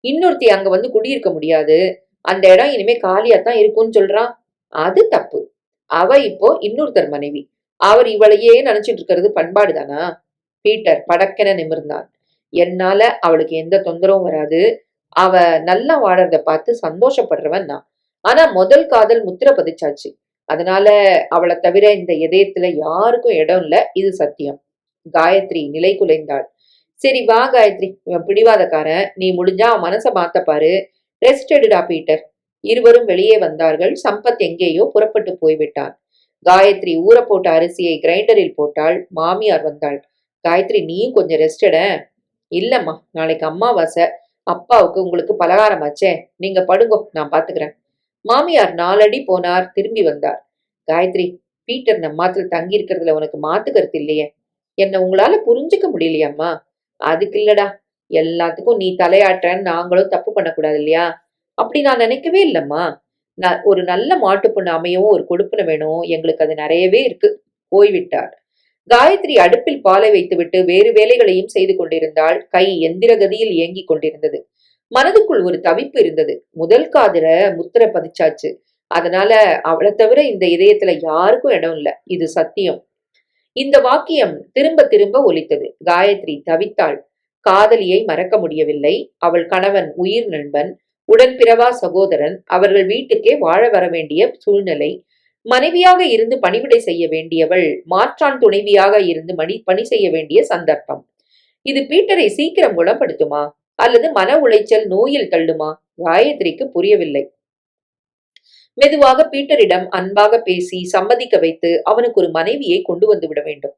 இன்னொருத்தி அங்க வந்து குடியிருக்க முடியாது. அந்த இடம் இனிமே காலியாத்தான் இருக்கும்னு சொல்றான். அது தப்பு. அவ இப்போ இன்னொருத்தர் மனைவி. அவர் இவளையே நினைச்சிட்டு இருக்கிறது பண்பாடு தானா? பீட்டர் படக்கென நிமிர்ந்தான். என்னால அவளுக்கு எந்த தொந்தரவும் வராது. அவ நல்லா வாழறத பார்த்து சந்தோஷப்படுறவன் நான். ஆனா முதல் காதல் முத்திர பதிச்சாச்சு. அதனால அவளை தவிர இந்த இதயத்துல யாருக்கும் இடம் இல்ல. இது சத்தியம். காயத்ரி நிலை குலைந்தாள். சரி வா காயத்ரி, இவன் பிடிவாதக்காரன். நீ முடிஞ்சா அவன் மனசை மாத்த பாரு. ரெஸ்ட் எடுடா பீட்டர். இருவரும் வெளியே வந்தார்கள். சம்பத் எங்கேயோ புறப்பட்டு போய்விட்டான். காயத்ரி ஊற போட்ட அரிசியை கிரைண்டரில் போட்டாள். மாமியார் வந்தாள். காயத்ரி, நீயும் கொஞ்சம் ரெஸ்ட் எட. இல்லம்மா, நாளைக்கு அம்மாவாசை. அப்பாவுக்கு உங்களுக்கு பலகாரம் ஆச்சே. நீங்க படுங்கோ, நான் பாத்துக்கிறேன். மாமியார் 4 அடி போனார். திரும்பி வந்தார். காயத்ரி, பீட்டர் நம்ம மாத்துல தங்கி இருக்கிறதுல உனக்கு மாத்து கருத்து இல்லையே? என்ன உங்களால புரிஞ்சுக்க முடியலையம்மா? அதுக்கு இல்லடா. எல்லாத்துக்கும் நீ தலையாட்டுறன்னு நாங்களும் தப்பு பண்ணக்கூடாது இல்லையா? அப்படி நான் நினைக்கவே இல்லம்மா. நான் ஒரு நல்ல மாட்டு பொண்ணு அமையவும் ஒரு கொடுப்பின வேணும். எங்களுக்கு அது நிறையவே இருக்கு. போய்விட்டார். காயத்ரி அடுப்பில் பாலை வைத்துவிட்டு வேறு வேலைகளையும் செய்து கொண்டிருந்தாள். கை எந்திர கதியில் இயங்கிக் கொண்டிருந்தது. மனதுக்குள் ஒரு தவிப்பு இருந்தது. முதல் காதல முத்திர பதிச்சாச்சு. அதனால அவளை தவிர இந்த இதயத்துல யாருக்கும் இடம் இல்ல. இது சத்தியம். இந்த வாக்கியம் திரும்ப திரும்ப ஒலித்தது. காயத்ரி தவித்தாள். காதலியை மறக்க முடியவில்லை. அவள் கணவன் உயிர் நண்பன், உடன்பிறவா சகோதரன். அவர்கள் வீட்டுக்கே வாழ வர வேண்டிய சூழ்நிலை. மனைவியாக இருந்து பணிவிடை செய்ய வேண்டியவள் மாற்றான் துணைவியாக இருந்து பணி செய்ய வேண்டிய சந்தர்ப்பம். இது பீட்டரை சீக்கிரம் குணப்படுத்துமா அல்லது மன உளைச்சல் நோயில் தள்ளுமா? காயத்ரிக்கு புரியவில்லை. மெதுவாக பீட்டரிடம் அன்பாக பேசி சம்மதிக்க வைத்து அவனுக்கு ஒரு மனைவியை கொண்டு வந்து விட வேண்டும்.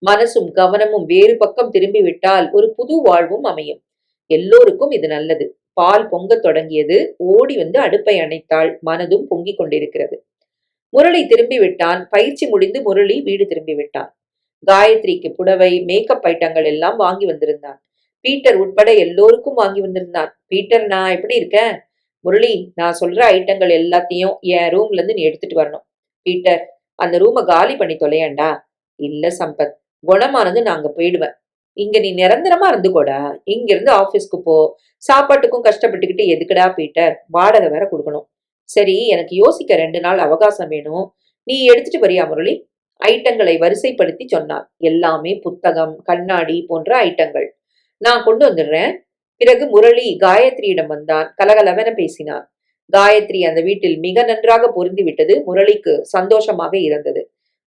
மனசும் கவனமும் வேறு பக்கம் திரும்பிவிட்டால் ஒரு புது வாழ்வும் அமையும். எல்லோருக்கும் இது நல்லது. பால் பொங்கத் தொடங்கியது. ஓடி வந்து அடுப்பை அணைத்தாள். மனதும் பொங்கிக் கொண்டிருக்கிறது. முரளி திரும்பி விட்டான். பயிற்சி முடிந்து முரளி வீடு திரும்பி விட்டான். காயத்ரிக்கு புடவை, மேக்கப் ஐட்டங்கள் எல்லாம் வாங்கி வந்திருந்தான். பீட்டர் உட்பட எல்லோருக்கும் வாங்கி வந்திருந்தான். பீட்டர், நான் எப்படி இருக்கேன்? முரளி, நான் சொல்ற ஐட்டங்கள் எல்லாத்தையும் என் ரூம்ல இருந்து நீ எடுத்துட்டு வரணும். பீட்டர், அந்த ரூமை காலி பண்ணி தொலையண்டா. இல்ல சம்பத், குணமானது நான் அங்க போயிடுவேன். இங்க நீ நிரந்தரமா இருந்துக்கோடா. இங்க இருந்து ஆபீஸ்க்கு போ. சாப்பாட்டுக்கும் கஷ்டப்பட்டுக்கிட்டு எதுக்குடா பீட்டர்? வாடகை வேற கொடுக்கணும். சரி, எனக்கு யோசிக்க 2 நாள் அவகாசம் வேணும். நீ எடுத்துட்டு வரியா முரளி? ஐட்டங்களை வரிசைப்படுத்தி சொன்னான். எல்லாமே புத்தகம், கண்ணாடி போன்ற ஐட்டங்கள். நான் கொண்டு வந்துடுறேன். பிறகு முரளி காயத்ரியிடம் வந்தான். கலகலவென பேசினான். காயத்ரி அந்த வீட்டில் மிக நன்றாக பொருந்தி விட்டது. முரளிக்கு சந்தோஷமாக இருந்தது.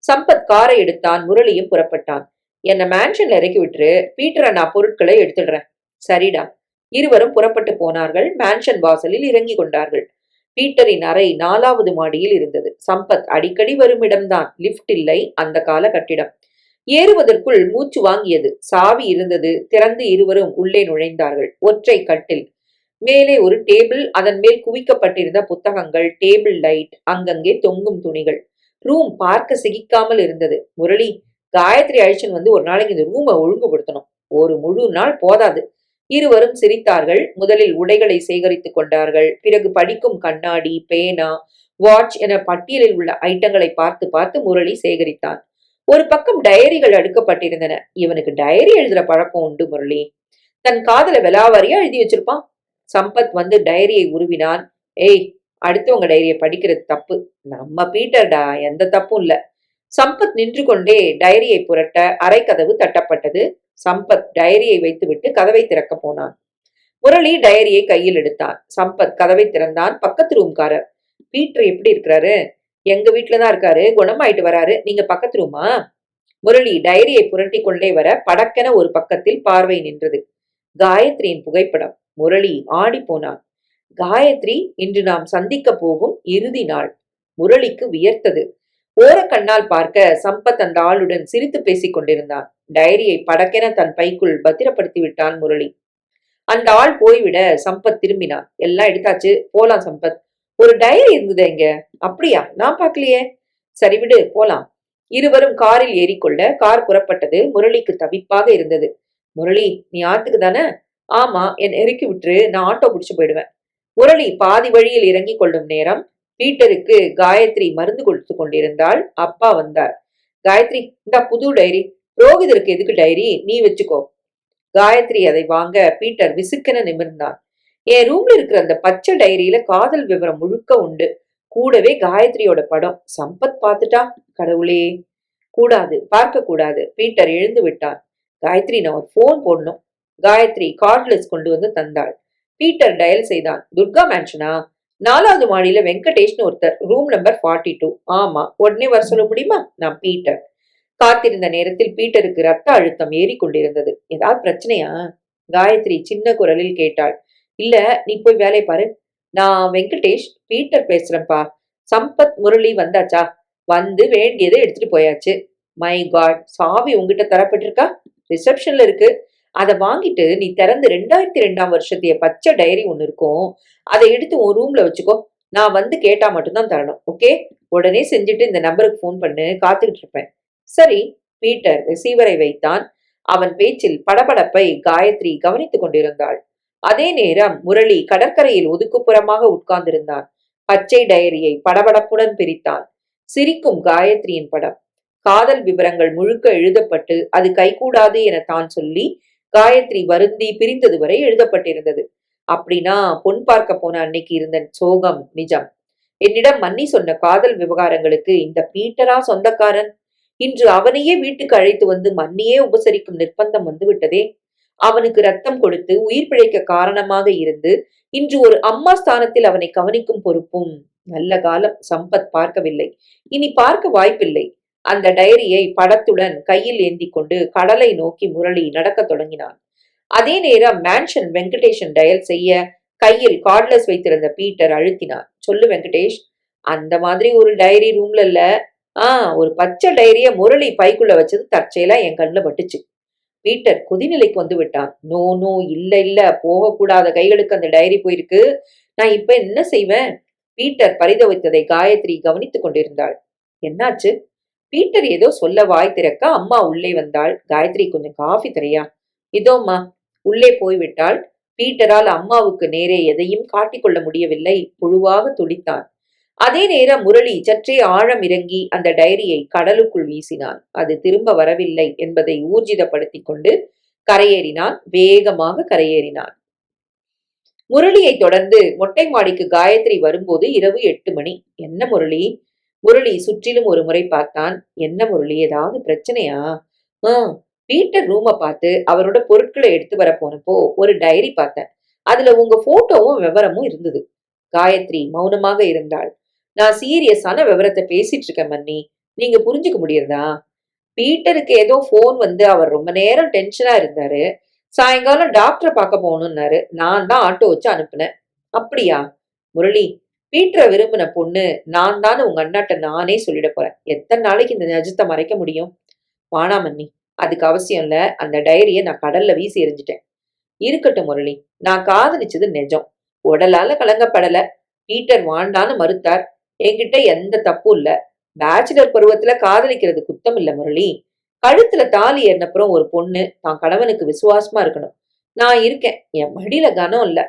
சம்பத் காரை எடுத்தான். முரளியும் புறப்பட்டான். என்ன மேன்ஷன்ல இறக்கி விட்டுரு. பீட்டரை நான் பொருட்களை எடுத்துடுறேன். சரிடா. இருவரும் புறப்பட்டு போனார்கள். மேன்ஷன் வாசலில் இறங்கி கொண்டார்கள். பீட்டரின் அறை 4வது மாடியில் இருந்தது. சம்பத் அடிக்கடி வரும் இடம்தான். லிப்ட் இல்லை. அந்த கால கட்டிடம். ஏறுவதற்குள் மூச்சு வாங்கியது. சாவி இருந்தது. திறந்து இருவரும் உள்ளே நுழைந்தார்கள். ஒற்றை கட்டில். மேலே ஒரு டேபிள், அதன் மேல் குவிக்கப்பட்டிருந்த புத்தகங்கள், டேபிள் லைட், அங்கங்கே தொங்கும் துணிகள். ரூம் பார்க்க சிகிக்காமல் இருந்தது. முரளி, காயத்ரி அழிச்சன் வந்து ஒரு நாளைக்கு இந்த ரூமை ஒழுங்குபடுத்தணும். ஒரு முழு நாள் போதாது. இருவரும் சிரித்தார்கள். முதலில் உடைகளை சேகரித்துக் கொண்டார்கள். பிறகு படிக்கும் கண்ணாடி, பேனா, வாட்ச் என பட்டியலில் உள்ள ஐட்டங்களை பார்த்து பார்த்து முரளி சேகரித்தான். ஒரு பக்கம் டயரிகள் அடுக்கப்பட்டிருந்தன. இவனுக்கு டயரி எழுதுற பழக்கம் உண்டு முரளி. தன் காதல விலாவாரியா எழுதி வச்சிருப்பான். சம்பத் வந்து டயரியை உருவினான். ஏய், அடுத்தவங்க டைரியை படிக்கிறது தப்பு. நம்ம பீட்டர்டா, எந்த தப்பும் இல்ல. சம்பத் நின்று கொண்டே டயரியை புரட்ட அரைக்கதவு தட்டப்பட்டது. சம்பத் டயரியை வைத்துவிட்டு கதவை திறக்க போனான். முரளி டயரியை கையில் எடுத்தான். சம்பத் கதவை திறந்தான். பக்கத்து ரூம்காரர். பீட்டர் எப்படி இருக்கிறாரு? எங்க வீட்டுலதான் இருக்காரு. குணமாயிட்டு வராரு. நீங்க பக்கத்து ரூமா? முரளி டயரியை புரட்டி கொண்டே வர படக்கென ஒரு பக்கத்தில் பார்வை நின்றது. காயத்ரியின் புகைப்படம். முரளி ஆடி போனான். காயத்ரி இன்று நாம் சந்திக்க போகும் இறுதி நாள். முரளிக்கு வியர்த்தது. ஓரக்கண்ணால் பார்க்க சம்பத் அந்த ஆளுடன் சிரித்து பேசிக் கொண்டிருந்தான். டயரியை படக்கென தன் பைக்குள் பத்திரப்படுத்தி விட்டான் முரளி. அந்த ஆள் போய்விட சம்பத் திரும்பினான். எல்லாம் எடுத்தாச்சு, போலாம் சம்பத். ஒரு டயரி இருந்தது எங்க? அப்படியா? நான் பார்க்கலையே. சரி விடு, போலாம். இருவரும் காரில் ஏறிக்கொள்ள கார் புறப்பட்டது. முரளிக்கு தவிப்பாக இருந்தது. முரளி, நீ ஆத்துக்கு தானே? ஆமா, என் இறக்கி விட்டுரு, நான் ஆட்டோ பிடிச்சு போயிடுவேன். முரளி பாதி வழியில் இறங்கிக் கொள்ளும் நேரம் பீட்டருக்கு காயத்ரி மருந்து கொடுத்து கொண்டிருந்தாள். அப்பா வந்தார். காயத்ரி, இந்த புது டைரி. புரோகிதருக்கு எதுக்கு டைரி? நீ வச்சுக்கோ. காயத்ரி அதை வாங்க பீட்டர் விசுக்கென நிமிர்ந்தான். என் ரூம்ல இருக்கிற அந்த பச்சை டைரியில காதல் விவரம் முழுக்க உண்டு. கூடவே காயத்ரியோட படம். சம்பத் பார்த்துட்டா? கடவுளே! கூடாது, பார்க்க கூடாது. பீட்டர் எழுந்து விட்டான். காயத்ரி, நான் ஒரு போன் போடணும். காயத்ரி கார்ட்லெஸ் கொண்டு வந்து தந்தாள். பீட்டர் டயல் செய்தான். துர்கா மேன்ஷனா? 4வது மாடியில வெங்கடேஷ்னு ஒருத்தர். Room number 42. ஆமா, உடனே வர சொல்ல முடியுமா? நான் பீட்டர். காத்திருந்த நேரத்தில் பீட்டருக்கு ரத்த அழுத்தம் ஏறிக்கொண்டிருந்தது. ஏதாவது பிரச்சனையா? காயத்ரி சின்ன குரலில் கேட்டாள். இல்ல, நீ போய் வேலை பாரு. நான் வெங்கடேஷ், பீட்டர் பேசுறேன்பா. சம்பத், முரளி வந்தாச்சா? வந்து வேண்டியதை எடுத்துட்டு போயாச்சு. மை காட், சாவி உங்ககிட்ட தரப்பட்டிருக்கா? ரிசப்ஷன்ல இருக்கு. அதை வாங்கிட்டு நீ திறந்து 2002ஆம் வருஷத்தைய பச்சை டைரி ஒண்ணு இருக்கும். அதை எடுத்து உன் ரூம்ல வச்சுக்கோ. நான் வந்து கேட்டா மட்டும்தான் தரணும். ஓகே? உடனே செஞ்சுட்டு இந்த நம்பருக்கு போன் பண்ணு. காத்துக்கிட்டு இருப்பேன். சரி. பீட்டர் ரிசீவரை வைத்தான். அவன் பேச்சில் படபடப்பை காயத்ரி கவனித்துக் கொண்டிருந்தாள். அதே நேரம் முரளி கடற்கரையில் ஒதுக்குப்புறமாக உட்கார்ந்திருந்தான். பச்சை டைரியை படபடப்புடன் பிரித்தான். சிரிக்கும் காயத்ரியின் படம். காதல் விவரங்கள் முழுக்க எழுதப்பட்டு அது கைகூடாது என தான் சொல்லி காயத்ரி வருந்தி பிரிந்தது வரை எழுதப்பட்டிருந்தது. அப்படின்னா பொன் பார்க்க போன அன்னைக்கு இருந்த சோகம் நிஜம். என்னிடம் மன்னி சொன்ன காதல் விவகாரங்களுக்கு இந்த பீட்டரா சொந்தக்காரன்? இன்று அவனையே வீட்டுக்கு அழைத்து வந்து மன்னியே உபசரிக்கும் நிர்பந்தம் வந்து விட்டதே. அவனுக்கு ரத்தம் கொடுத்து உயிர் பிழைக்க காரணமாக இருந்து இன்று ஒரு அம்மா ஸ்தானத்தில் அவனை கவனிக்கும் பொறுப்பும். நல்ல காலம் சம்பத் பார்க்கவில்லை. இனி பார்க்க வாய்ப்பில்லை. அந்த டைரியை படத்துடன் கையில் ஏந்தி கொண்டு கடலை நோக்கி முரளி நடக்க தொடங்கினான். அதே நேரம் மேன்ஷன் வெங்கடேஷன் டயல் செய்ய கையில் கார்ட்லெஸ் வைத்திருந்த பீட்டர் அழுத்தினான். சொல்லு வெங்கடேஷ். அந்த மாதிரி ஒரு டைரி ரூம்ல இல்ல. ஒரு பச்சை டைரிய முரளி பைக்குள்ள வச்சது தற்செயலா என் கண்ணுல பட்டுச்சு. பீட்டர் கொதிநிலைக்கு வந்து விட்டான். நோ நோ, இல்ல இல்ல, போகக்கூடாத கைகளுக்கு அந்த டைரி போயிருக்கு. நான் இப்ப என்ன செய்வேன்? பீட்டர் பரிதவித்ததை காயத்ரி கவனித்துக் கொண்டிருந்தாள். என்னாச்சு? பீட்டர் ஏதோ சொல்ல வாய் திறக்க அம்மா உள்ளே வந்தாள். காயத்ரி, கொஞ்சம் காஃபி தரியா? இதோம்மா. உள்ளே போய்விட்டாள். பீட்டரால் அம்மாவுக்கு நேரே எதையும் காட்டிக்கொள்ள முடியவில்லை. புழுவாக துடித்தான். அதே நேரம் முரளி சற்றே ஆழம் இறங்கி அந்த டைரியை கடலுக்குள் வீசினான். அது திரும்ப வரவில்லை என்பதை ஊர்ஜிதப்படுத்திக் கொண்டு கரையேறினான். வேகமாக கரையேறினான். முரளியை தொடர்ந்து மொட்டை மாடிக்கு காயத்ரி வரும்போது இரவு 8 மணி. என்ன முரளி? முரளி சுற்றிலும் ஒரு முறை பார்த்தான். என்ன முரளி, ஏதாவது பிரச்சனையா? ஆ, பீட்டர் ரூமை பார்த்து அவரோட பொருட்களை எடுத்து வர போனப்போ ஒரு டைரி பார்த்தேன். அதுல உங்க போட்டோவும் விவரமும் இருந்தது. காயத்ரி மௌனமாக இருந்தாள். நான் சீரியஸான விவரத்தை பேசிட்டு இருக்கேன் மன்னி. நீங்க புரிஞ்சுக்க முடியறதா? பீட்டருக்கு ஏதோ போன் வந்து அவர் ரொம்ப நேரம் டென்ஷனா இருந்தாரு. சாயங்காலம் டாக்டரை பார்க்க போகணும்னாரு. நான் தான் ஆட்டோ வச்சு அனுப்புனேன். அப்படியா? முரளி, பீட்டரை விரும்பின பொண்ணு நான் தானே உங்க அண்ணாட்ட நானே சொல்லிட போறேன். எத்தனை நாளைக்கு இந்த நிஜத்தை மறைக்க முடியும்? வானாமண்ணி, அதுக்கு அவசியம் இல்ல. அந்த டைரியை நான் கடல்ல வீசி எறிஞ்சிட்டேன். இருக்கட்டும் முரளி, நான் காதலிச்சது நிஜம். உடலால கலங்கப்படல. பீட்டர் வாண்டான்னு மறுத்தார். என்கிட்ட எந்த தப்பும் இல்ல. பேச்சுலர் பருவத்துல காதலிக்கிறது குத்தம் இல்ல முரளி. கழுத்துல தாலி ஏறினப்புறம் ஒரு பொண்ணு தான் கணவனுக்கு விசுவாசமா இருக்கணும். நான் இருக்கேன். என் மடியில கனம் இல்ல.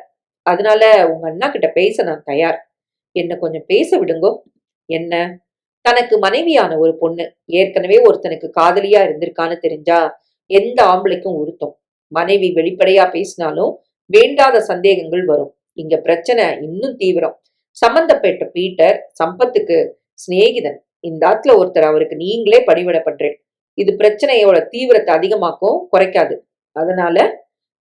அதனால உங்க அண்ணா கிட்ட பேச நான் தயார். என்ன கொஞ்சம் பேச விடுங்கோ. என்ன? தனக்கு மனைவியான ஒரு பொண்ணு ஏற்கனவே ஒருத்தனுக்கு காதலியா இருந்திருக்கான்னு தெரிஞ்சா எந்த ஆம்பளைக்கும் உறுத்தும். மனைவி வெளிப்படையா பேசினாலும் வேண்டாத சந்தேகங்கள் வரும். இங்க பிரச்சனை இன்னும் தீவிரம். சம்பந்தப்பட்ட பீட்டர் சம்பத்துக்கு சிநேகிதன். இந்த ஆத்துல ஒருத்தர் அவருக்கு நீங்களே படிவிட பண்றேன். இது பிரச்சனையோட தீவிரத்தை அதிகமாக்கும், குறைக்காது. அதனால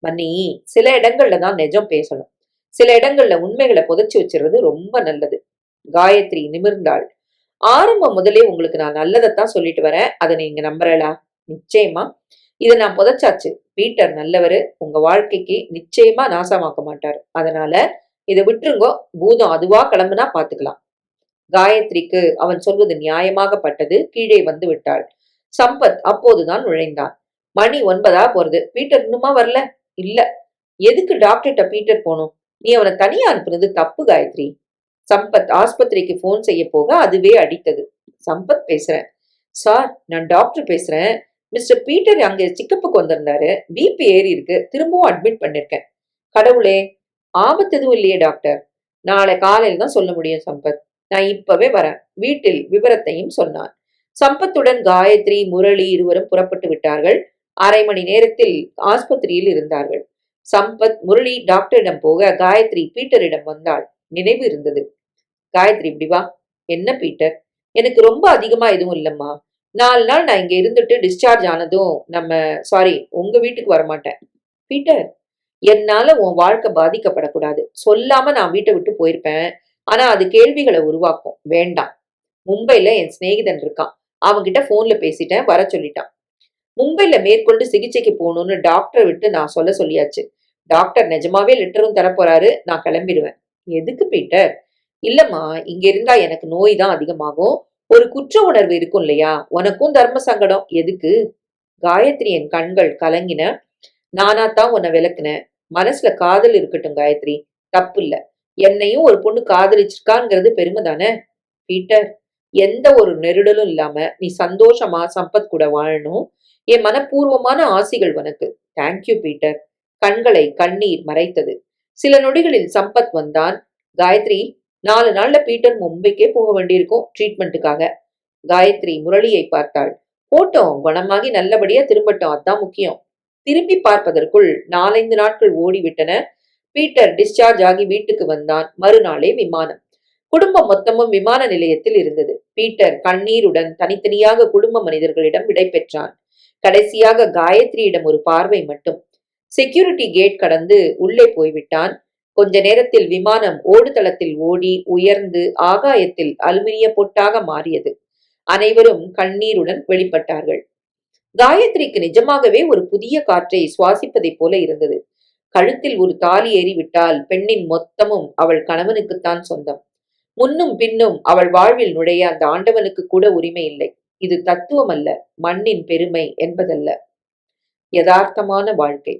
மன்னி, சில இடங்கள்ல தான் நிஜம் பேசணும். சில இடங்கள்ல உண்மைகளை புதைச்சு வச்சிருறது ரொம்ப நல்லது. காயத்ரி நிமிர்ந்தாள். ஆரம்பம் முதலே உங்களுக்கு நான் நல்லதைத்தான் சொல்லிட்டு வரேன். அதை நீங்க நம்புறலா? நிச்சயமா. இதை நான் புதைச்சாச்சு. பீட்டர் நல்லவரு. உங்க வாழ்க்கைக்கு நிச்சயமா நாசமாக்க மாட்டாரு. அதனால இதை விட்டுருங்கோ. பூதம் அதுவா கிளம்புனா பாத்துக்கலாம். காயத்ரிக்கு அவன் சொல்வது நியாயமாக பட்டது. கீழே வந்து விட்டாள். சம்பத் அப்போதுதான் நுழைந்தான். மணி 9 போறது. பீட்டர் இன்னுமா வரல? இல்ல. எதுக்கு டாக்டர்கிட்ட பீட்டர் போகணும்? நீ அவனை தனியா அனுப்புனது தப்பு காயத்ரி. சம்பத் ஆஸ்பத்திரிக்கு போன் செய்ய போக அதுவே அடித்தது. சம்பத் பேசுறேன். சார், நான் டாக்டர் பேசுறேன். மிஸ்டர் பீட்டர் அங்க சிக்கப்புக்கு வந்திருந்தாரு. பிபி ஏறி இருக்கு. திரும்பவும் அட்மிட் பண்ணிருக்கேன். கடவுளே, ஆபத்து எதுவும் இல்லையே டாக்டர்? நாளை காலையில் தான் சொல்ல முடியும் சம்பத். நான் இப்பவே வரேன். வீட்டில் விவரத்தையும் சொன்னான். சம்பத்துடன் காயத்ரி, முரளி இருவரும் புறப்பட்டு விட்டார்கள். அரை மணி நேரத்தில் ஆஸ்பத்திரியில் இருந்தார்கள். சம்பத், முரளி டாக்டரிடம் போக காயத்ரி பீட்டரிடம் வந்தாள். நினைவு இருந்தது. காயத்ரி, இப்படி வா. என்ன பீட்டர்? எனக்கு ரொம்ப அதிகமா எதுவும் இல்லம்மா. 4 நாள் நான் இங்க இருந்துட்டு டிஸ்சார்ஜ் ஆனதும் உங்க வீட்டுக்கு வரமாட்டேன். பீட்டர், என்னால உன் வாழ்க்கை பாதிக்கப்படக்கூடாது. சொல்லாம நான் வீட்டை விட்டு போயிருப்பேன். ஆனா அது கேள்விகளை உருவாக்கும். வேண்டாம். மும்பைல என் சிநேகிதன் இருக்கான். அவன்கிட்ட போன்ல பேசிட்டேன். வர சொல்லிட்டான். மும்பைல மேற்கொண்டு சிகிச்சைக்கு போகணும்னு டாக்டரை விட்டு நான் சொல்லியாச்சு. டாக்டர் நிஜமாவே லெட்டரும் தரப்போறாரு. நான் கிளம்பிடுவேன். எதுக்கு பீட்டர்? இல்லம்மா, இங்க இருந்தா எனக்கு நோய் தான் அதிகமாகும். ஒரு குற்ற உணர்வு இருக்கும் இல்லையா? உனக்கும் தர்ம சங்கடம். எதுக்கு? காயத்ரியின் கண்கள் கலங்கின. நானாத்தான் உன்னை விளக்குனேன். மனசுல காதல் இருக்கட்டும் காயத்ரி, தப்பு இல்ல. என்னையும் ஒரு பொண்ணு காதலிச்சிருக்காங்கிறது பெருமை தானே? பீட்டர், எந்த ஒரு நெருடலும் இல்லாம நீ சந்தோஷமா சம்பத் கூட வாழணும். என் மனப்பூர்வமான ஆசிகள் உனக்கு. Thank you Peter. கண்களை கண்ணீர் மறைத்தது. சில நொடிகளில் சம்பத் வந்தான். காயத்ரி, 4 நாள்ல பீட்டர் மும்பைக்கே போக வேண்டியிருக்கும் ட்ரீட்மெண்ட்டுக்காக. காயத்ரி முரளியை பார்த்தாள். போட்டோம், குணமாகி நல்லபடியா திரும்பட்டும், அதான் முக்கியம். திரும்பி பார்ப்பதற்குள் 4-5 நாட்கள் ஓடிவிட்டன. பீட்டர் டிஸ்சார்ஜ் ஆகி வீட்டுக்கு வந்தான். மறுநாளே விமானம். குடும்பம் மொத்தமும் விமான நிலையத்தில் இருந்தது. பீட்டர் கண்ணீருடன் தனித்தனியாக குடும்ப மனிதர்களிடம் விடை பெற்றான். கடைசியாக காயத்ரியிடம் ஒரு பார்வை மட்டும். செக்யூரிட்டி கேட் கடந்து உள்ளே போய்விட்டான். கொஞ்ச நேரத்தில் விமானம் ஓடுதளத்தில் ஓடி உயர்ந்து ஆகாயத்தில் அலுமினிய பொட்டாக மாறியது. அனைவரும் கண்ணீருடன் வெளிப்பட்டார்கள். காயத்ரிக்கு நிஜமாகவே ஒரு புதிய காற்றை சுவாசிப்பதைப் போல இருந்தது. கழுத்தில் ஒரு தாலி ஏறிவிட்டால் பெண்ணின் மொத்தமும் அவள் கணவனுக்குத்தான் சொந்தம். முன்னும் பின்னும் அவள் வாழ்வில் நுழைய அந்த ஆண்டவனுக்கு கூட உரிமை இல்லை. இது தத்துவம் அல்ல, மண்ணின் பெருமை என்பதல்ல. யதார்த்தமான வாழ்க்கை.